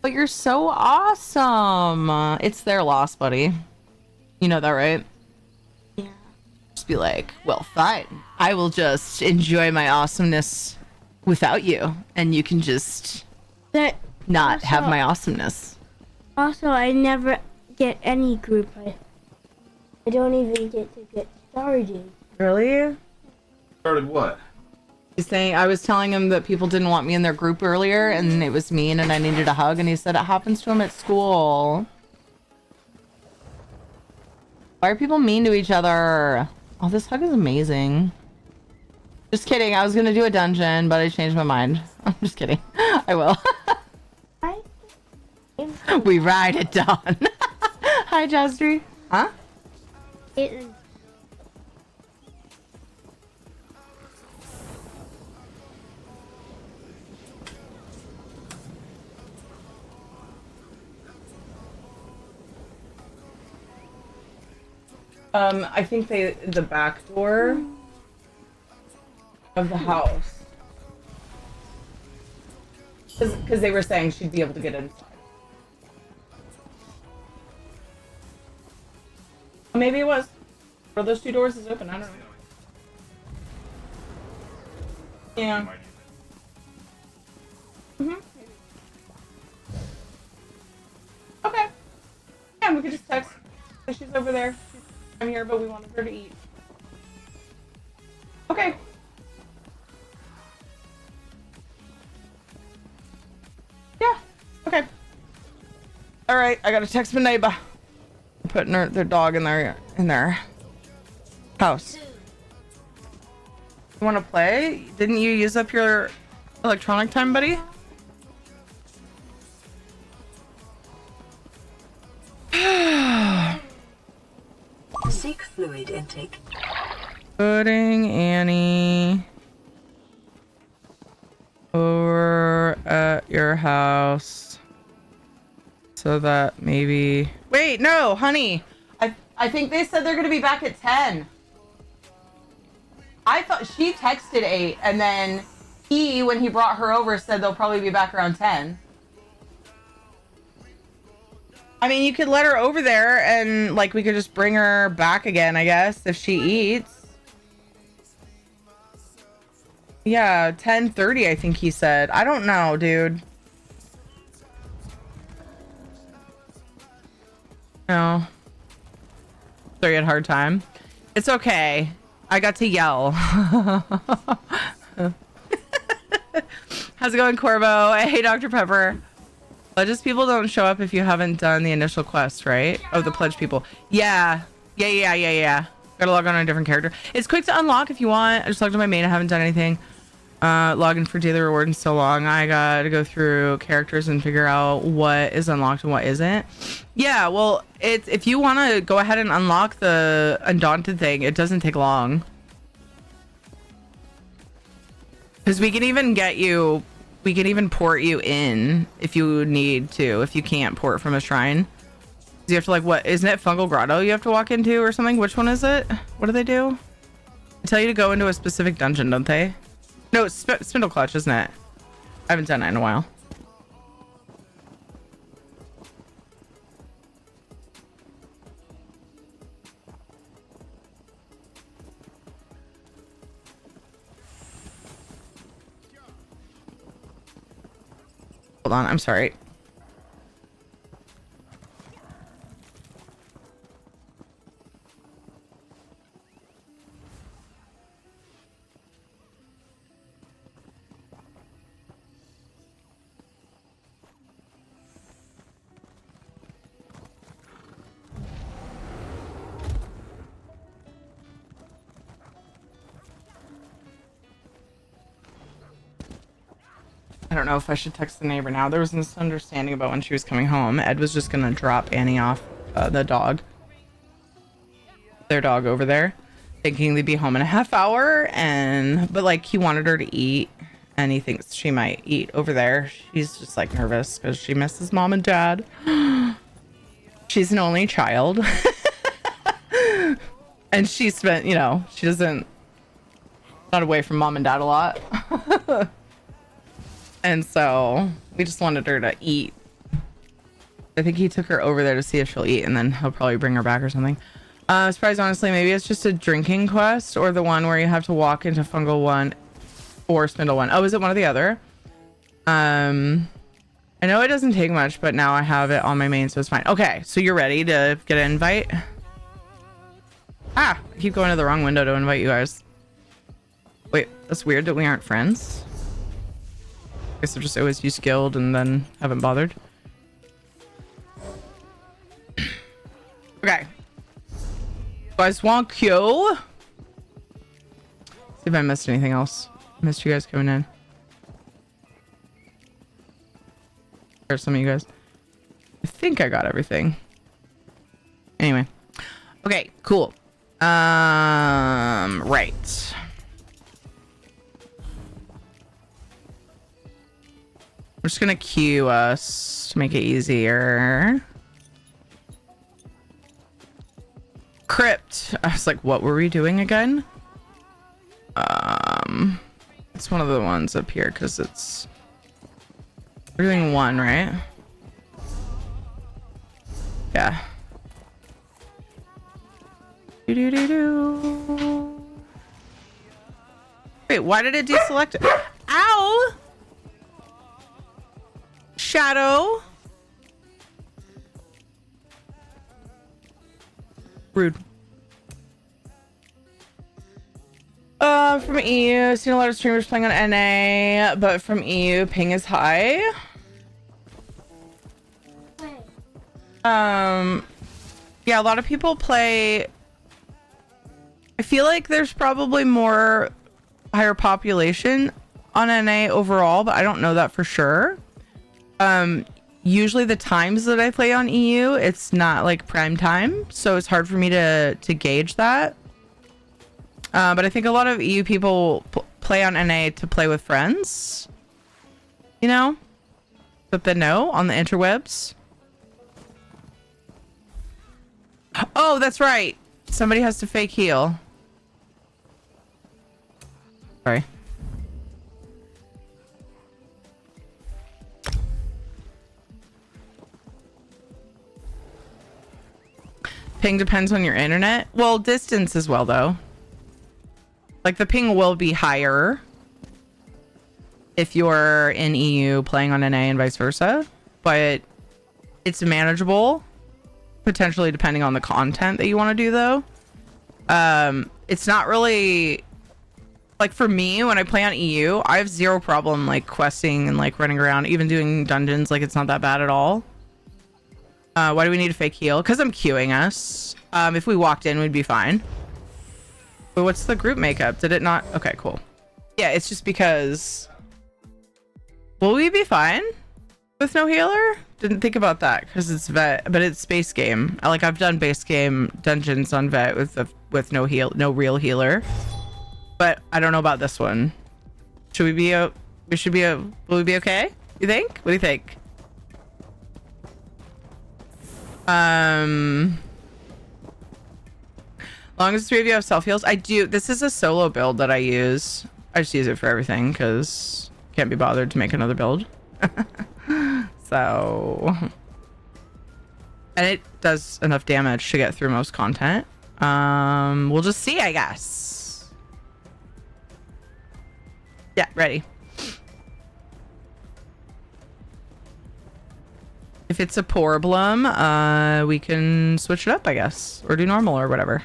But you're so awesome. It's their loss, buddy. You know that, right? Yeah. Just be like, well, fine. I will just enjoy my awesomeness without you, and you can just not have my awesomeness. Also, I never get any group. I don't even get to get started. Really? Started what? He's saying, I was telling him that people didn't want me in their group earlier, and it was mean, and I needed a hug, and he said it happens to him at school. Why are people mean to each other? Oh, this hug is amazing. Just kidding. I was gonna do a dungeon, but I changed my mind. I'm just kidding. I will. We ride at dawn. Hi, Jastry. Huh? I think the back door of the house. Because they were saying she'd be able to get inside. Maybe it was. Or those two doors is open, I don't know. Yeah. Okay. Yeah, we could just text. She's over there. I'm here, but we wanted her to eat. Okay. Yeah. Okay. All right. I gotta text my neighbor. Putting their dog in their house. You want to play? Didn't you use up your electronic time, buddy? Seek fluid intake. Putting Annie over at your house so that maybe... Wait, no, honey. I think they said they're going to be back at 10. I thought she texted 8, and then he, when he brought her over, said they'll probably be back around 10. I mean, you could let her over there, and, like, we could just bring her back again, I guess, if she eats. Yeah, 10:30, I think he said. I don't know, dude. No. Sorry, you had a hard time. It's okay. I got to yell. How's it going, Corvo? Hey, Dr. Pepper. Pledges people don't show up if you haven't done the initial quest, right? Oh, the pledge people. Yeah. Gotta log on a different character. It's quick to unlock if you want. I just logged on my main. I haven't done anything. Login for daily reward and so long. I gotta go through characters and figure out what is unlocked and what isn't. Yeah, well, it's if you want to go ahead and unlock the Undaunted thing, it doesn't take long. Because we can even port you in if you need to, if you can't port from a shrine. You have to, like, what, isn't it Fungal Grotto you have to walk into or something? Which one is it? What do they do? They tell you to go into a specific dungeon, don't they? No, it's Spindle Clutch, isn't it? I haven't done it in a while. Hold on, I'm sorry. I don't know if I should text the neighbor now. There was a misunderstanding about when she was coming home. Ed was just gonna drop Annie off, the dog. Their dog over there, thinking they'd be home in a half hour, but like he wanted her to eat, and he thinks she might eat over there. She's just like nervous because she misses mom and dad. She's an only child. And she spent, you know, she doesn't, not away from mom and dad a lot. And so we just wanted her to eat. I think he took her over there to see if she'll eat, and then he'll probably bring her back or something. Surprise, honestly, maybe it's just a drinking quest, or the one where you have to walk into Fungal 1 or Spindle 1. Oh, is it one or the other? I know it doesn't take much, but now I have it on my main, so it's fine. Okay, so you're ready to get an invite? I keep going to the wrong window to invite you guys. Wait, that's weird that we aren't friends. I guess I've just always used guild and then haven't bothered. Okay. Guys want you? See if I missed anything else. Missed you guys coming in. There's some of you guys. I think I got everything. Anyway. Okay, cool. Right. I'm just gonna queue us to make it easier. Crypt. I was like, what were we doing again? It's one of the ones up here because it's, we're doing one, right? Yeah. Do. Wait, why did it deselect it? Ow! Shadow. Rude. From EU, seen a lot of streamers playing on NA, but from EU, ping is high. Yeah, a lot of people play. I feel like there's probably more higher population on NA overall, but I don't know that for sure. Usually the times that I play on EU, it's not like prime time, so it's hard for me to gauge that. But I think a lot of EU people play on NA to play with friends, you know, that they know on the interwebs. Oh, that's right. Somebody has to fake heal. Sorry. Ping depends on your internet. Well, distance as well, though. Like, the ping will be higher if you're in EU playing on NA and vice versa, but it's manageable, potentially depending on the content that you want to do, though. It's not really, like, for me, when I play on EU, I have zero problem, like, questing and, like, running around, even doing dungeons. Like, it's not that bad at all. Why do we need a fake heal? Because I'm queuing us. If we walked in, we'd be fine. But what's the group makeup? Did it not? Okay, cool. Yeah, it's just because... Will we be fine with no healer? Didn't think about that because it's vet, but it's base game. I've done base game dungeons on vet with no real healer. But I don't know about this one. Should we be will we be okay? You think? What do you think? Long as the three of you have self heals. I do. This is a solo build that I use. I just use it for everything because can't be bothered to make another build. So, and it does enough damage to get through most content. We'll just see, I guess. Yeah, ready. If it's a problem, we can switch it up, I guess, or do normal or whatever.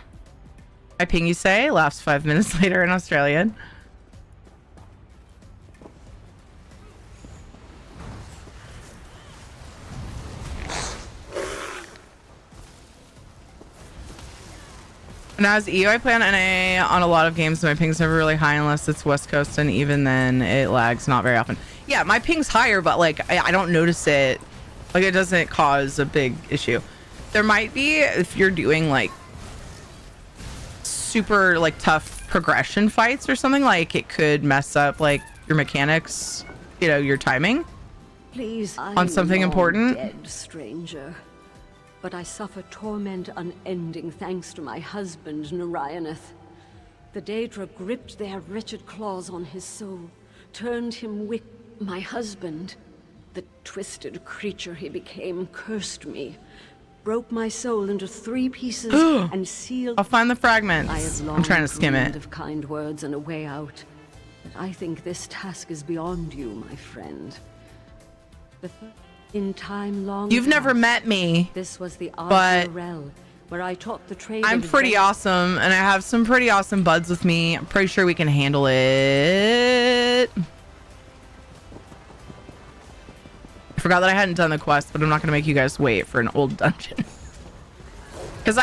I ping you say, laughs 5 minutes later in Australian. And as EU, I play on NA on a lot of games, so my ping's never really high unless it's West Coast, and even then it lags not very often. Yeah, my ping's higher, but like I don't notice it. Like it doesn't cause a big issue. There might be if you're doing like super like tough progression fights or something, like it could mess up like your mechanics, you know, your timing. Please, on something important. Dead stranger, but I suffer torment unending thanks to my husband Narayaneth. The Daedra gripped their wretched claws on his soul, turned him my husband. The twisted creature he became cursed me, broke my soul into 3 pieces and sealed. I'll find the fragments. I have long I'm trying to skim dreamed it. of kind words and a way out, but I think this task is beyond you, my friend. In time long You've never past, met me, this was the but Rel, where I taught the trade. I'm pretty awesome, and I have some pretty awesome buds with me. I'm pretty sure we can handle it. I forgot that I hadn't done the quest, but I'm not going to make you guys wait for an old dungeon. Because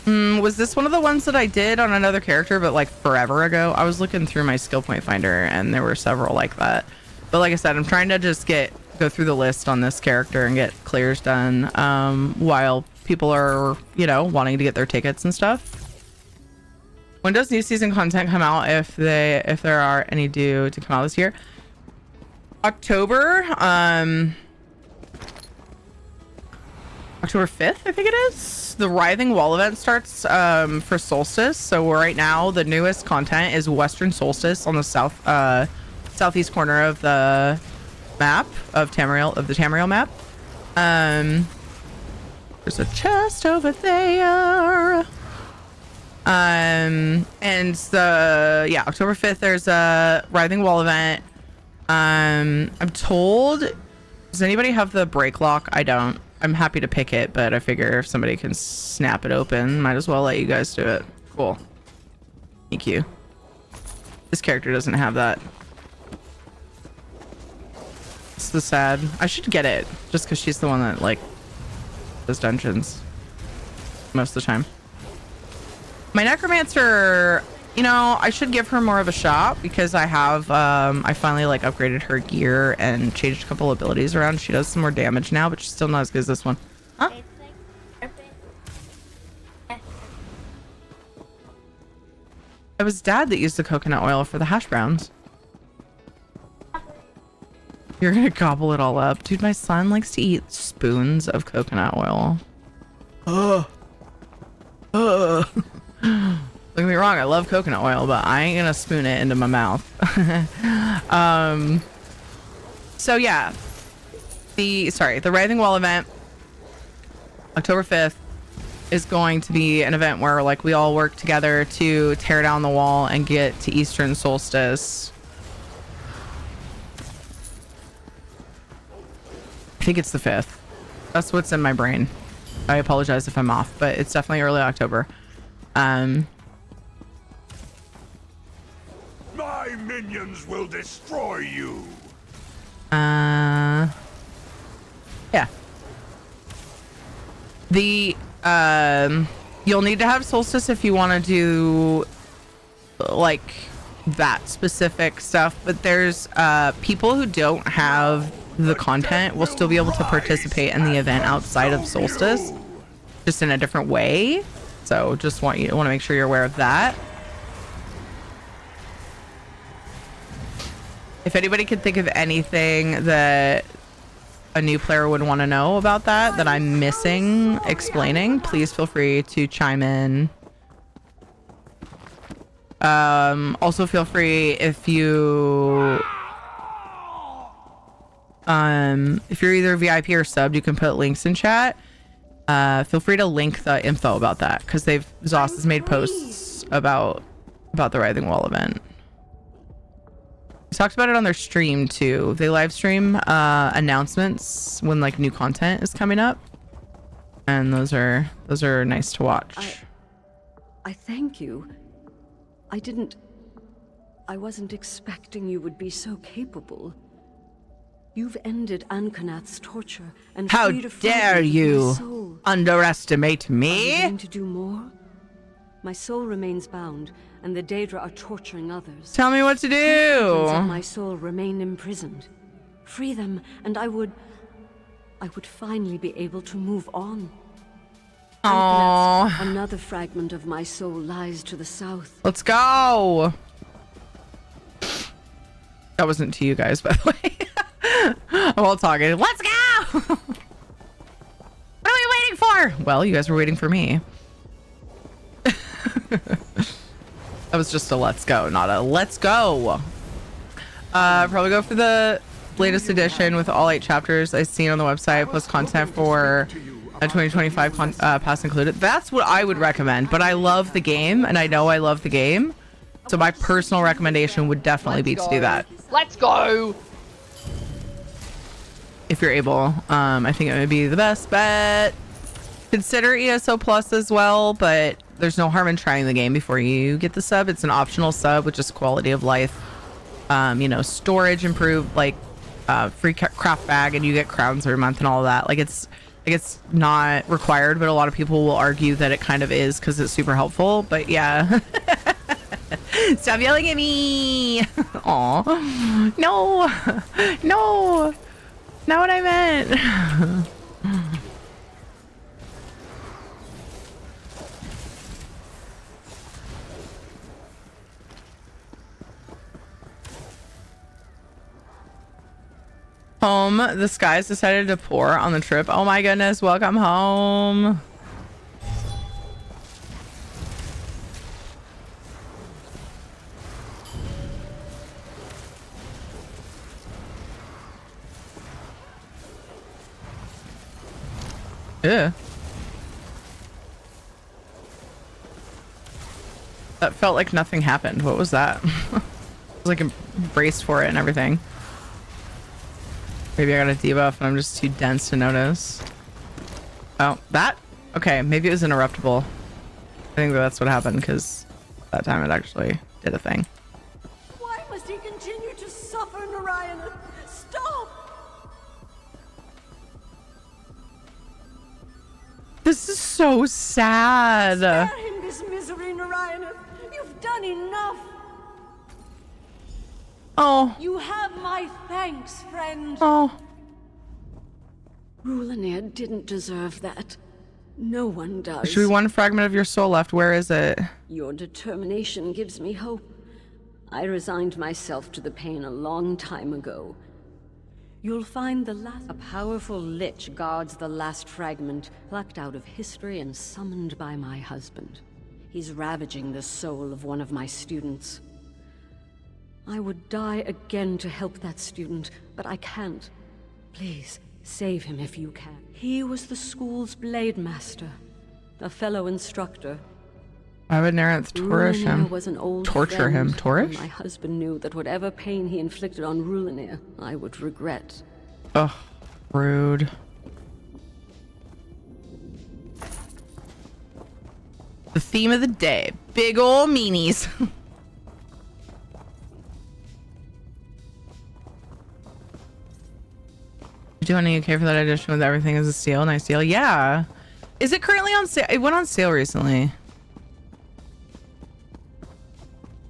was this one of the ones that I did on another character, but like forever ago? I was looking through my skill point finder, and there were several like that. But like I said, I'm trying to just go through the list on this character and get clears done while people are, you know, wanting to get their tickets and stuff. When does new season content come out, if there are any due to come out this year? October, October 5th, I think it is. The Writhing Wall event starts for Solstice. So right now the newest content is Western Solstice on the southeast corner of the map of Tamriel, of the Tamriel map. There's a chest over there. And October 5th there's a Writhing Wall event. I'm told, does anybody have the break lock? I don't. I'm happy to pick it, but I figure if somebody can snap it open, might as well let you guys do it. Cool. Thank you. This character doesn't have that. It's the sad. I should get it just because she's the one that like does dungeons most of the time. My necromancer, you know, I should give her more of a shot because I have I finally like upgraded her gear and changed a couple abilities around. She does some more damage now, but she's still not as good as this one. Huh? It was Dad that used the coconut oil for the hash browns. You're gonna gobble it all up. Dude, my son likes to eat spoons of coconut oil. Don't get me wrong, I love coconut oil, but I ain't gonna spoon it into my mouth. So yeah, the Writhing Wall event, October 5th, is going to be an event where like we all work together to tear down the wall and get to Eastern Solstice. I think it's the 5th. That's what's in my brain. I apologize if I'm off, but it's definitely early October. My minions will destroy you. Yeah. The you'll need to have Solstice if you want to do like that specific stuff, but there's people who don't have the content will still be able to participate in the event outside of Solstice, just in a different way. So just want to make sure you're aware of that. If anybody could think of anything that a new player would want to know about that I'm missing explaining, please feel free to chime in. Also feel free if you're either VIP or subbed, you can put links in chat. Feel free to link the info about that because Zoss has made posts about the Writhing Wall event. We talked about it on their stream too. They live stream announcements when like new content is coming up, and those are nice to watch. I thank you. I wasn't expecting you would be so capable. You've ended Ankonath's torture and How freed a dare fragment of my you soul. underestimate Are you me? going to do more? My soul remains bound, and the Daedra are torturing others. Tell me what to do. Fragments of my soul remain imprisoned. Free them, and I would finally be able to move on. Aww. Another fragment of my soul lies to the south. Let's go. That wasn't to you guys, by the way. I'm all talking. Let's go. What are we waiting for? Well, you guys were waiting for me. That was just a let's go, not a let's go. Probably go for the latest edition with all 8 chapters I've seen on the website, plus content for a 2025 pass included. That's what I would recommend, but I love the game, and I know I love the game, so my personal recommendation would definitely be to do that. Let's go. If you're able. I think it would be the best bet. Consider ESO Plus as well, but there's no harm in trying the game before you get the sub. It's an optional sub with just quality of life. You know, storage improved, like free craft bag, and you get crowns every month and all of that. Like it's not required, but a lot of people will argue that it kind of is because it's super helpful. But yeah. Stop yelling at me. Aw. No, not what I meant. Home. The skies decided to pour on the trip. Oh my goodness. Welcome home. Yeah. That felt like nothing happened. What was that? I was like braced for it and everything. Maybe I got a debuff and I'm just too dense to notice. Oh, that? Okay, maybe it was interruptible. I think that's what happened because that time it actually did a thing. Why must he continue to suffer, Narayan? Stop! This is so sad. Spare him this misery, Narayan. You've done enough. Oh. You have my thanks, friend. Oh. Rulanir didn't deserve that. No one does. There should be one fragment of your soul left. Where is it? Your determination gives me hope. I resigned myself to the pain a long time ago. You'll find the last... A powerful lich guards the last fragment, plucked out of history and summoned by my husband. He's ravaging the soul of one of my students. I would die again to help that student, but I can't. Please, save him if you can. He was the school's blade master, a fellow instructor. I would Narenth Torish him. Was an old Torture him. Torish? My husband knew that whatever pain he inflicted on Rulanir, I would regret. Ugh, rude. The theme of the day. Big ol' meanies. You doing UK for that edition with everything as a steal? Nice deal. Yeah. Is it currently on sale? It went on sale recently.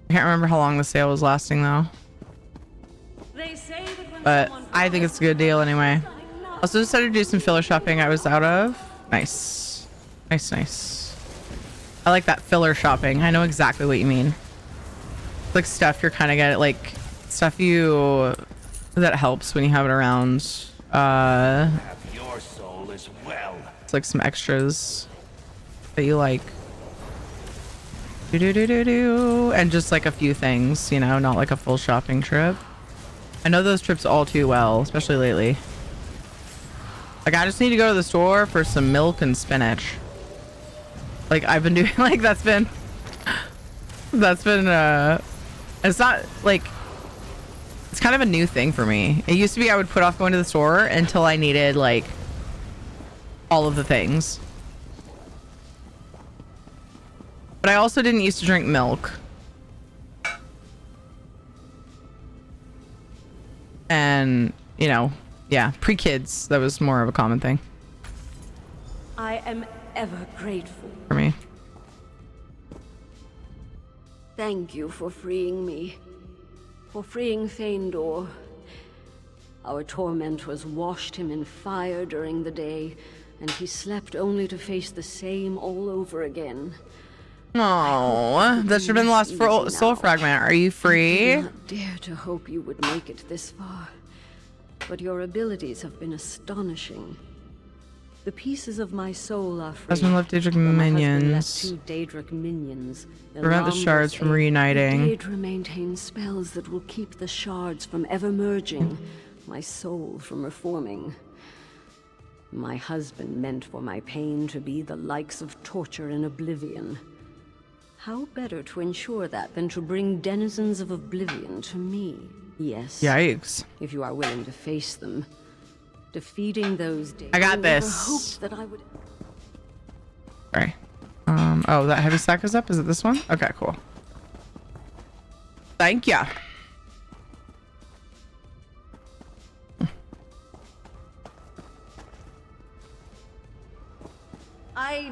I can't remember how long the sale was lasting though. But I think it's a good deal anyway. Also decided to do some filler shopping I was out of. Nice. Nice. I like that filler shopping. I know exactly what you mean. Like stuff you're kind of getting, like stuff that helps when you have it around. Your soul as well. It's like some extras that you like. And just like a few things, you know, not like a full shopping trip. I know those trips all too well, especially lately. Like I just need to go to the store for some milk and spinach. Like I've been doing, like that's been it's not like, it's kind of a new thing for me. It used to be I would put off going to the store until I needed like all of the things. But I also didn't used to drink milk. And, you know, yeah, pre-kids, that was more of a common thing I am ever grateful. for me. Thank you for freeing me. For freeing Feindor. Our tormentors washed him in fire during the day, and he slept only to face the same all over again. Oh, that should have been the last soul fragment. Are you free? I did not dare to hope you would make it this far, but your abilities have been astonishing. The pieces of my soul are free. Husband left Daedric minions. Two Daedric minions. Prevent the shards from reuniting. Daedra maintains spells that will keep the shards from ever merging, my soul from reforming. My husband meant for my pain to be the likes of torture and oblivion. How better to ensure that than to bring denizens of oblivion to me? Yes. Yikes. If you are willing to face them. Defeating those days. I got this. Hoped that I would. Sorry. Oh, that heavy stack is up. Is it this one? Okay, cool. Thank ya. I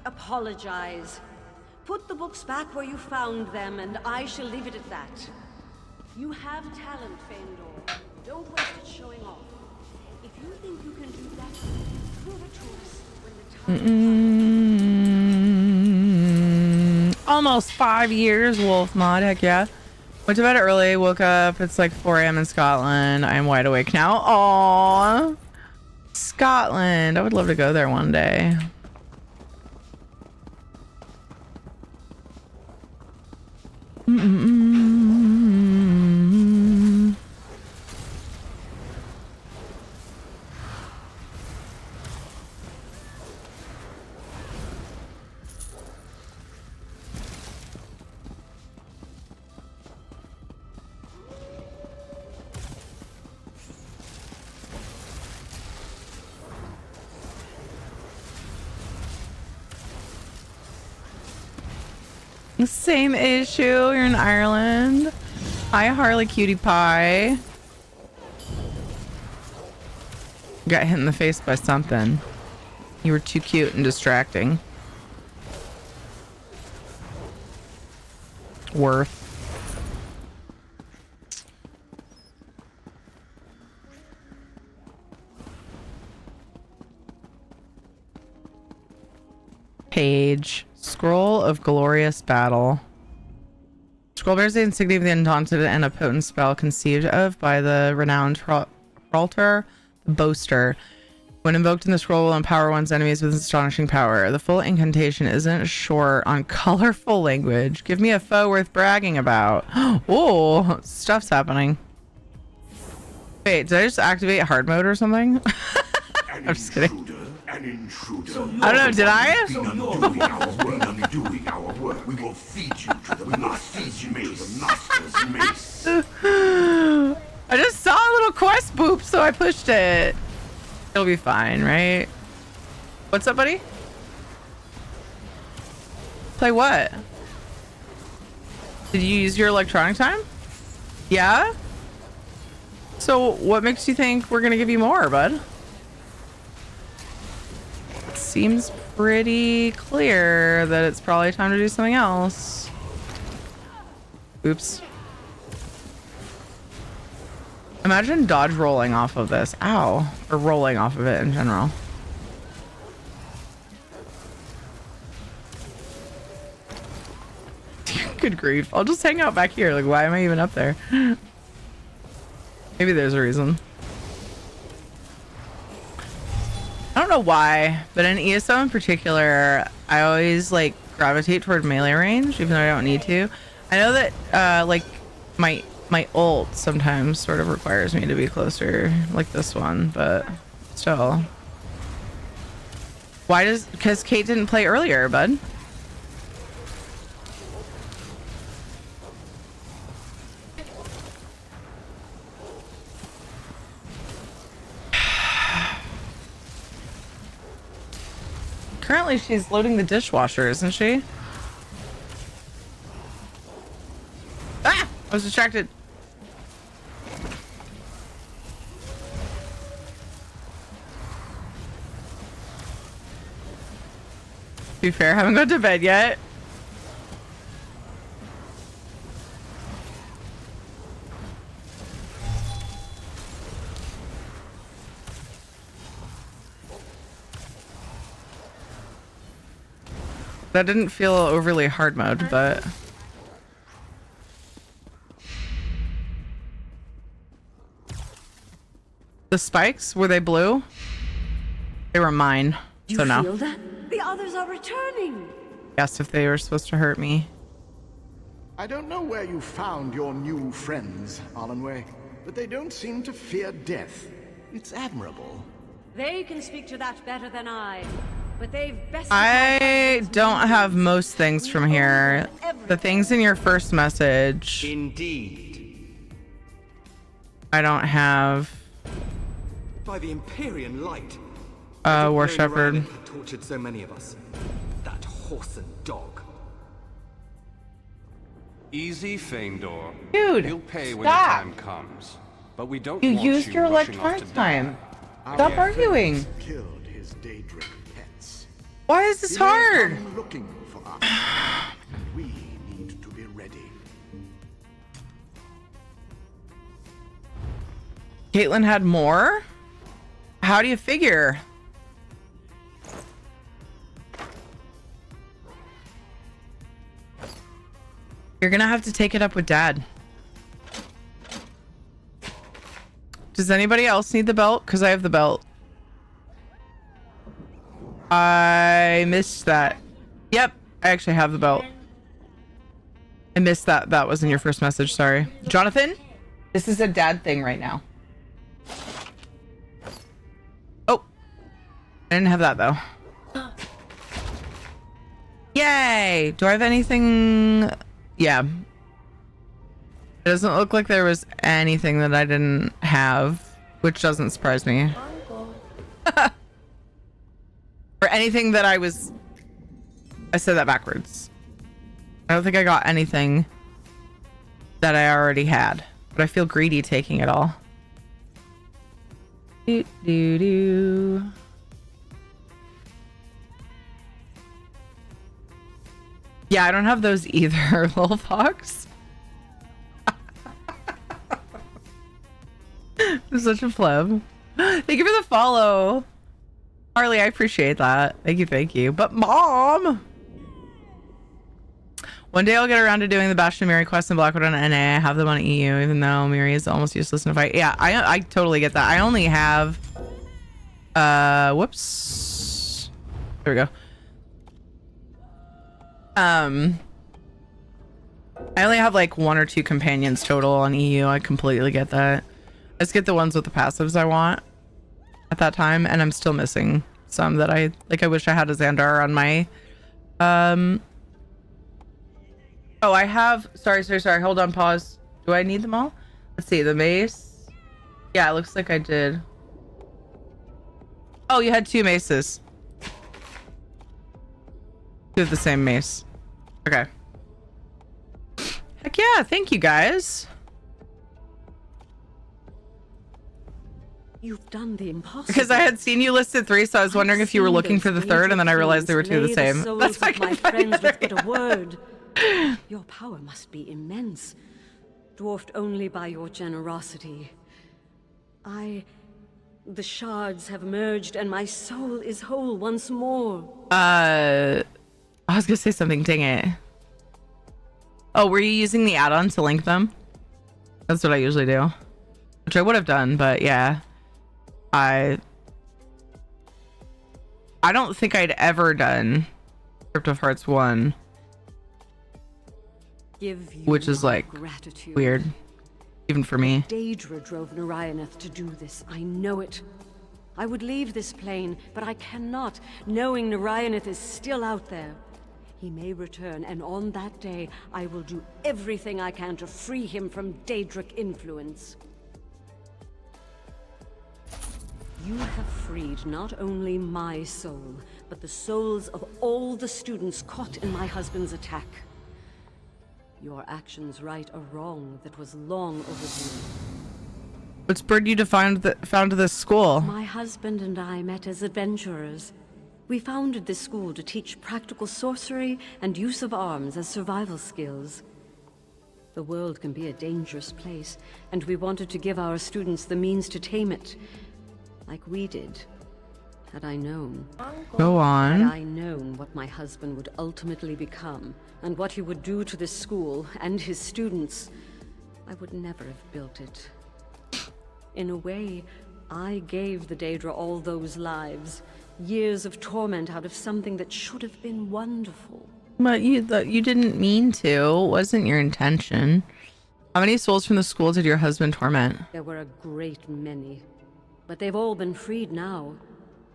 apologize. Put the books back where you found them, and I shall leave it at that. You have talent, Feindor. Don't waste it showing off. If you think you can do that, prove it to us when the time Almost 5 years, Wolf Mod. Heck yeah. Went to bed early, woke up. It's like 4 a.m. in Scotland. I'm wide awake now. Aww. Scotland. I would love to go there one day. Same issue. You're in Ireland. Hi, Harley Cutie Pie. Got hit in the face by something. You were too cute and distracting. Worth. Page. Scroll of Glorious Battle. Scroll bears the insignia of the Undaunted and a potent spell conceived of by the renowned Hraltar, the Boaster. When invoked in the scroll, will empower one's enemies with astonishing power. The full incantation isn't short on colorful language. Give me a foe worth bragging about. Oh, stuff's happening. Wait, did I just activate hard mode or something? I'm just kidding. I don't know, did I? We will feed you to the master's mace. I just saw a little quest boop, so I pushed it. It'll be fine, right? What's up, buddy? Play what? Did you use your electronic time? Yeah? So what makes you think we're gonna give you more, bud? Seems pretty clear that it's probably time to do something else. Oops. Imagine dodge rolling off of this. Ow. Or rolling off of it in general. Good grief. I'll just hang out back here. Like, why am I even up there? Maybe there's a reason. I don't know why, but in ESO in particular, I always like gravitate toward melee range, even though I don't need to. I know that like my ult sometimes sort of requires me to be closer, like this one, but still. Why does? Because Kate didn't play earlier, bud. Currently, she's loading the dishwasher, isn't she? Ah! I was distracted. To be fair, I haven't gone to bed yet. That didn't feel overly hard mode, but... The spikes, were they blue? They were mine, so no. You feel that? The others are returning. Yes, if they were supposed to hurt me. I don't know where you found your new friends, Alanway, but they don't seem to fear death. It's admirable. They can speak to that better than I, but they've bested I don't have most things from here. The things in your first message. Indeed. I don't have. By the Empyrean light. War Shepherd. Had tortured so many of us. That whoreson dog. Easy, Feindor. Dude, you'll pay when stop. the time comes. But we don't You want used you your rushing off electronics to time. die. Stop arguing. Killed his Daedric pets. Why is this hard? Come looking for us. We need to be ready. Caitlin had more? How do you figure? You're gonna have to take it up with Dad. Does anybody else need the belt? Because I have the belt. I missed that. Yep, I actually have the belt. I missed that. That was in your first message, sorry. Jonathan, this is a dad thing right now. Oh, I didn't have that though. Yay! Do I have anything? Yeah. It doesn't look like there was anything that I didn't have, which doesn't surprise me. Or anything that I said that backwards. I don't think I got anything that I already had, but I feel greedy taking it all. Do do do. Yeah, I don't have those either, little fox. I'm such a pleb. Thank you for the follow. Harley, I appreciate that. Thank you. But Mom! One day I'll get around to doing the Bastion Miri quest in Blackwood on NA. I have them on EU, even though Miri is almost useless in a fight. Yeah, I totally get that. I only have... whoops. There we go. I only have like 1 or 2 companions total on EU. I completely get that. I just get the ones with the passives I want at that time, and I'm still missing some that I wish I had a Xandar on my oh, I have sorry, hold on, pause. Do I need them all? Let's see, the mace. Yeah, it looks like I did. Oh, you had 2 maces. 2 of the same mace. Okay. Heck yeah, thank you guys. You've done the impossible. Because I had seen you listed 3, so I was wondering if you were looking for the 3rd, and then I realized they were 2 of the same. That's why my friends with but a word. Your power must be immense, dwarfed only by your generosity. The shards have merged, and my soul is whole once more. I was gonna say something, dang it. Oh, were you using the add-on to link them? That's what I usually do. Which I would have done, but yeah. I don't think I'd ever done Crypt of Hearts 1. Which is like gratitude. Weird. Even for me. Daedra drove Narayaneth to do this. I know it. I would leave this plane, but I cannot, knowing Narayaneth is still out there. He may return, and on that day, I will do everything I can to free him from Daedric influence. You have freed not only my soul, but the souls of all the students caught in my husband's attack. Your actions right a wrong that was long overdue. What spurred you to found this school? My husband and I met as adventurers. We founded this school to teach practical sorcery and use of arms as survival skills. The world can be a dangerous place, and we wanted to give our students the means to tame it, like we did. Had I known. Go on. Had I known what my husband would ultimately become, and what he would do to this school and his students, I would never have built it. In a way, I gave the Daedra all those lives, years of torment out of something that should have been wonderful. But you didn't mean to. It wasn't your intention. How many souls from the school did your husband torment? There were a great many, but they've all been freed now.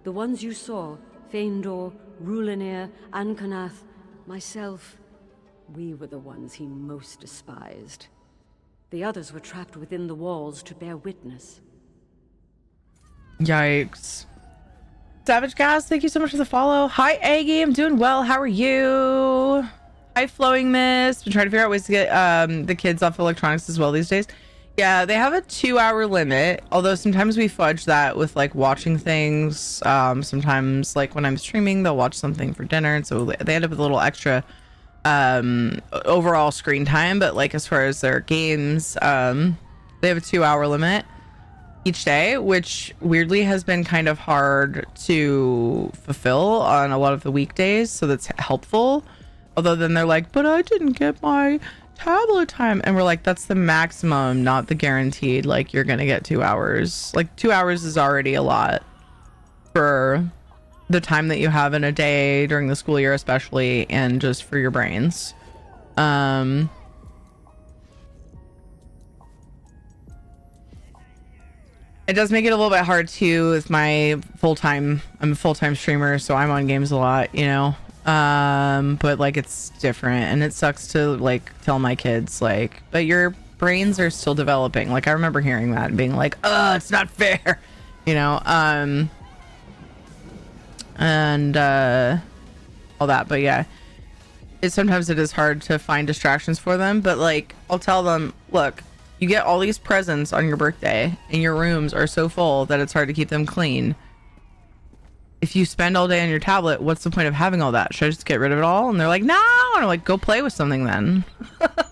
The ones you saw, Feindor, Rulinir, Ankanath, myself, we were the ones he most despised. The others were trapped within the walls to bear witness. Yikes. Savage Gas, thank you so much for the follow. Hi, Aggie. I'm doing well. How are you? Hi, Flowing Mist. Been trying to figure out ways to get the kids off electronics as well these days. Yeah, they have a 2-hour limit, although sometimes we fudge that with like watching things. Sometimes like when I'm streaming, they'll watch something for dinner, and so they end up with a little extra overall screen time. But like as far as their games, they have a 2-hour limit each day, which weirdly has been kind of hard to fulfill on a lot of the weekdays, so that's helpful. Although then they're like, but I didn't get my tablet time, and we're like, that's the maximum, not the guaranteed. Like, you're gonna get 2 hours. Like 2 hours is already a lot for the time that you have in a day during the school year, especially, and just for your brains. It does make it a little bit hard too with my I'm a full-time streamer, so I'm on games a lot, you know. But like it's different, and it sucks to like tell my kids like, but your brains are still developing. Like I remember hearing that and being like, oh, it's not fair, you know. And all that. But yeah, sometimes it is hard to find distractions for them, but like I'll tell them, look, you get all these presents on your birthday and your rooms are so full that it's hard to keep them clean. If you spend all day on your tablet, what's the point of having all that? Should I just get rid of it all? And they're like, no. And I'm like, go play with something then.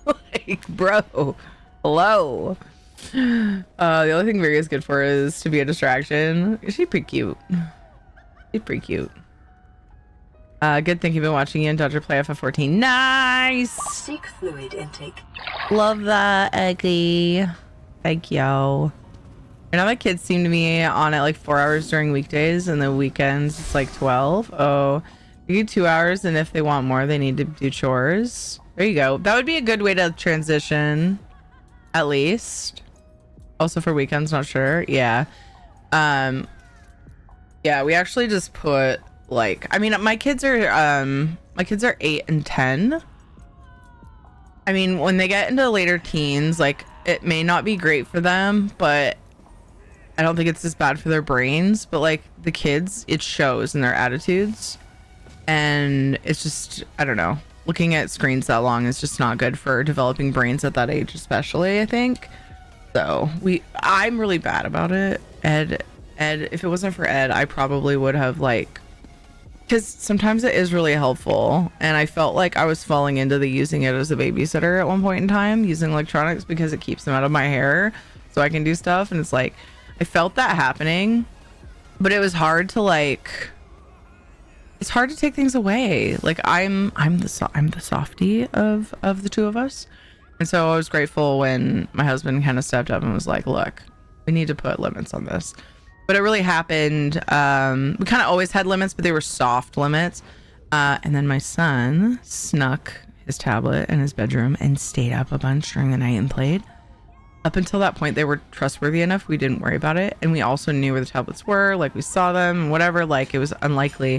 Like, bro, hello. The other thing Viri is good for is to be a distraction. She's pretty cute. She's pretty cute. Good thing you've been watching Ian Dodger play FF14. Nice. Seek fluid intake. Love that, Eggy. Thank you. And now my kids seem to be on it like 4 hours during weekdays, and the weekends it's like 12. Oh, you get 2 hours, and if they want more, they need to do chores. There you go. That would be a good way to transition, at least. Also for weekends, not sure. Yeah. Yeah, we actually just put like, I mean, my kids are 8 and 10. I mean, when they get into later teens, like it may not be great for them, but I don't think it's as bad for their brains. But like the kids, it shows in their attitudes, and it's just, I don't know, looking at screens that long is just not good for developing brains at that age, especially, I think. So I'm really bad about it. Ed, if it wasn't for Ed, I probably would have like, because sometimes it is really helpful, and I felt like I was falling into the using it as a babysitter at one point in time, using electronics because it keeps them out of my hair so I can do stuff. And it's like I felt that happening, but it was hard to like, it's hard to take things away. Like I'm the softie of the two of us, and so I was grateful when my husband kind of stepped up and was like, look, we need to put limits on this. But it really happened. We kind of always had limits, but they were soft limits. And then my son snuck his tablet in his bedroom and stayed up a bunch during the night and played. Up until that point, they were trustworthy enough. We didn't worry about it. And we also knew where the tablets were. Like we saw them, whatever. Like it was unlikely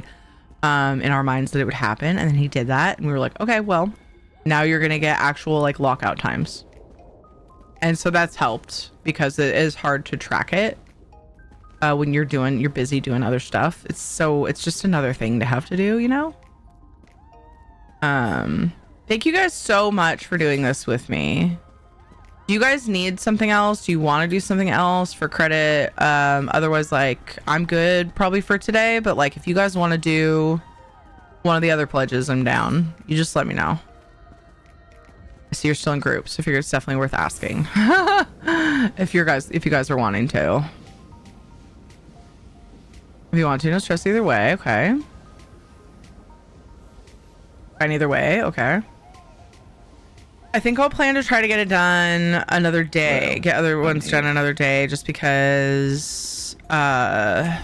in our minds that it would happen. And then he did that. And we were like, okay, well, now you're going to get actual like lockout times. And so that's helped because it is hard to track it. When you're busy doing other stuff. It's just another thing to have to do, you know? Thank you guys so much for doing this with me. Do you guys need something else? Do you want to do something else for credit? Otherwise, like, I'm good probably for today, but like, if you guys want to do one of the other pledges, I'm down. You just let me know. I see you're still in groups, so I figure it's definitely worth asking. if you guys are wanting to. If you want to, no stress either way. Okay. Fine either way. Okay. I think I'll plan to try to get it done another day. Get other ones done another day, just because I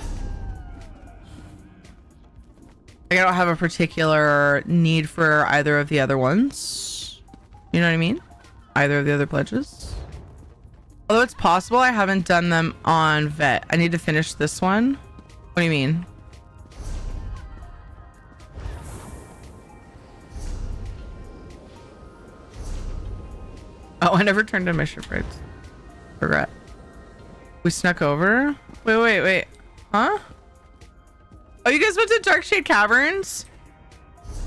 don't have a particular need for either of the other ones. You know what I mean? Either of the other pledges. Although it's possible I haven't done them on vet. I need to finish this one. What do you mean? Oh, I never turned in my ship rights. Regret. We snuck over? Wait. Huh? Oh, you guys went to Darkshade Caverns?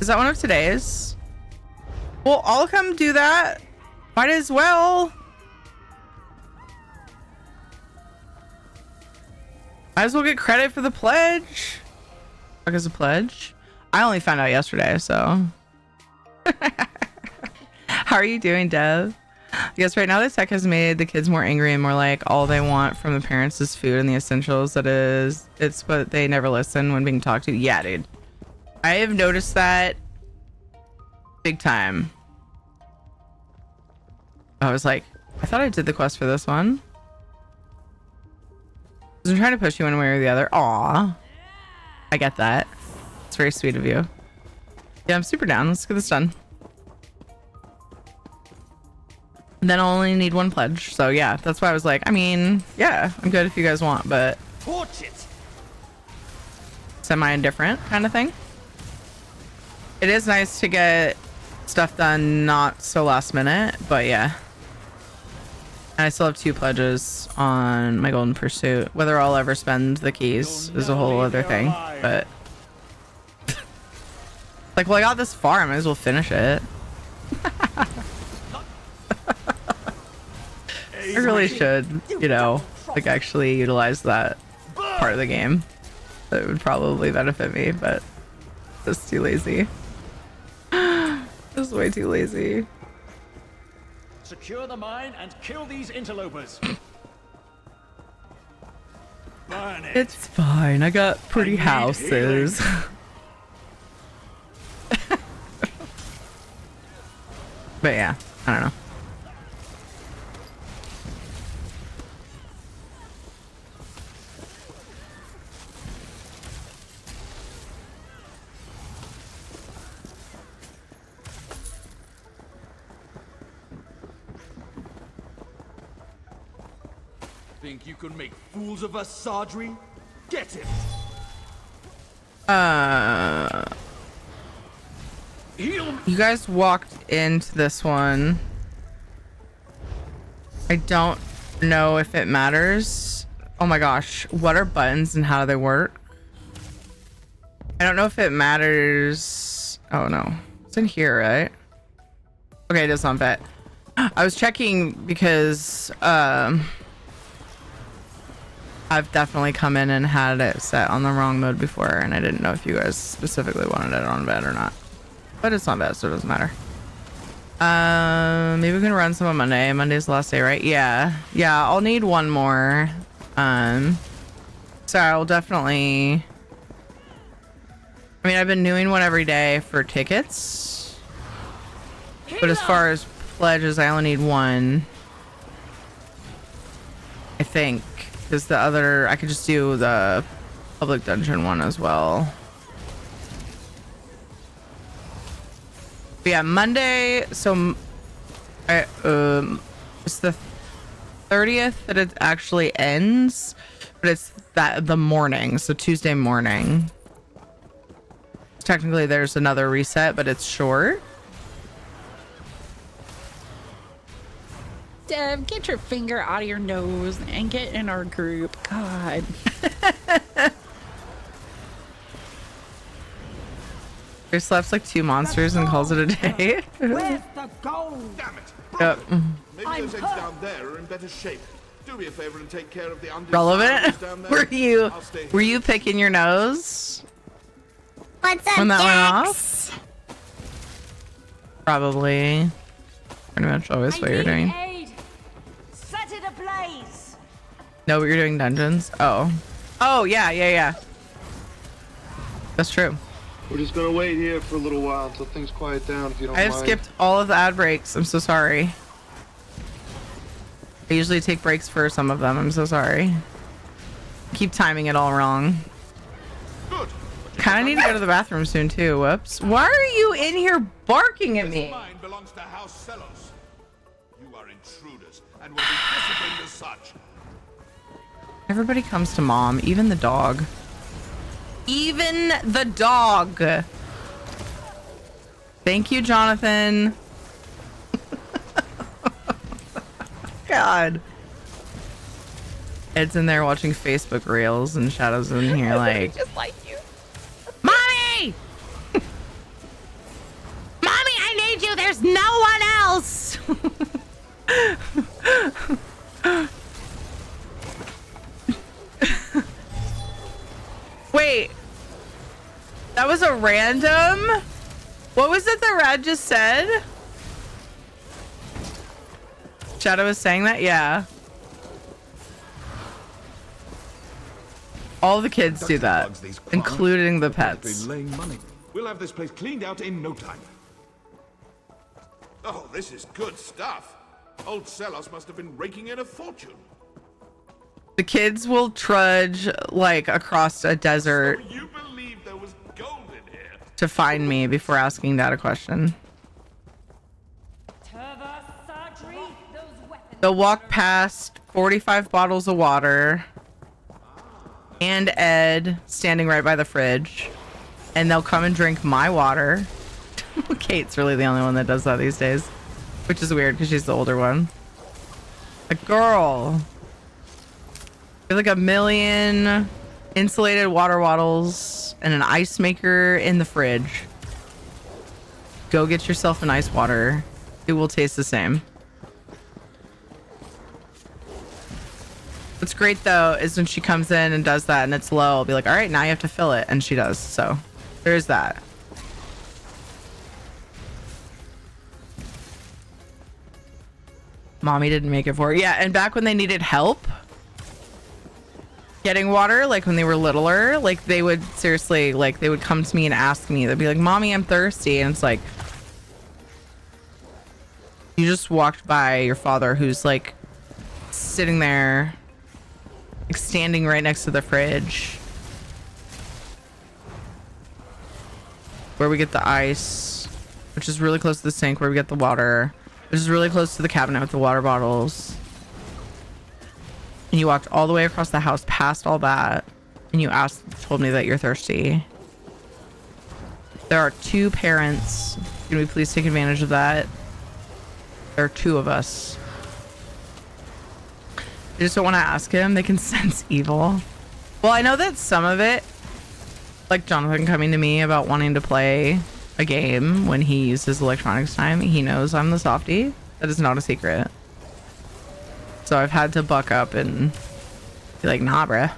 Is that one of today's? Well, I'll come do that. Might as well. Might as well get credit for the pledge. What is a pledge? I only found out yesterday, so. How are you doing, Dev? Yes, right now the tech has made the kids more angry and more like all they want from the parents is food and the essentials. It's what they never listen when being talked to. Yeah, dude. I have noticed that big time. I was like, I thought I did the quest for this one. I'm trying to push you one way or the other. Aw. I get that. It's very sweet of you. Yeah, I'm super down. Let's get this done. And then I'll only need one pledge. So yeah, that's why I was like, I mean, yeah, I'm good if you guys want, but semi-indifferent kind of thing. It is nice to get stuff done not so last minute, but yeah. And I still have 2 pledges on my golden pursuit. Whether I'll ever spend the keys is a whole other thing, but like, well, I got this far, I might as well finish it. I really should, you know, like actually utilize that part of the game. That would probably benefit me, but just too lazy. Just way too lazy. Secure the mine and kill these interlopers. Burn it. It's fine. I got pretty houses. But yeah, I don't know. Think you can make fools of us, Sadri? Get him! You guys walked into this one. I don't know if it matters. Oh my gosh, what are buttons and how do they work? I don't know if it matters. Oh no, it's in here, right? Okay, it is on vet. I was checking because I've definitely come in and had it set on the wrong mode before, and I didn't know if you guys specifically wanted it on vet or not. But it's on vet, so it doesn't matter. Maybe we can run some on Monday. Monday's the last day, right? Yeah. Yeah, I'll need one more. So I'll definitely... I mean, I've been doing one every day for tickets. But as far as pledges, I only need one. I think. Because the other... I could just do the public dungeon one as well. But yeah, Monday, so it's the 30th that it actually ends, but it's the morning, so Tuesday morning. Technically there's another reset, but it's short. Dev, get your finger out of your nose and get in our group. God. He slaps like 2 monsters and calls it a day. Where's the gold? Damn it! Yep. Maybe those eggs down there are in better shape. Do me a favor and take care of the Relevant? down there. Were you picking your nose? What's up, when that went Jax? off? Probably. Pretty much always what you're doing. Aid. Set it ablaze. No, but you're doing dungeons. Oh. Oh yeah. That's true. We're just gonna wait here for a little while until things quiet down, if you don't I have mind. skipped all of the ad breaks. I'm so sorry. I usually take breaks for some of them. I'm so sorry. Keep timing it all wrong. Kind of need to go to the bathroom soon too. Whoops. Why are you in here barking at me? Mine belongs to House Celos. You are intruders and will be disciplined as such. Everybody comes to mom, even the dog. Even the dog. Thank you, Jonathan. God. Ed's in there watching Facebook reels and Shadow's in here like, Just like you. Mommy! Mommy, I need you. There's no one else. Wait. That was a random? What was it that Rad just said? Shadow was saying that? Yeah. All the kids do that, including the pets. We'll have this place cleaned out in no time. Oh, this is good stuff. Old Celos must have been raking in a fortune. The kids will trudge like across a desert So you believe there was gold in here? to find me before asking Dad a question. They'll walk past 45 bottles of water and Ed standing right by the fridge, and they'll come and drink my water. Kate's really the only one that does that these days, which is weird because she's the older one. A girl. There's like 1 million insulated water bottles and an ice maker in the fridge. Go get yourself an ice water. It will taste the same. What's great though is when she comes in and does that and it's low, I'll be like, all right, now you have to fill it. And she does. So there's that. Mommy didn't make it for her. Yeah. And back when they needed help getting water, like when they were littler, like they would seriously, like they would come to me and ask me, they'd be like, Mommy, I'm thirsty. And it's like, you just walked by your father who's like sitting there, like standing right next to the fridge where we get the ice, which is really close to the sink where we get the water, which is really close to the cabinet with the water bottles. And you walked all the way across the house past all that and you told me that you're thirsty. There are 2 parents. Can we please take advantage of that? There are 2 of us. They just don't want to ask him. They can sense evil. Well, I know that some of it, like Jonathan coming to me about wanting to play a game when he uses electronics time, he knows I'm the softie. That is not a secret. So I've had to buck up and be like, nah, bruh.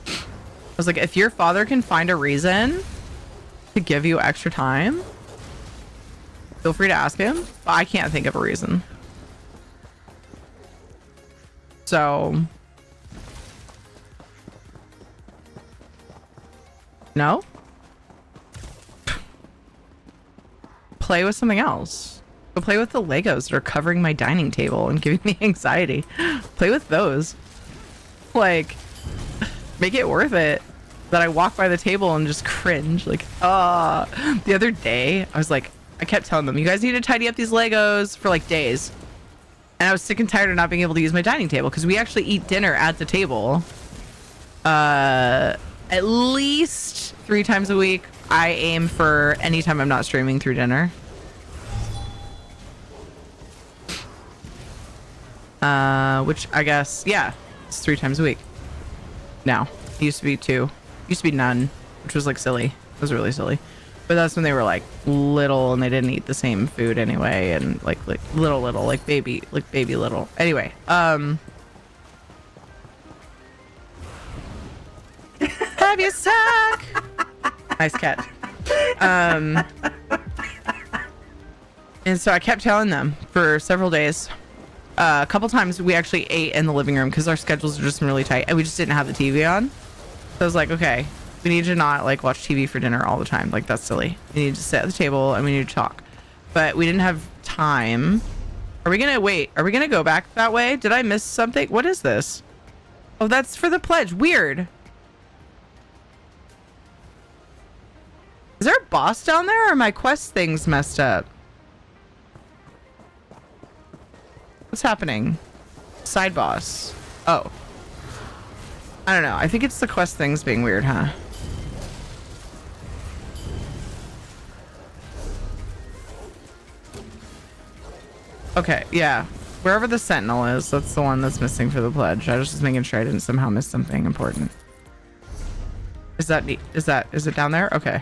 I was like, if your father can find a reason to give you extra time, feel free to ask him. But I can't think of a reason. So, no? Play with something else. Go play with the Legos that are covering my dining table and giving me anxiety. Play with those. Like, make it worth it that I walk by the table and just cringe. Like, the other day, I was like, I kept telling them, you guys need to tidy up these Legos for like days. And I was sick and tired of not being able to use my dining table because we actually eat dinner at the table. At least 3 times a week. I aim for anytime I'm not streaming through dinner. Which I guess, yeah, it's 3 times a week. Now, it used to be 2. It used to be none, which was like silly. It was really silly. But that's when they were like little and they didn't eat the same food anyway, and like little like baby little. Anyway, have you suck? Nice catch. And so I kept telling them for several days. A couple times we actually ate in the living room because our schedules are just really tight and we just didn't have the TV on. So I was like, okay, We need to not like watch TV for dinner all the time. Like that's silly. We need to sit at the table and we need to talk. But we didn't have time. Are we gonna wait? Are we gonna go back that way? Did I miss something? What is this? Oh, that's for the pledge. Weird. Is there a boss down there or are my quest things messed up? What's happening? Side boss. Oh. I don't know. I think it's the quest things being weird, huh? Okay, yeah. Wherever the sentinel is, that's the one that's missing for the pledge. I was just making sure I didn't somehow miss something important. Is it down there? Okay.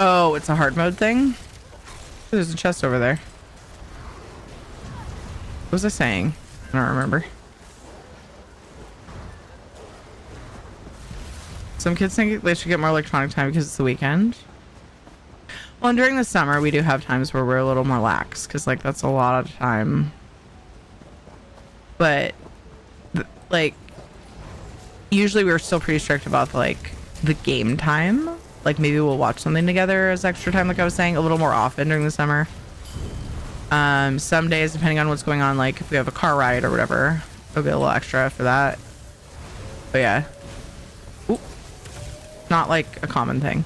Oh, it's a hard mode thing? There's a chest over there. What was I saying? I don't remember. Some kids think they should get more electronic time because it's the weekend. Well, and during the summer, we do have times where we're a little more lax because, like, that's a lot of time. But, like, usually we're still pretty strict about, like, the game time. Like, maybe we'll watch something together as extra time, like I was saying, a little more often during the summer. Some days, depending on what's going on, like, if we have a car ride or whatever, it'll be a little extra for that. But, yeah. Ooh. Not, like, a common thing.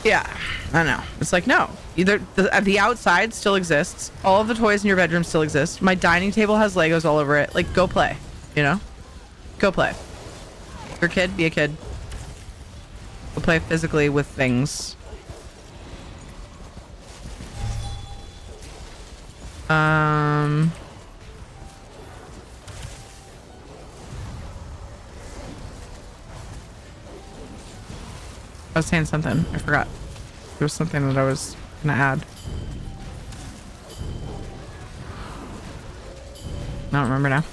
Yeah, I know. It's like, no. Either the outside still exists. All of the toys in your bedroom still exist. My dining table has Legos all over it. Like, go play, you know? Go play. If you're a kid, be a kid. Go play physically with things. I was saying something. I forgot. There was something that I was gonna add. I don't remember now.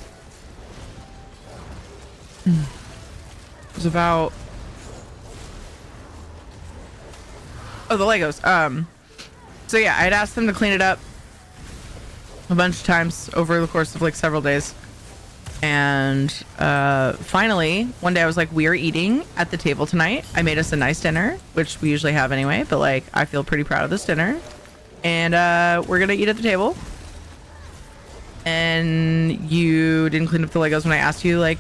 It was about... Oh, the Legos. So yeah, I had asked them to clean it up a bunch of times over the course of like several days. And finally, one day I was like, we're eating at the table tonight. I made us a nice dinner, which we usually have anyway, but like, I feel pretty proud of this dinner. And we're gonna eat at the table. And you didn't clean up the Legos when I asked you like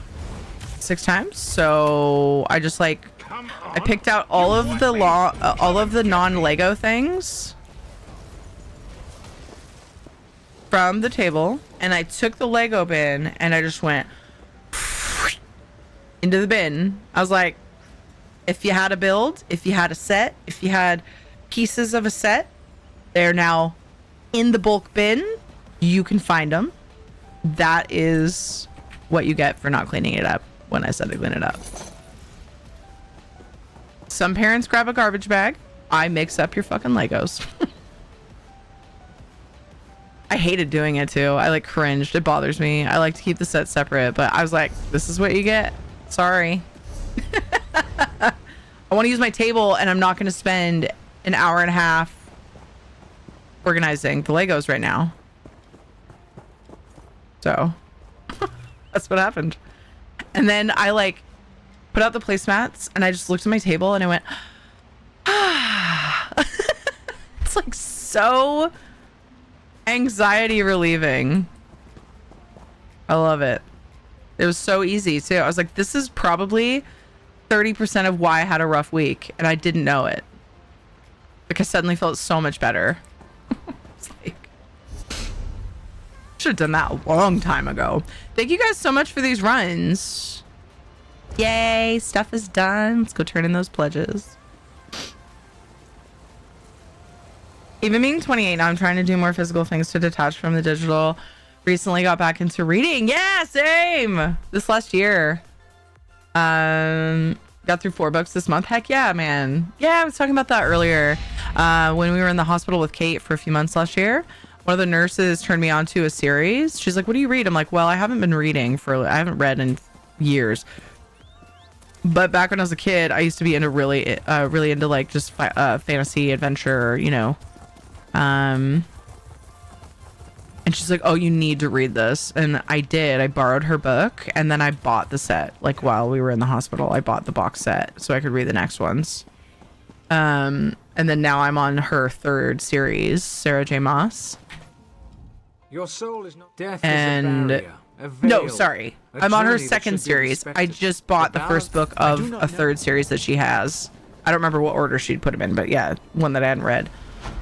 6 times. So I just like, I picked out all of the non-Lego things from the table, and I took the Lego bin and I just went into the bin. I was like, if you had a build, if you had a set, if you had pieces of a set, they're now in the bulk bin. You can find them. That is what you get for not cleaning it up when I said to clean it up. Some parents grab a garbage bag. I mix up your fucking Legos. I hated doing it too. I like cringed. It bothers me. I like to keep the set separate, but I was like, this is what you get. Sorry. I want to use my table and I'm not going to spend an hour and a half organizing the Legos right now. So that's what happened. And then I like put out the placemats and I just looked at my table and I went, ah. It's like so anxiety relieving. I love it. It was so easy too. I was like, this is probably 30% of why I had a rough week and I didn't know it. Like I suddenly felt so much better. It's like, should have done that a long time ago. Thank you guys so much for these runs. Yay, stuff is done. Let's go turn in those pledges. Even being 28 now, I'm trying to do more physical things to detach from the digital. Recently got back into reading. Yeah, same. This last year. Got through 4 books this month. Heck yeah, man. Yeah, I was talking about that earlier. When we were in the hospital with Kate for a few months last year, one of the nurses turned me on to a series. She's like, what do you read? I'm like, well, I haven't been reading I haven't read in years. But back when I was a kid, I used to be into really into like just fantasy adventure, you know. And she's like, "Oh, you need to read this," and I did. I borrowed her book, and then I bought the set. Like while we were in the hospital, I bought the box set so I could read the next ones. And then now I'm on her third series, Sarah J. Maas. Your soul is not death. And is a barrier, a no, veil, sorry, a I'm on her journey that second should be series. I respected. just bought the first book I do of not a third series that she has. I don't remember what order she'd put them in, but yeah, one that I hadn't read.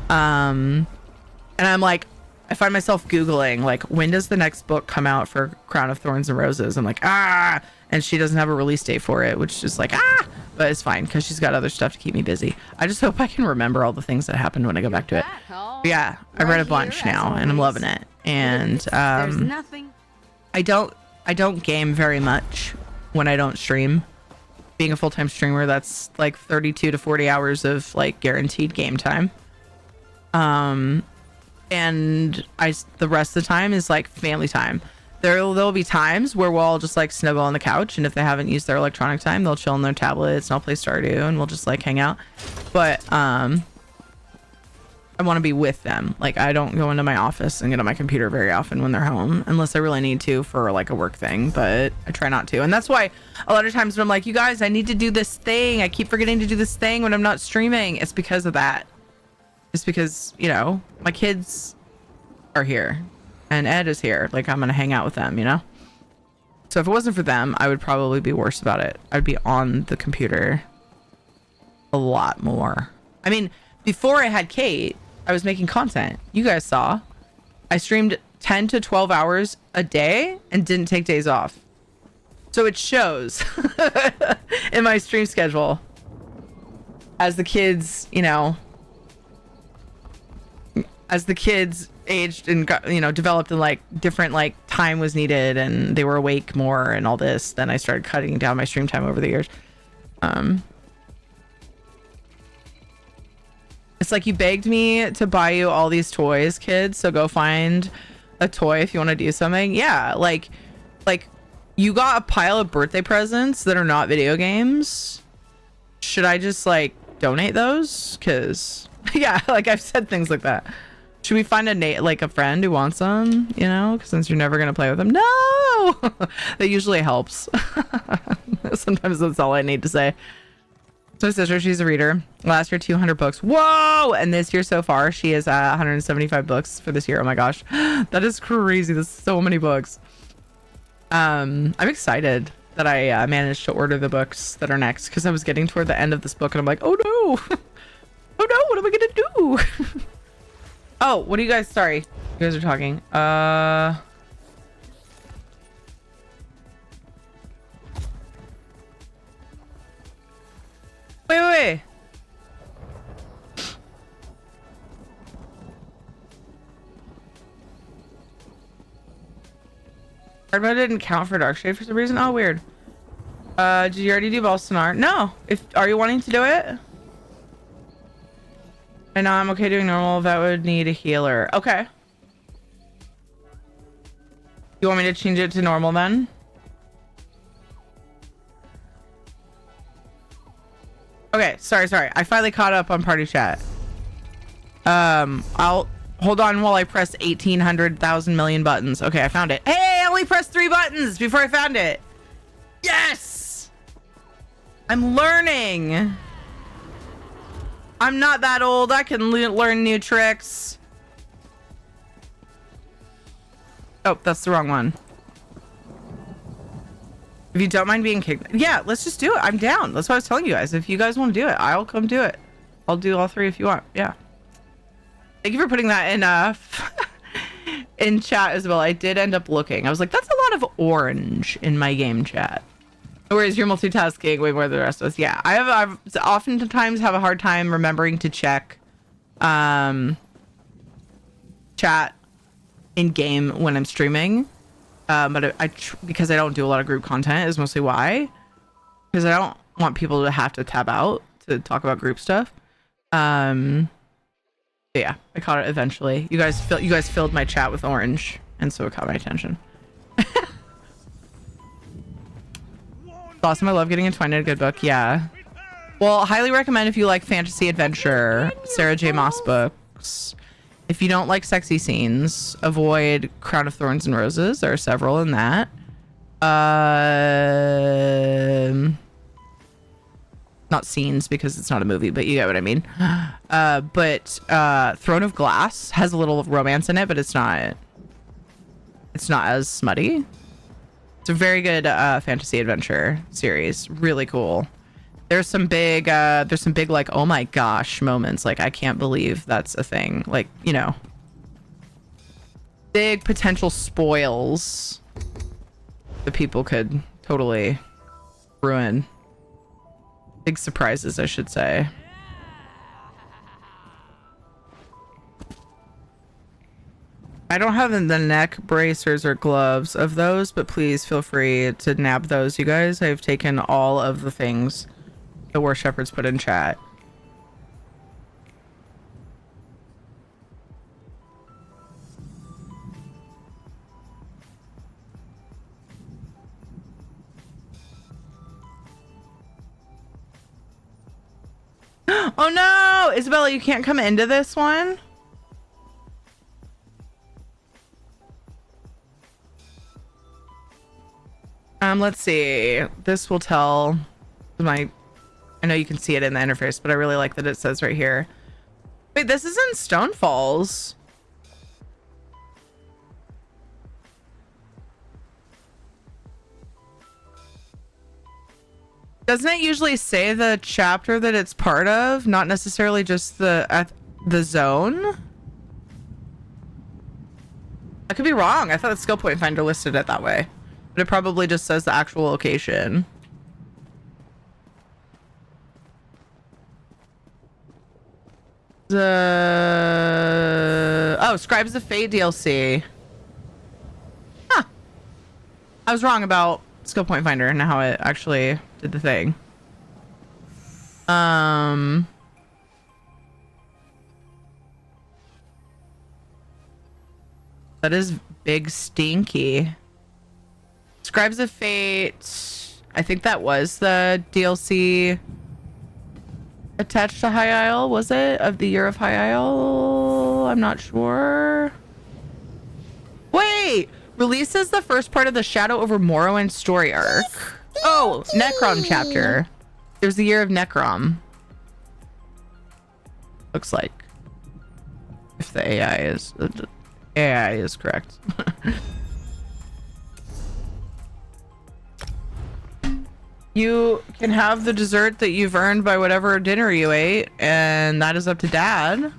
And I'm like, I find myself Googling, like, when does the next book come out for Crown of Thorns and Roses? I'm like, and she doesn't have a release date for it, which is like, but it's fine because she's got other stuff to keep me busy. I just hope I can remember all the things that happened when I go back to it. But yeah, I read a bunch now and I'm loving it. And There's nothing. I don't game very much when I don't stream. Being a full-time streamer, that's like 32 to 40 hours of like guaranteed game time. And the rest of the time is like family time. There'll be times where we'll all just like snuggle on the couch, and if they haven't used their electronic time, they'll chill on their tablets and I'll play Stardew and we'll just like hang out. But I want to be with them. Like I don't go into my office and get on my computer very often when they're home unless I really need to for like a work thing, but I try not to. And that's why a lot of times when I'm like, you guys, I need to do this thing, I keep forgetting to do this thing when I'm not streaming. It's because of that. It's because, you know, my kids are here and Ed is here. Like I'm gonna hang out with them, you know. So if it wasn't for them, I would probably be worse about it. I'd be on the computer a lot more. I mean, before I had Kate, I was making content. You guys saw. I streamed 10 to 12 hours a day and didn't take days off. So it shows in my stream schedule. As the kids, you know, as the kids aged and got, you know, developed and like different like time was needed and they were awake more and all this, then I started cutting down my stream time over the years. It's like you begged me to buy you all these toys, kids, so go find a toy if you want to do something. Yeah, like you got a pile of birthday presents that are not video games. Should I just like donate those? Because yeah, like I've said things like that. Should we find a friend who wants them, you know, since you're never gonna play with them? No. That usually helps. Sometimes that's all I need to say. So my sister, she's a reader. Last year 200 books. Whoa. And this year so far she is 175 books for this year. Oh my gosh, that is crazy. That's so many books. I'm excited that I managed to order the books that are next, because I was getting toward the end of this book and I'm like, oh no. Oh no, what am I gonna do? Oh, what do you guys, sorry, you guys are talking. Wait. Hard mode didn't count for Darkshade for some reason. Oh, weird. Did you already do Bolsonar? No. Are you wanting to do it? I know I'm okay doing normal. That would need a healer. Okay. You want me to change it to normal then? Okay, sorry. I finally caught up on party chat. I'll hold on while I press 1,800,000 million buttons. Okay, I found it. Hey, I only pressed 3 buttons before I found it. Yes! I'm learning. I'm not that old. I can learn new tricks. Oh, that's the wrong one. If you don't mind being kicked. Yeah, let's just do it. I'm down. That's what I was telling you guys. If you guys want to do it, I'll come do it. I'll do all 3 if you want. Yeah. Thank you for putting that in in chat as well. I did end up looking. I was like, that's a lot of orange in my game chat. Whereas you're multitasking way more than the rest of us. Yeah, I've oftentimes have a hard time remembering to check chat in game when I'm streaming. But because I don't do a lot of group content is mostly why. Because I don't want people to have to tab out to talk about group stuff. Yeah, I caught it eventually. You guys filled my chat with orange, and so it caught my attention. awesome. I love getting entwined in a good book. Yeah. Well, highly recommend if you like fantasy adventure, Sarah J. Maas books. If you don't like sexy scenes, avoid Crown of Thorns and Roses. There are several in that. Not scenes because it's not a movie, but you get what I mean. But Throne of Glass has a little romance in it, but it's not as smutty. It's a very good fantasy adventure series. Really cool. There's some big like, oh my gosh moments. Like, I can't believe that's a thing. Like, you know, big potential spoils that people could totally ruin. Big surprises, I should say. I don't have the neck bracers or gloves of those, but please feel free to nab those, you guys. I've taken all of the things the War Shepherds put in chat. Oh no! Isabella, you can't come into this one? Let's see. This will tell my... I know you can see it in the interface, but I really like that it says right here. Wait, this is in Stone Falls. Doesn't it usually say the chapter that it's part of, not necessarily just the zone? I could be wrong. I thought the skill point finder listed it that way, but it probably just says the actual location. Scribes of Fate DLC. Huh. I was wrong about skill point finder and how it actually did the thing. That is big stinky. Scribes of Fate. I think that was the DLC attached to High Isle, was it? Of the Year of High Isle? I'm not sure. Wait! Releases the first part of the Shadow over Morrowind story arc. Oh, Necrom chapter. There's the Year of Necrom. Looks like. If the AI is correct. You can have the dessert that you've earned by whatever dinner you ate, and that is up to Dad.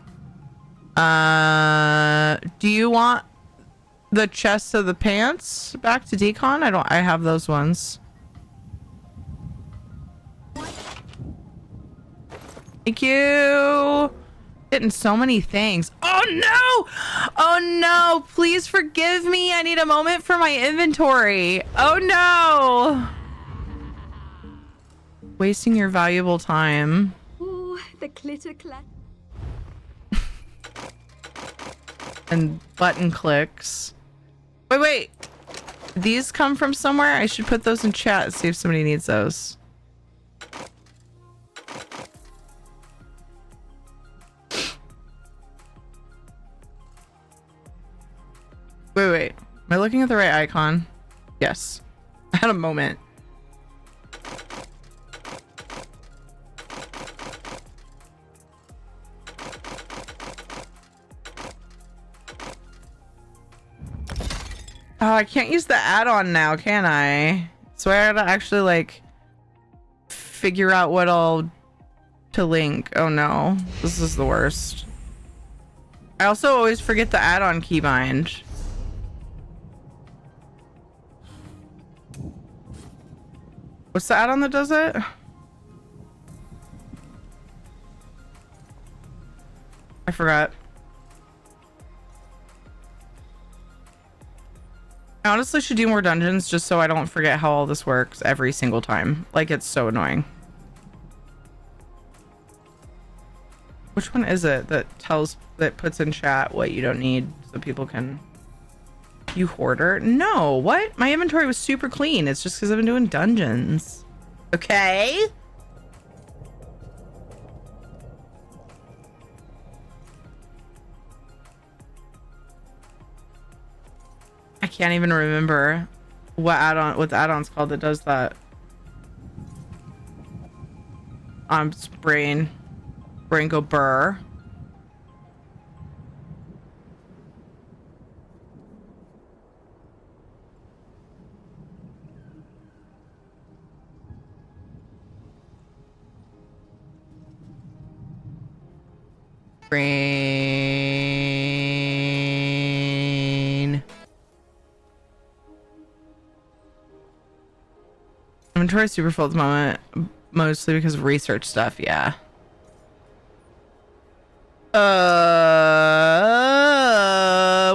Do you want the chest of the pants back to decon? I have those ones. Thank you. Getting so many things. Oh no! Oh no! Please forgive me. I need a moment for my inventory. Oh no! Wasting your valuable time. Oh, the clitter clack. And button clicks. Wait. These come from somewhere? I should put those in chat, see if somebody needs those. Wait. Am I looking at the right icon? Yes. I had a moment. Oh, I can't use the add-on now, can I? So I gotta actually, like, figure out what all to link. Oh no, this is the worst. I also always forget the add-on keybind. What's the add-on that does it? I forgot. I honestly should do more dungeons just so I don't forget how all this works every single time. Like, it's so annoying. Which one is it that puts in chat what you don't need so people can... You hoarder? No, what? My inventory was super clean. It's just because I've been doing dungeons. Okay. I can't even remember what the add-on's called that does that. Brain go burr. Brain. Inventory super full at the moment, mostly because of research stuff. Yeah.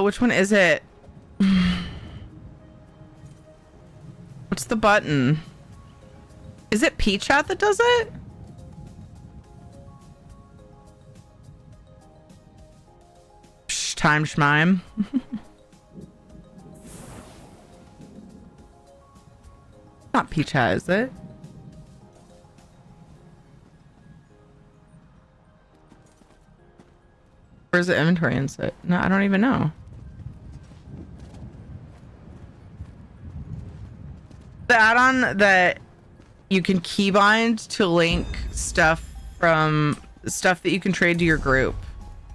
Which one is it? What's the button? Is it P-Chat that does it? Time schmime. Not P-Chat, is it? Where's the inventory inset? No, I don't even know. The add-on that you can keybind to link stuff from stuff that you can trade to your group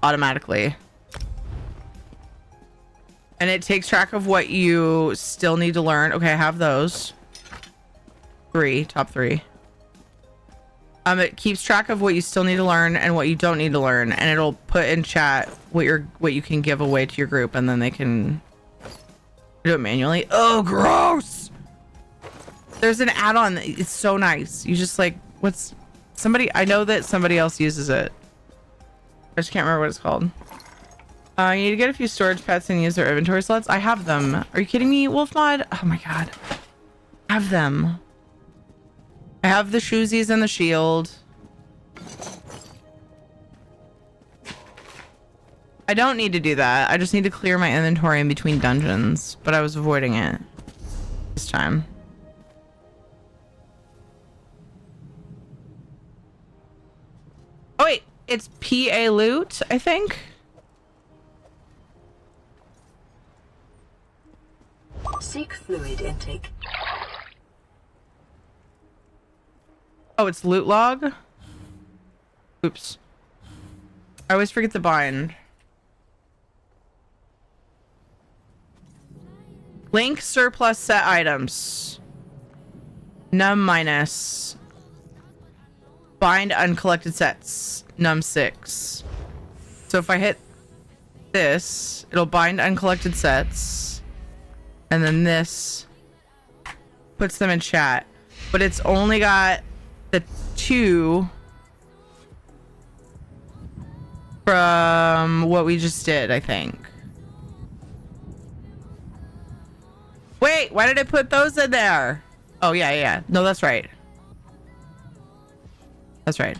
automatically. And it takes track of what you still need to learn. Okay, I have those. Top three. It keeps track of what you still need to learn and what you don't need to learn, and it'll put in chat what you can give away to your group, and then they can do it manually. Oh, gross! There's an add-on. It's so nice. You just like, I know that somebody else uses it. I just can't remember what it's called. You need to get a few storage pets and use their inventory slots. I have them. Are you kidding me, Wolfmod? Oh my god. I have them. I have the shoesies and the shield. I don't need to do that. I just need to clear my inventory in between dungeons, but I was avoiding it this time. Oh wait, it's PA loot, I think. Seek fluid intake. Oh, it's loot log? Oops. I always forget to bind. Link surplus set items. Num minus. Bind uncollected sets. Num 6. So if I hit this, it'll bind uncollected sets. And then this puts them in chat. But it's only got the 2 from what we just did, I think. Wait, why did I put those in there? Oh, yeah. No, that's right. That's right.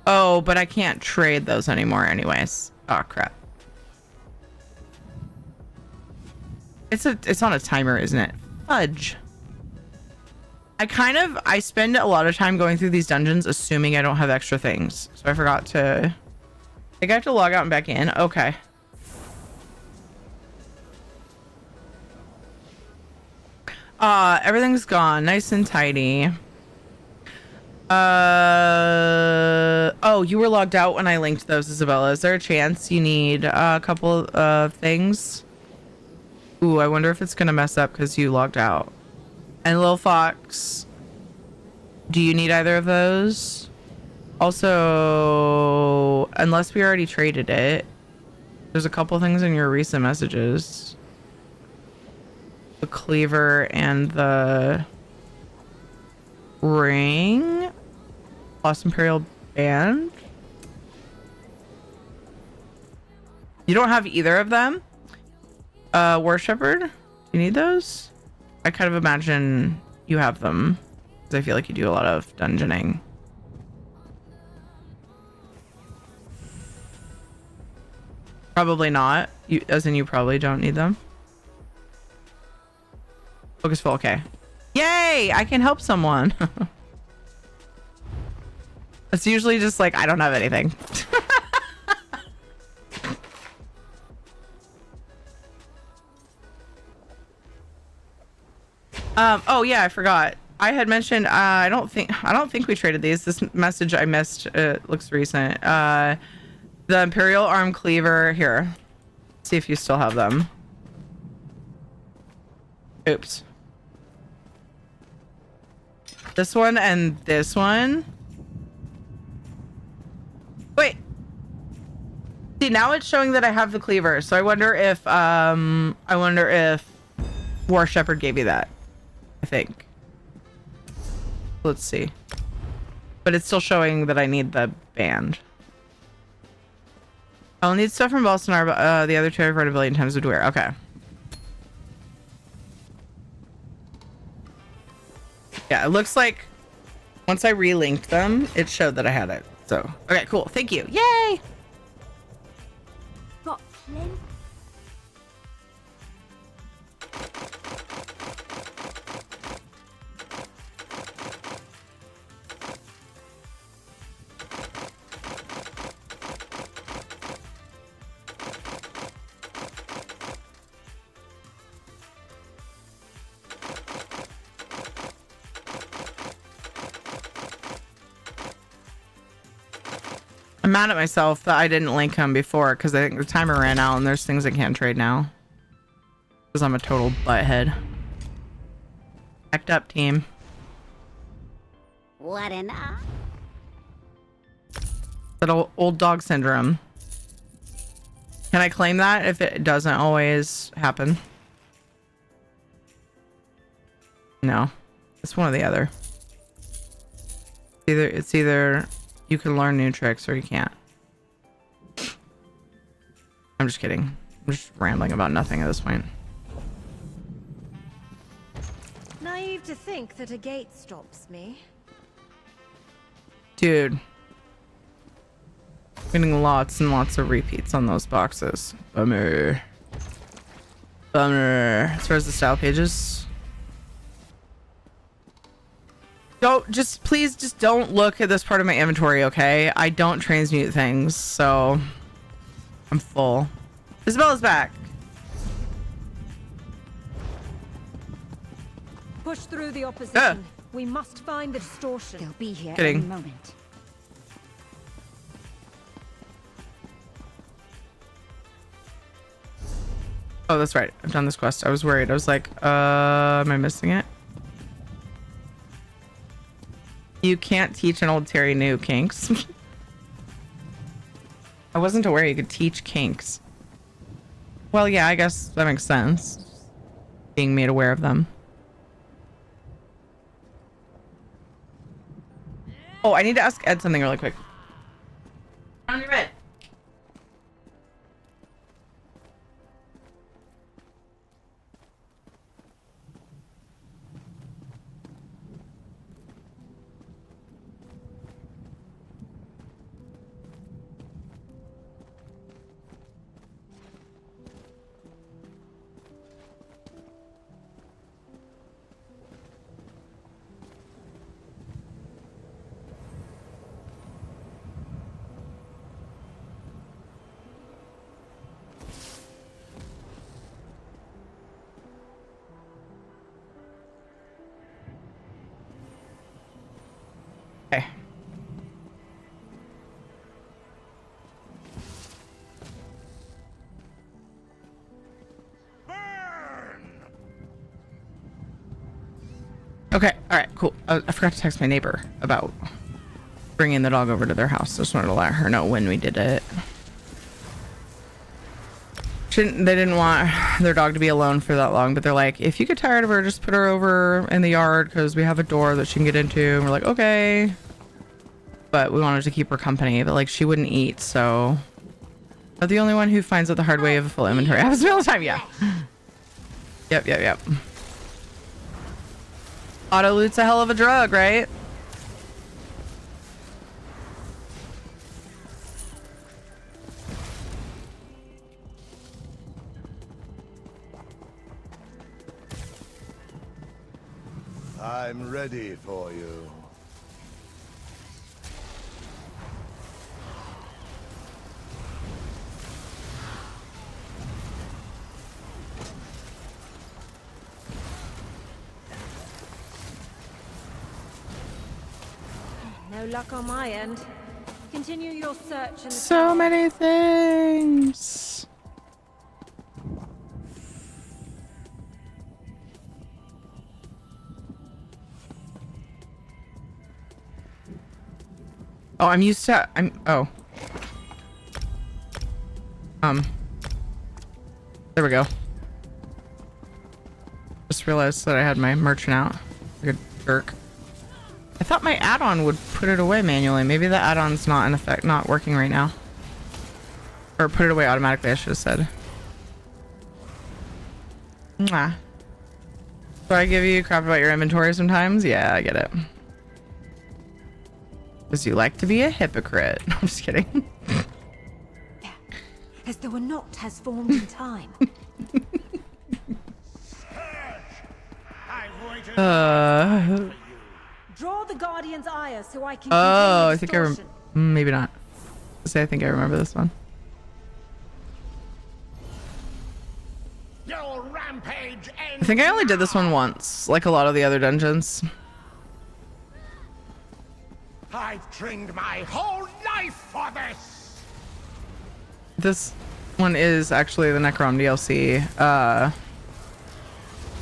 Oh, but I can't trade those anymore anyways. Oh, crap. It's on a timer, isn't it? Fudge. I spend a lot of time going through these dungeons assuming I don't have extra things. So I forgot to... I think I have to log out and back in. Okay. Everything's gone. Nice and tidy. Oh, you were logged out when I linked those, Isabella. Is there a chance you need a couple of things? Ooh, I wonder if it's gonna mess up because you logged out. And Lil Fox, do you need either of those? Also, unless we already traded it, there's a couple things in your recent messages. The cleaver and the ring. Lost Imperial Band. You don't have either of them? War Shepherd? Do you need those? I kind of imagine you have them, because I feel like you do a lot of dungeoning. Probably not. As in you probably don't need them. Focus full. Okay. Yay! I can help someone. It's usually just like, I don't have anything. Oh yeah, I forgot. I had mentioned, I don't think we traded these. This message I missed, looks recent. The Imperial Arm Cleaver, here. See if you still have them. Oops. This one and this one. Wait. See, now it's showing that I have the cleaver, so I wonder if War Shepherd gave you that. I think. Let's see. But it's still showing that I need the band. I'll need stuff from Bolsonar, but the other two I've read a billion times would wear. Okay. Yeah, it looks like once I relinked them, it showed that I had it. So, okay, cool. Thank you. Yay! Got plenty. I'm mad at myself that I didn't link him before because I think the timer ran out and there's things I can't trade now. Because I'm a total butthead. Act up, team. What an That old dog syndrome. Can I claim that if it doesn't always happen? No. It's one or the other. It's either you can learn new tricks or you can't. I'm just kidding. I'm just rambling about nothing at this point. Naive to think that a gate stops me. Dude. Getting lots and lots of repeats on those boxes. Bummer. Bummer. As far as the style pages. Please just don't look at this part of my inventory, okay? I don't transmute things, so I'm full. Isabella's back. Push through the opposition. We must find the distortion. They'll be here Kidding. any moment. Oh, that's right. I've done this quest. I was worried. I was like, am I missing it? You can't teach an old Terry new kinks. I wasn't aware you could teach kinks. Well, yeah, I guess that makes sense. Being made aware of them. Oh, I need to ask Ed something really quick. On your bed. Okay. Okay, all right, cool. I forgot to text my neighbor about bringing the dog over to their house. Just wanted to let her know when we did it. They didn't want their dog to be alone for that long, but they're like, if you get tired of her, just put her over in the yard because we have a door that she can get into. And we're like, okay. But we wanted to keep her company, but like she wouldn't eat, so I'm the only one who finds out the hard way of a full inventory. Happens to me all the time, yeah. Yep. Auto loot's a hell of a drug, right? I'm ready for you. No luck on my end. Continue your search in the So many things. Oh, I'm used to. There we go. Just realized that I had my merchant out. Like a jerk. I thought my add-on would put it away manually. Maybe the add-on's not in effect, not working right now. Or put it away automatically, I should have said. Mwah. Do I give you crap about your inventory sometimes? Yeah, I get it. Because you like to be a hypocrite. No, I'm just kidding. as though a knot has formed in time. Draw the Guardian's ire so I can. Oh, I think I remember. Maybe not. I think I remember this one. Your rampage ends. I think I only did this one once, like a lot of the other dungeons. I've trained my whole life for this. This one is actually the Necrom DLC,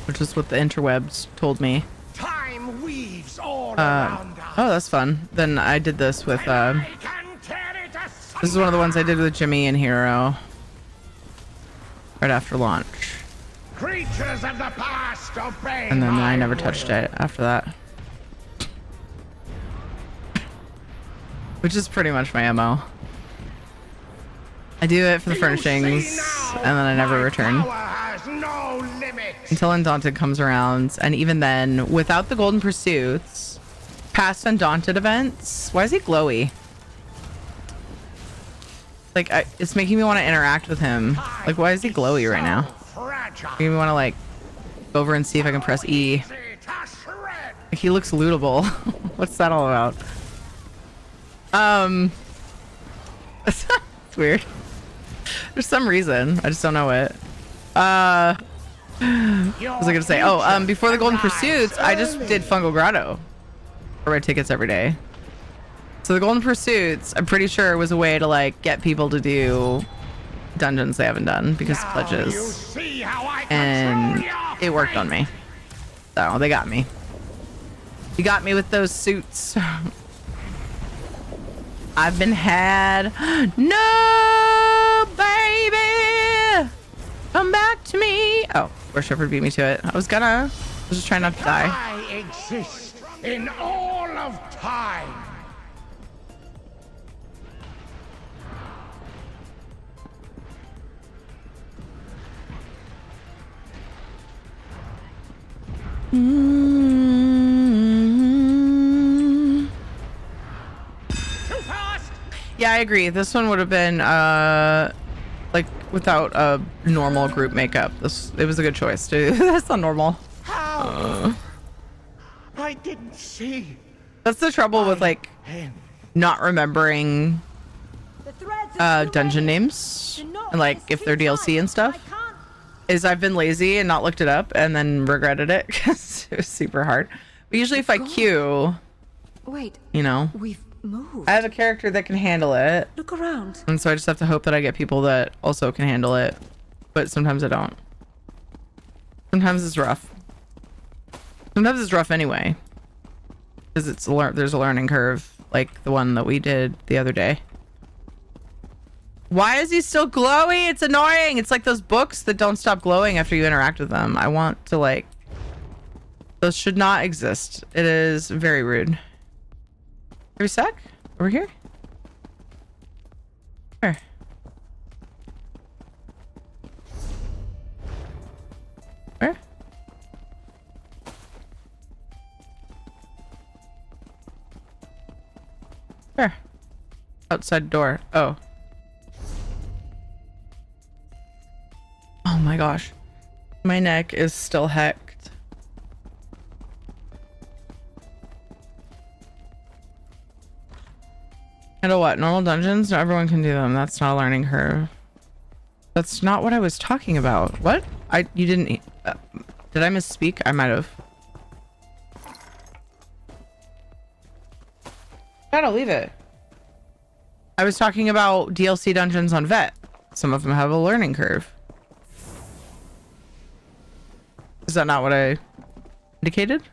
which is what the interwebs told me. Time weaves all around us. Oh, that's fun. Then I did this with, this is one of the ones I did with Jimmy and Hero. Right after launch. Creatures of the past obey. And then I never touched it after that. Which is pretty much my MO. I do it for the furnishings, and then I never return. Until Undaunted comes around, and even then, without the Golden Pursuits, past Undaunted events, why is he glowy? Like, it's making me want to interact with him. Like, why is he glowy right now? Making me want to, like, go over and see if I can press E. Like, he looks lootable. What's that all about? It's weird. There's some reason. I just don't know it. What was I gonna say? Oh, before the Golden Pursuits, I just did Fungal Grotto for my tickets every day. So the Golden Pursuits, I'm pretty sure, was a way to like get people to do dungeons they haven't done because of pledges, and it worked on me. So they got me. You got me with those suits. I've been had. No, baby, come back to me. Oh, Worshipper beat me to it. I was just trying not to die. I exist in all of time. Yeah, I agree. This one would have been like without a normal group makeup. It was a good choice. That's not normal. How? I didn't see. That's the trouble with like not remembering dungeon names and like if they're DLC and stuff. Is I've been lazy and not looked it up and then regretted it because it was super hard. But usually if I queue, you know, we've moved. I have a character that can handle it. Look around. And so I just have to hope that I get people that also can handle it. But sometimes I don't. Sometimes it's rough. Sometimes it's rough anyway. Because there's a learning curve, like the one that we did the other day. Why is he still glowy? It's annoying. It's like those books that don't stop glowing after you interact with them. I want to like... Those should not exist. It is very rude. Every sec? Over here? Where? Where? Where? Outside door. Oh. Oh my gosh. My neck is still hecked. Handle what? Normal dungeons? No, everyone can do them. That's not a learning curve. That's not what I was talking about. What? You didn't... did I misspeak? I might have. Gotta leave it. I was talking about DLC dungeons on Vet. Some of them have a learning curve. Is that not what I indicated?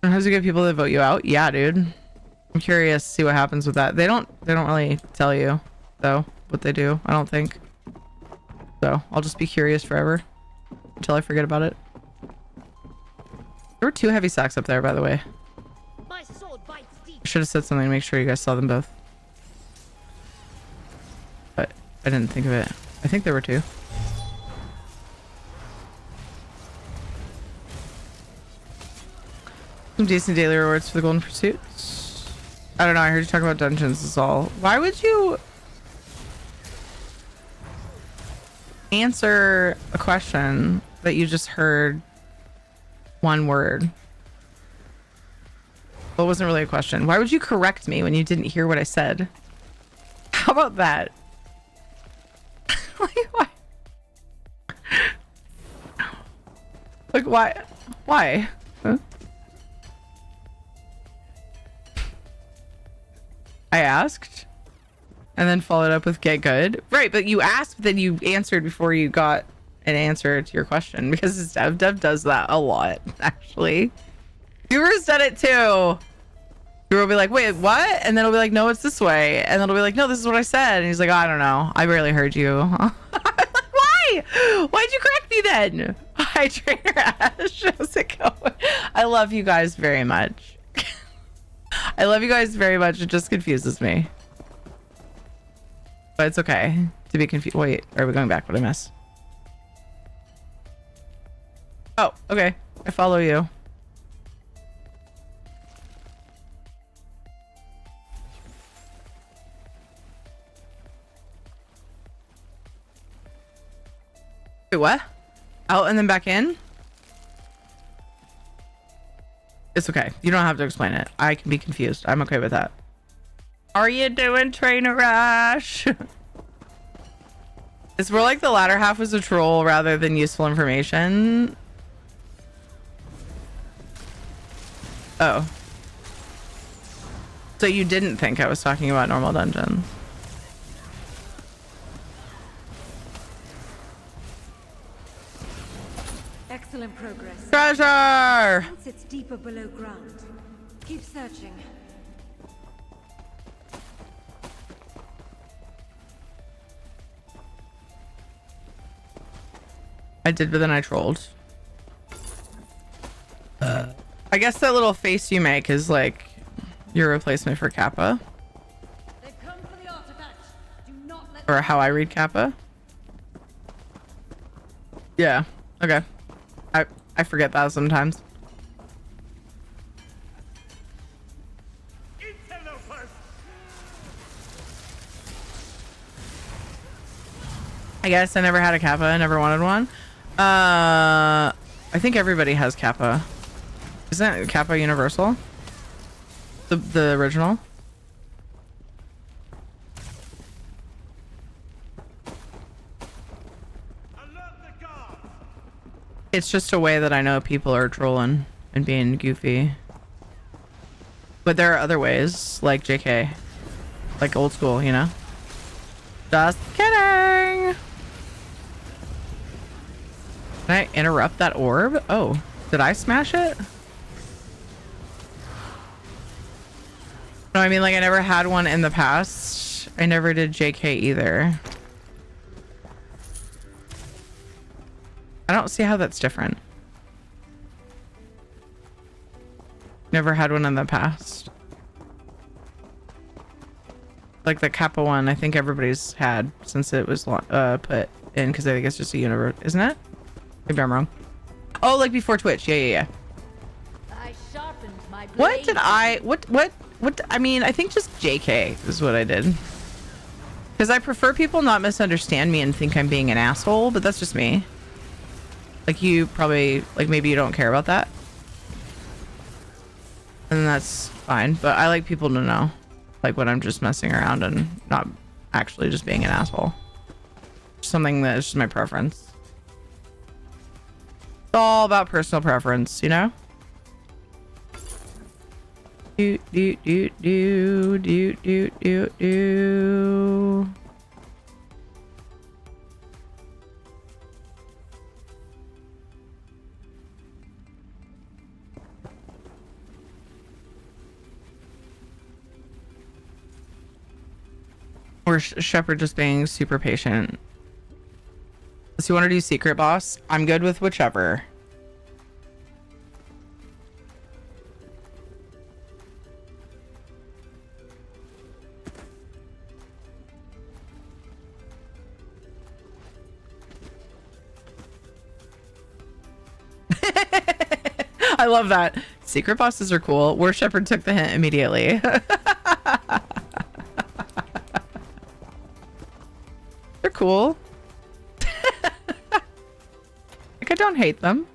And how does it get people to vote you out? Yeah, dude. I'm curious to see what happens with that. They don't really tell you, though, what they do, I don't think. So I'll just be curious forever until I forget about it. There were 2 heavy sacks up there, by the way. My sword bites deep. I should have said something to make sure you guys saw them both. But I didn't think of it. I think there were 2. Some decent daily rewards for the golden pursuits. I don't know. I heard you talk about dungeons is all. Why would you answer a question that you just heard one word? Well, it wasn't really a question. Why would you correct me when you didn't hear what I said? How about that? Why? Like, why? Why? Huh? I asked and then followed up with get good. Right, but you asked, then you answered before you got an answer to your question, because Dev does that a lot, actually. Viewers done it too. Viewer will be like, wait, what? And then it'll be like, no, it's this way. And then it'll be like, no, this is what I said. And he's like, I don't know. I barely heard you. Why? Why'd you correct me then? Hi, Trainer Ash. How's it going? I love you guys very much. I love you guys very much. It just confuses me. But it's okay to be confused. Wait, are we going back? What did I miss? Oh, okay. I follow you. Wait, what? Out and then back in? It's okay. You don't have to explain it. I can be confused. I'm okay with that. Are you doing, Trainer Ash? It's more like the latter half was a troll rather than useful information. Oh. So you didn't think I was talking about normal dungeons? Excellent progress. Treasure! Once it's deeper below ground. Keep searching. I did, but then I trolled. I guess that little face you make is like your replacement for Kappa. They've come for the artifact. Do not let Or how I read Kappa. Yeah. Okay. I forget that sometimes. I guess I never had a Kappa. I never wanted one. I think everybody has Kappa. Isn't Kappa universal? The original? It's just a way that I know people are trolling and being goofy. But there are other ways, like JK. Like old school, you know? Just kidding! Can I interrupt that orb? Oh, did I smash it? No, I mean, like, I never had one in the past. I never did JK either. I don't see how that's different. Never had one in the past. Like the Kappa one, I think everybody's had since it was put in, because I think it's just a universe, isn't it? Maybe I'm wrong. Oh, like before Twitch. Yeah. I sharpened my blade. What did I... What... I mean, I think just JK is what I did. Because I prefer people not misunderstand me and think I'm being an asshole, but that's just me. Like, you probably... Like, maybe you don't care about that. And that's fine, but I like people to know. Like when I'm just messing around and not actually just being an asshole. Something that is just my preference. It's all about personal preference, you know? Do do do do do do do do. Or Shepard just being super patient. So you want to do secret boss? I'm good with whichever. I love that. Secret bosses are cool. War Shepherd took the hint immediately. They're cool. Like, I don't hate them.